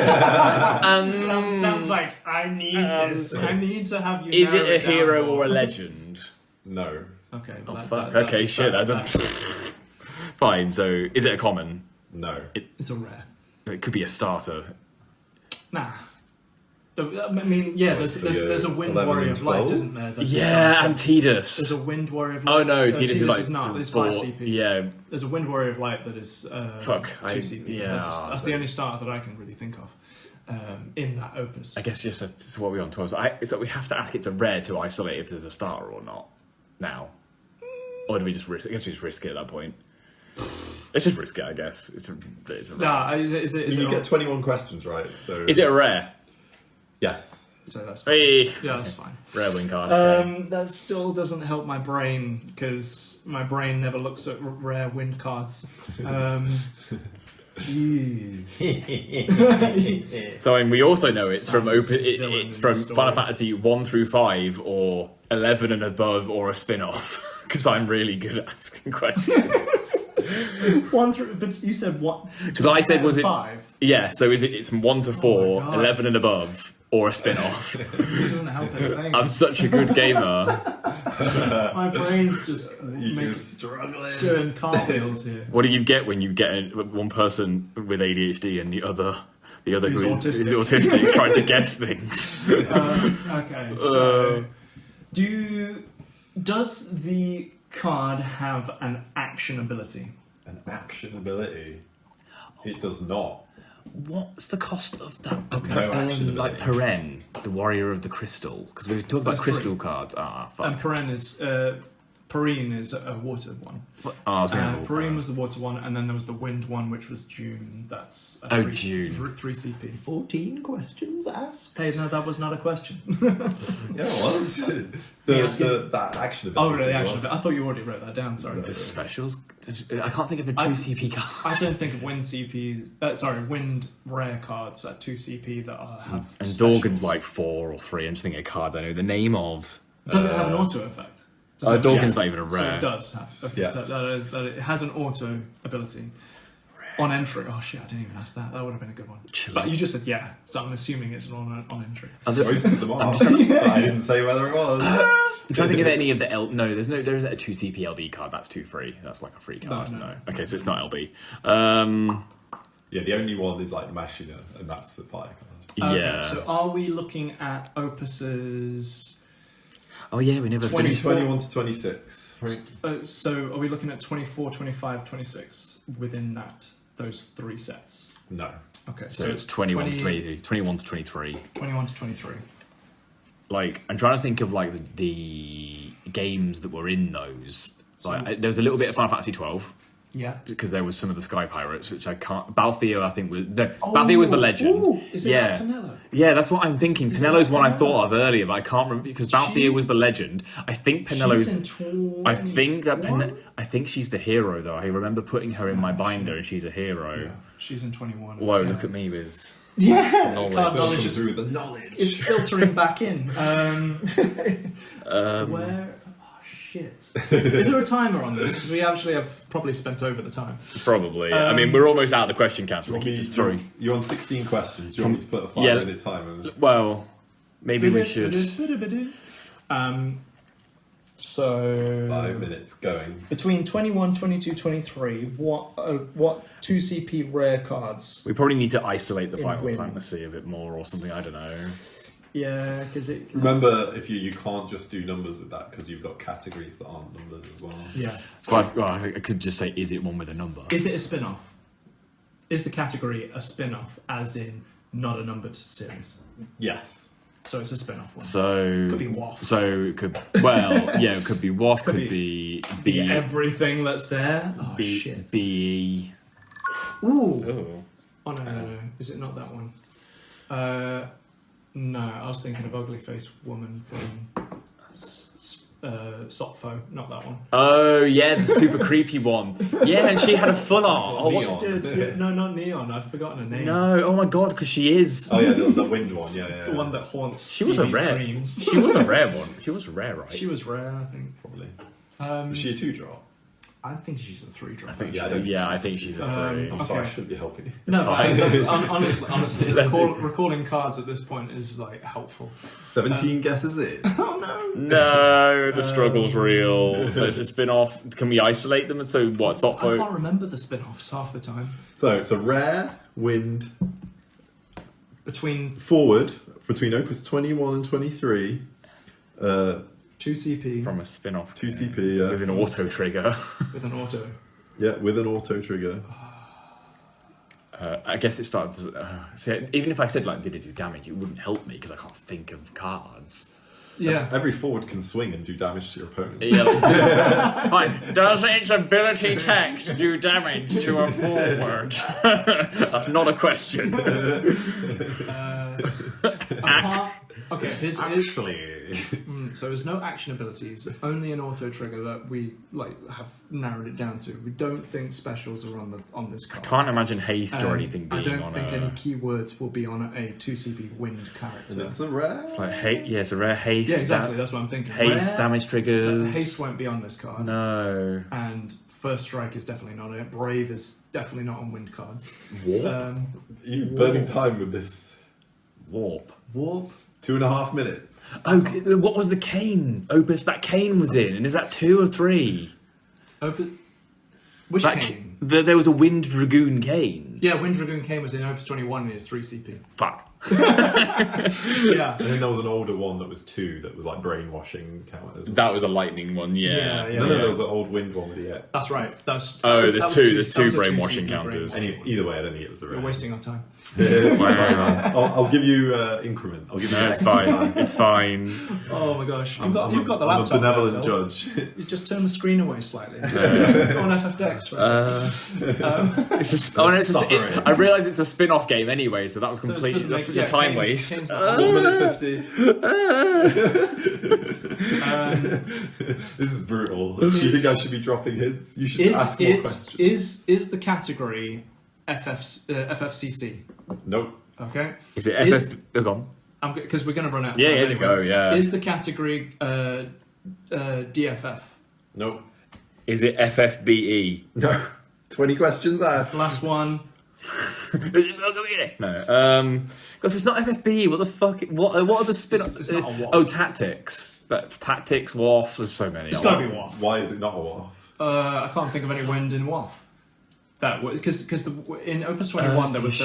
Sounds like I need this. I need to have you. Is it a hero or a legend? No. Okay. Well, okay, shit. Fine. So, is it a common? No. It's a rare. It could be a starter. Nah. I mean, yeah. There's a Wind 11 Warrior and of Light, 12? isn't there? That's Yeah, and Tidus. There's a Wind Warrior of Light. Oh no, Tidus is not. It's 4 5 CP. Yeah. There's a Wind Warrior of Light that is 2 CP. Yeah. That's the only starter that I can really think of in that opus. I guess just so what we're on 12. So it's that we have to ask it's a rare to isolate if there's a starter or not. Now, or do we just risk? I guess we just risk it at that point. Let's just risk it. I guess it's a rare. Nah, is it You get 21 questions right. So Is it a rare? Yes. So that's fine. Hey. Yeah, that's fine. Rare win card. Okay. That still doesn't help my brain because my brain never looks at rare wind cards. So I mean, we also know it's from Sounds it's from story. Final Fantasy 1 through 5 or 11 and above or a spin-off because I'm really good at asking questions. 1 through, but you said what? Because I said was it 5? Yeah, so it's from 1 to 4, God. 11 and above or a spin-off. It doesn't help anything. I'm such a good gamer. My brain's just struggling. doing cartwheels here. What do you get when you get one person with ADHD and the other Who's who is autistic trying to guess things? Okay, so does the card have an action ability? An action ability? It does not. What's the cost of that? No action Like ability. Peren, the Warrior of the Crystal, because we've talked about There's crystal 3. cards. Fuck. And Perrine is a water one. I was thinking Perrine was the water one, and then there was the wind one, which was June. That's a June. 3 CP. 14 questions asked. Hey, no, that was not a question. Yeah, it was. That action ability. Oh, really? was. Actually, I thought you already wrote that down. Sorry. the specials. I can't think of a 2 CP card. I don't think of wind CP. Wind rare cards at 2 CP that have. And specials. Dorgan's like 4 or 3. I'm just thinking of cards I know the name of. Does it have an auto effect? Does it- Dorgan's yes. not even a rare. So it does have. Okay, Yeah. so that it has an auto ability. On entry. Oh shit, I didn't even ask that. That would have been a good one. Chill But out. you just said yeah, so I'm assuming it's on entry. Most of them are. But I didn't say whether it was. I'm trying to think of any of the No, there isn't a 2 CP LB card. That's 2 free. That's like a free card. No. Okay, so it's not LB. Yeah, the only one is like Machina, and that's the fire card. Yeah. So are we looking at opuses? Oh yeah, we never 20. finished. 21 to 26. Right. So are we looking at 24, 25, 26 within those 3 sets? No. Okay, So it's 21 to 23. 21 to 23. 21 to 23. Like, I'm trying to think of like the games that were in those. Like, there was a little bit of Final Fantasy 12 Yeah. because there was some of the Sky Pirates, which I can't. Balthier, I think was Balthier was the legend. Ooh, is it yeah, like Pinello? yeah, that's what I'm thinking. Is it Pinello's like one I Pinello? thought of earlier, but I can't remember because Balthier was the legend. I think Pinello's. She's in 20. I think that I think she's the hero though. I remember putting her in my binder, and she's a hero. Yeah, she's in 21. Whoa, yeah. look at me with. Yeah, Knowledge. card knowledge Filter is through the knowledge. filtering back in. Where? Oh shit! Is there a timer on this? Because we actually have probably spent over the time. Probably. I mean, we're almost out of the question count, so we You can want just me throw. to- You're on 16 questions. Do you want me to put a 5 Yeah. minute timer? Well, maybe we should. So 5 minutes going. between 21, 22, 23, what 2 CP rare cards? We probably need to isolate the In Final win. Fantasy a bit more or something. I don't know. Yeah, because it. Remember, if you can't just do numbers with that because you've got categories that aren't numbers as well. Yeah. So I could just say, is it one with a number? Is it a spin-off? Is the category a spin-off, as in not a numbered series? Yes. So it's a spin-off one. So Could be WAF. So it could it could be WAF, could be everything that's there. Oh shit. BE. Ooh. Oh no. Is it not that one? No, I was thinking of Ugly Face Woman from Sopfo, not that one. Oh yeah, the super creepy one. Yeah, and she had a full art. Oh, Neon. She did. Yeah, no, not Neon. I'd forgotten her name. No, oh my god, because she is. Oh yeah, the wind one. Yeah. The one that haunts. She was a Stevie's rare. dreams. She was a rare one. She was rare, right? She was rare, I think. Probably. Was she a 2-drop? I think she's a 3-drop. I think. Yeah, I think she's a 3. I'm sorry, I Okay. shouldn't be helping you. No, fine. honestly, recalling cards at this point is like helpful. 17 guesses in. Oh no! No, the struggle's real. So it's a spin-off. Can we isolate them? So what? I Sopfo. can't remember the spin-offs half the time. So it's a rare wind Between forward between Opus 21 and 23. 2 CP From a spin-off. 2 CP, yeah. With an auto trigger. with an auto. Yeah, with an auto trigger. I guess it starts. Even if I said like, did it do damage? It wouldn't help me because I can't think of cards. Yeah. Every forward can swing and do damage to your opponent. Yeah. Fine. Does its ability text do damage to a forward? That's not a question. I can't. Okay, here's Actually, so there's no action abilities, only an auto trigger that we have narrowed it down to. We don't think specials are on this card. Can't imagine haste or anything being I don't on think a... any keywords will be on a 2CP wind character. it's a rare. It's like it's a rare haste. Yeah, exactly. That's what I'm thinking. Haste, Rare, damage triggers. Haste won't be on this card. No. And First Strike is definitely not on it. Brave is definitely not on wind cards. Warp. You're burning time with this. Warp. 2.5 minutes. Oh, what was the cane? Opus that cane was in, and is that 2 or 3? Which That cane? there was a Wind Dragoon cane. Yeah, Wind Dragoon cane was in Opus 21 and it's 3 CP. Fuck. Yeah. I think there was an older one that was 2 that was like brainwashing counters. That was a lightning one, yeah. No, there was an old wind one with the X. That's right. There's that two was a brainwashing 2CP counters. Either way, I don't think it was a rare. We're wasting our time. Sorry, man. I'll give you increment. I'll give you. No, it's fine. It's fine. Oh my gosh. You've got the I'm laptop. a benevolent there, Phil. judge. You just turn the screen away slightly. Go on FFX for a second. I realise it's a spin-off game anyway, so that was completely that's such a time waste. Kane's 1 minute 50. This is brutal. Do you think I should be dropping hints? You should ask more questions. Is the category FFCC? Nope. Okay. Is it FF? Go on. Because we're going to run out of Yeah, time. yeah, anyway. go, yeah. Is the category DFF? Nope. Is it FFBE? No. 20 questions asked. Last one. No. If it's not FFB, what the fuck? What are the spin-offs? It's not a WAF. Oh, Tactics. But Tactics, WAF. There's so many. It's got to be WAF. Why is it not a WAF? I can't think of any wind in WAF. That because in Opus 21 there was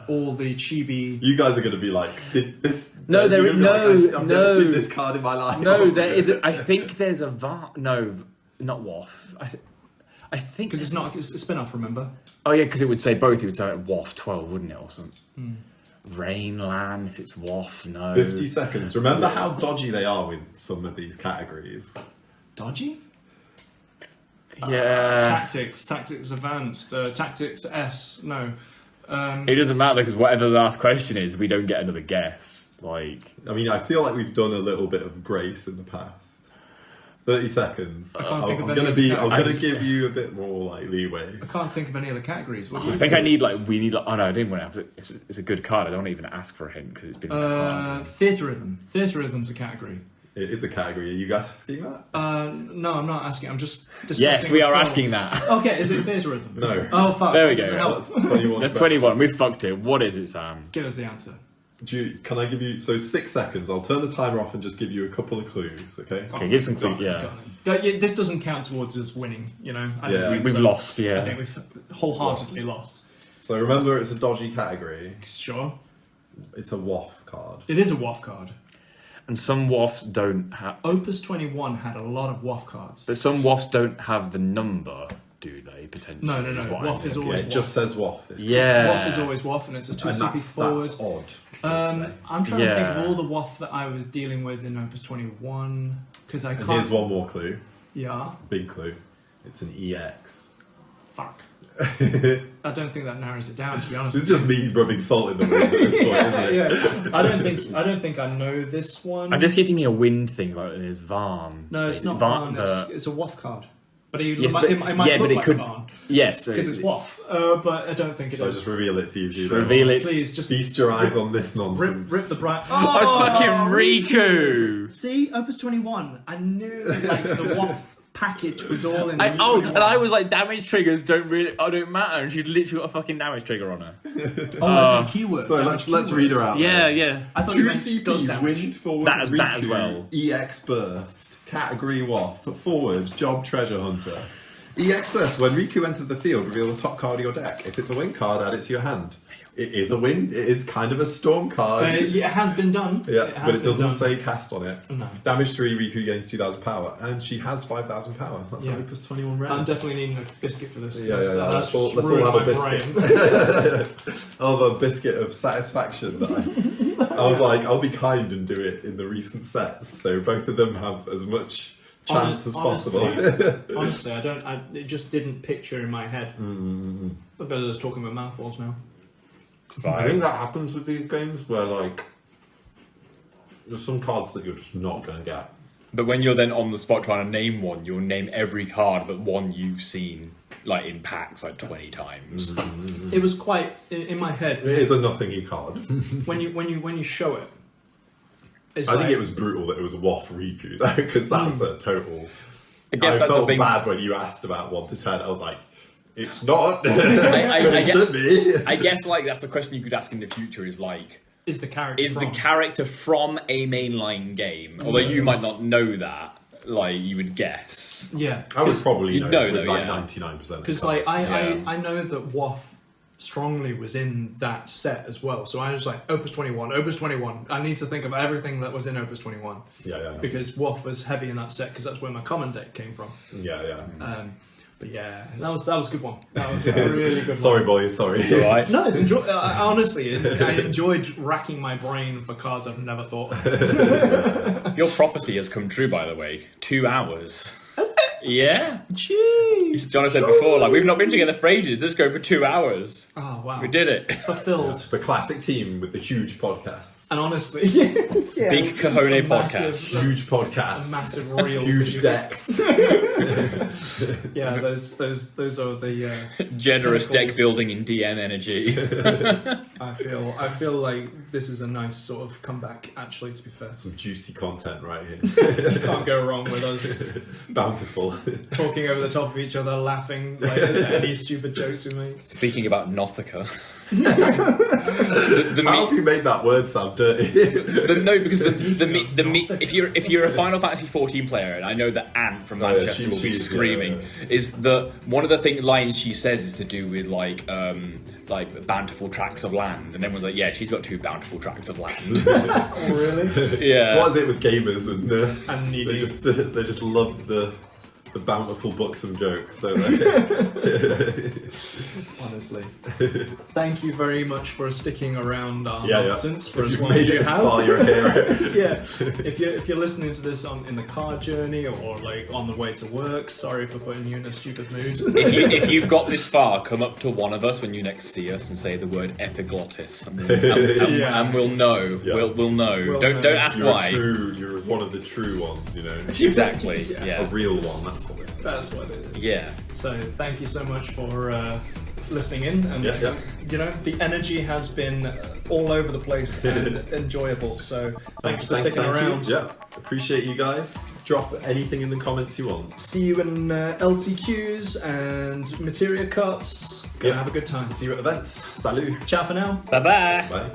all the chibi. You guys are going to be like, did this? No, you're gonna be like, I've never no. seen this card in my life. No, there is. I think there's a no, not WAF. I think Because it's a spin-off, remember? Oh yeah, because it would say both. It would say like, WAF 12, wouldn't it, or something? Rainland, if it's WAF, no. 50 seconds. Remember how dodgy they are with some of these categories. Dodgy? Yeah. Tactics Advanced, Tactics S, no. It doesn't matter because whatever the last question is, we don't get another guess. Like, I mean, I feel like we've done a little bit of grace in the past. 30 seconds. I can't think of I'm any gonna give you a bit more like leeway. I can't think of any other categories. I think we need like. Oh no, I didn't want to have. It's a good card. I don't want to even ask for a hint because it's been. Theatrism. Theatrism's a category. It is a category. Are you guys asking that? No, I'm not asking. I'm just discussing. Yes, we the are film. asking that. Okay, is it theatrism? No. Oh fuck. There we Does go. it help? That's 21. That's 21. We fucked it. What is it, Sam? Give us the answer. Can I give you 6 seconds? I'll turn the timer off and just give you a couple of clues. Okay. Okay, give some clues. Yeah. This doesn't count towards us winning. You know. I think We've lost. Yeah. I think we've wholeheartedly lost. So remember, it's a dodgy category. Sure. It's a WAF card. It is a WAF card. And some WAFs don't have... Opus 21 had a lot of WAF cards. But some WAFs don't have the number, do they, potentially? No. WAF is always It WAF. just says WAF. WAF is always WAF, and it's a 2 CP forward. That's odd. I'm trying to think of all the WAF that I was dealing with in Opus 21, because I can't... And here's one more clue. Yeah. Big clue. It's an EX. Fuck. I don't think that narrows it down, to be honest. It's just me rubbing salt in the wound at this point, isn't it? Yeah. I don't think I know this one. I just keep thinking of wind things like there's Varn. No, it's not Varn. It's a WAF card. But it might look like Varn. Yes, because it's WAF. But I don't think it is. I'll just reveal it to you. Reveal it. Please, just feast your eyes on this nonsense. Rip the bright. Oh, it's fucking Riku. See, Opus 21. I knew like the WAF package was all in. And I was like, damage triggers don't matter, and she'd literally got a fucking damage trigger on her. That's a keyword. So let's read her out. Yeah. I thought you 2 meant does CP damage. wind forward. That Riku, as well. EX burst category WAF forward job treasure hunter. EX burst. When Riku enters the field, reveal the top card of your deck. If it's a win card, add it to your hand. It is a win. It is kind of a storm card. It has been done. Yeah, but it doesn't say cast on it. No. Damage 3, Riku gains 2,000 power, and she has 5,000 power. That's an Opus 21 rare. I'm definitely needing a biscuit for this. Yeah. Let's all have a biscuit. I'll have a biscuit of satisfaction. I was like, I'll be kind and do it in the recent sets, so both of them have as much chance as possible. Honestly, it just didn't picture in my head. I bet I was talking about mouthfuls now. I think that happens with these games where like there's some cards that you're just not going to get. But when you're then on the spot trying to name one, you'll name every card but one you've seen like in packs like 20 times. It was quite in my head. It is a nothingy card. when you show it. I think it was brutal that it was WAF Riku though, because that's a total. I guess that's felt a big... bad when you asked about 1 to 10. I was like, it's not. I but it should be. I guess like that's the question you could ask in the future is like, is the character from a mainline game? Although you might not know that, like you would guess. Yeah, I would probably know though, like yeah. 99%. Because like I know that WAF strongly was in that set as well. So I was like, Opus 21. I need to think of everything that was in Opus 21. Yeah. Because WAF was heavy in that set because that's where my common deck came from. Yeah. But yeah, that was a good one. That was a really good one. Sorry, boys. Sorry. It's alright. No, honestly, I enjoyed racking my brain for cards I've never thought of. Your prophecy has come true, by the way. 2 hours. Has it? Yeah. Jeez. John said before, like we've not been together for ages. Let's go for 2 hours. Oh wow, We did it. Fulfilled. The classic team with the huge podcast. And honestly, Big Kahone podcast. Huge podcast. Massive reels. Huge decks. Yeah, those are the Generous deck chemicals. building in DM energy. I feel like this is a nice sort of comeback. Actually, to be fair, Some juicy content right here. you can't go wrong with us Bountiful. talking over the top of each other, laughing like at any stupid jokes we make. Speaking about Nothica. How have you made that word sound dirty? Because if you're a Final Fantasy 14 player, and I know that Ant from Manchester will be screaming, is that one of the lines she says is to do with like bountiful tracts of land, and everyone's like, yeah, she's got 2 bountiful tracts of land. Oh, really? Yeah. What is it with gamers And needy. they just love the bountiful buxom jokes, don't they? Honestly, thank you very much for sticking around our nonsense for if as you've long made as you it have. far, you're a hero. Yeah, if you're listening to this in the car journey or like on the way to work, sorry for putting you in a stupid mood. If you've got this far, come up to one of us when you next see us and say the word epiglottis, and we'll know. Yeah. We'll know. We'll Don't know. ask You're why. You're one of the true ones, you know. Exactly. Yeah. Yeah. A real one. That's what it is. That's what it is. Yeah. So thank you so much for listening in, and you know the energy has been all over the place and enjoyable. So thanks for sticking around. Yeah, appreciate you guys. Drop anything in the comments you want. See you in LCQs and Materia Cups. Gonna have a good time. See you at events. Salut. Ciao for now. Bye-bye. Bye.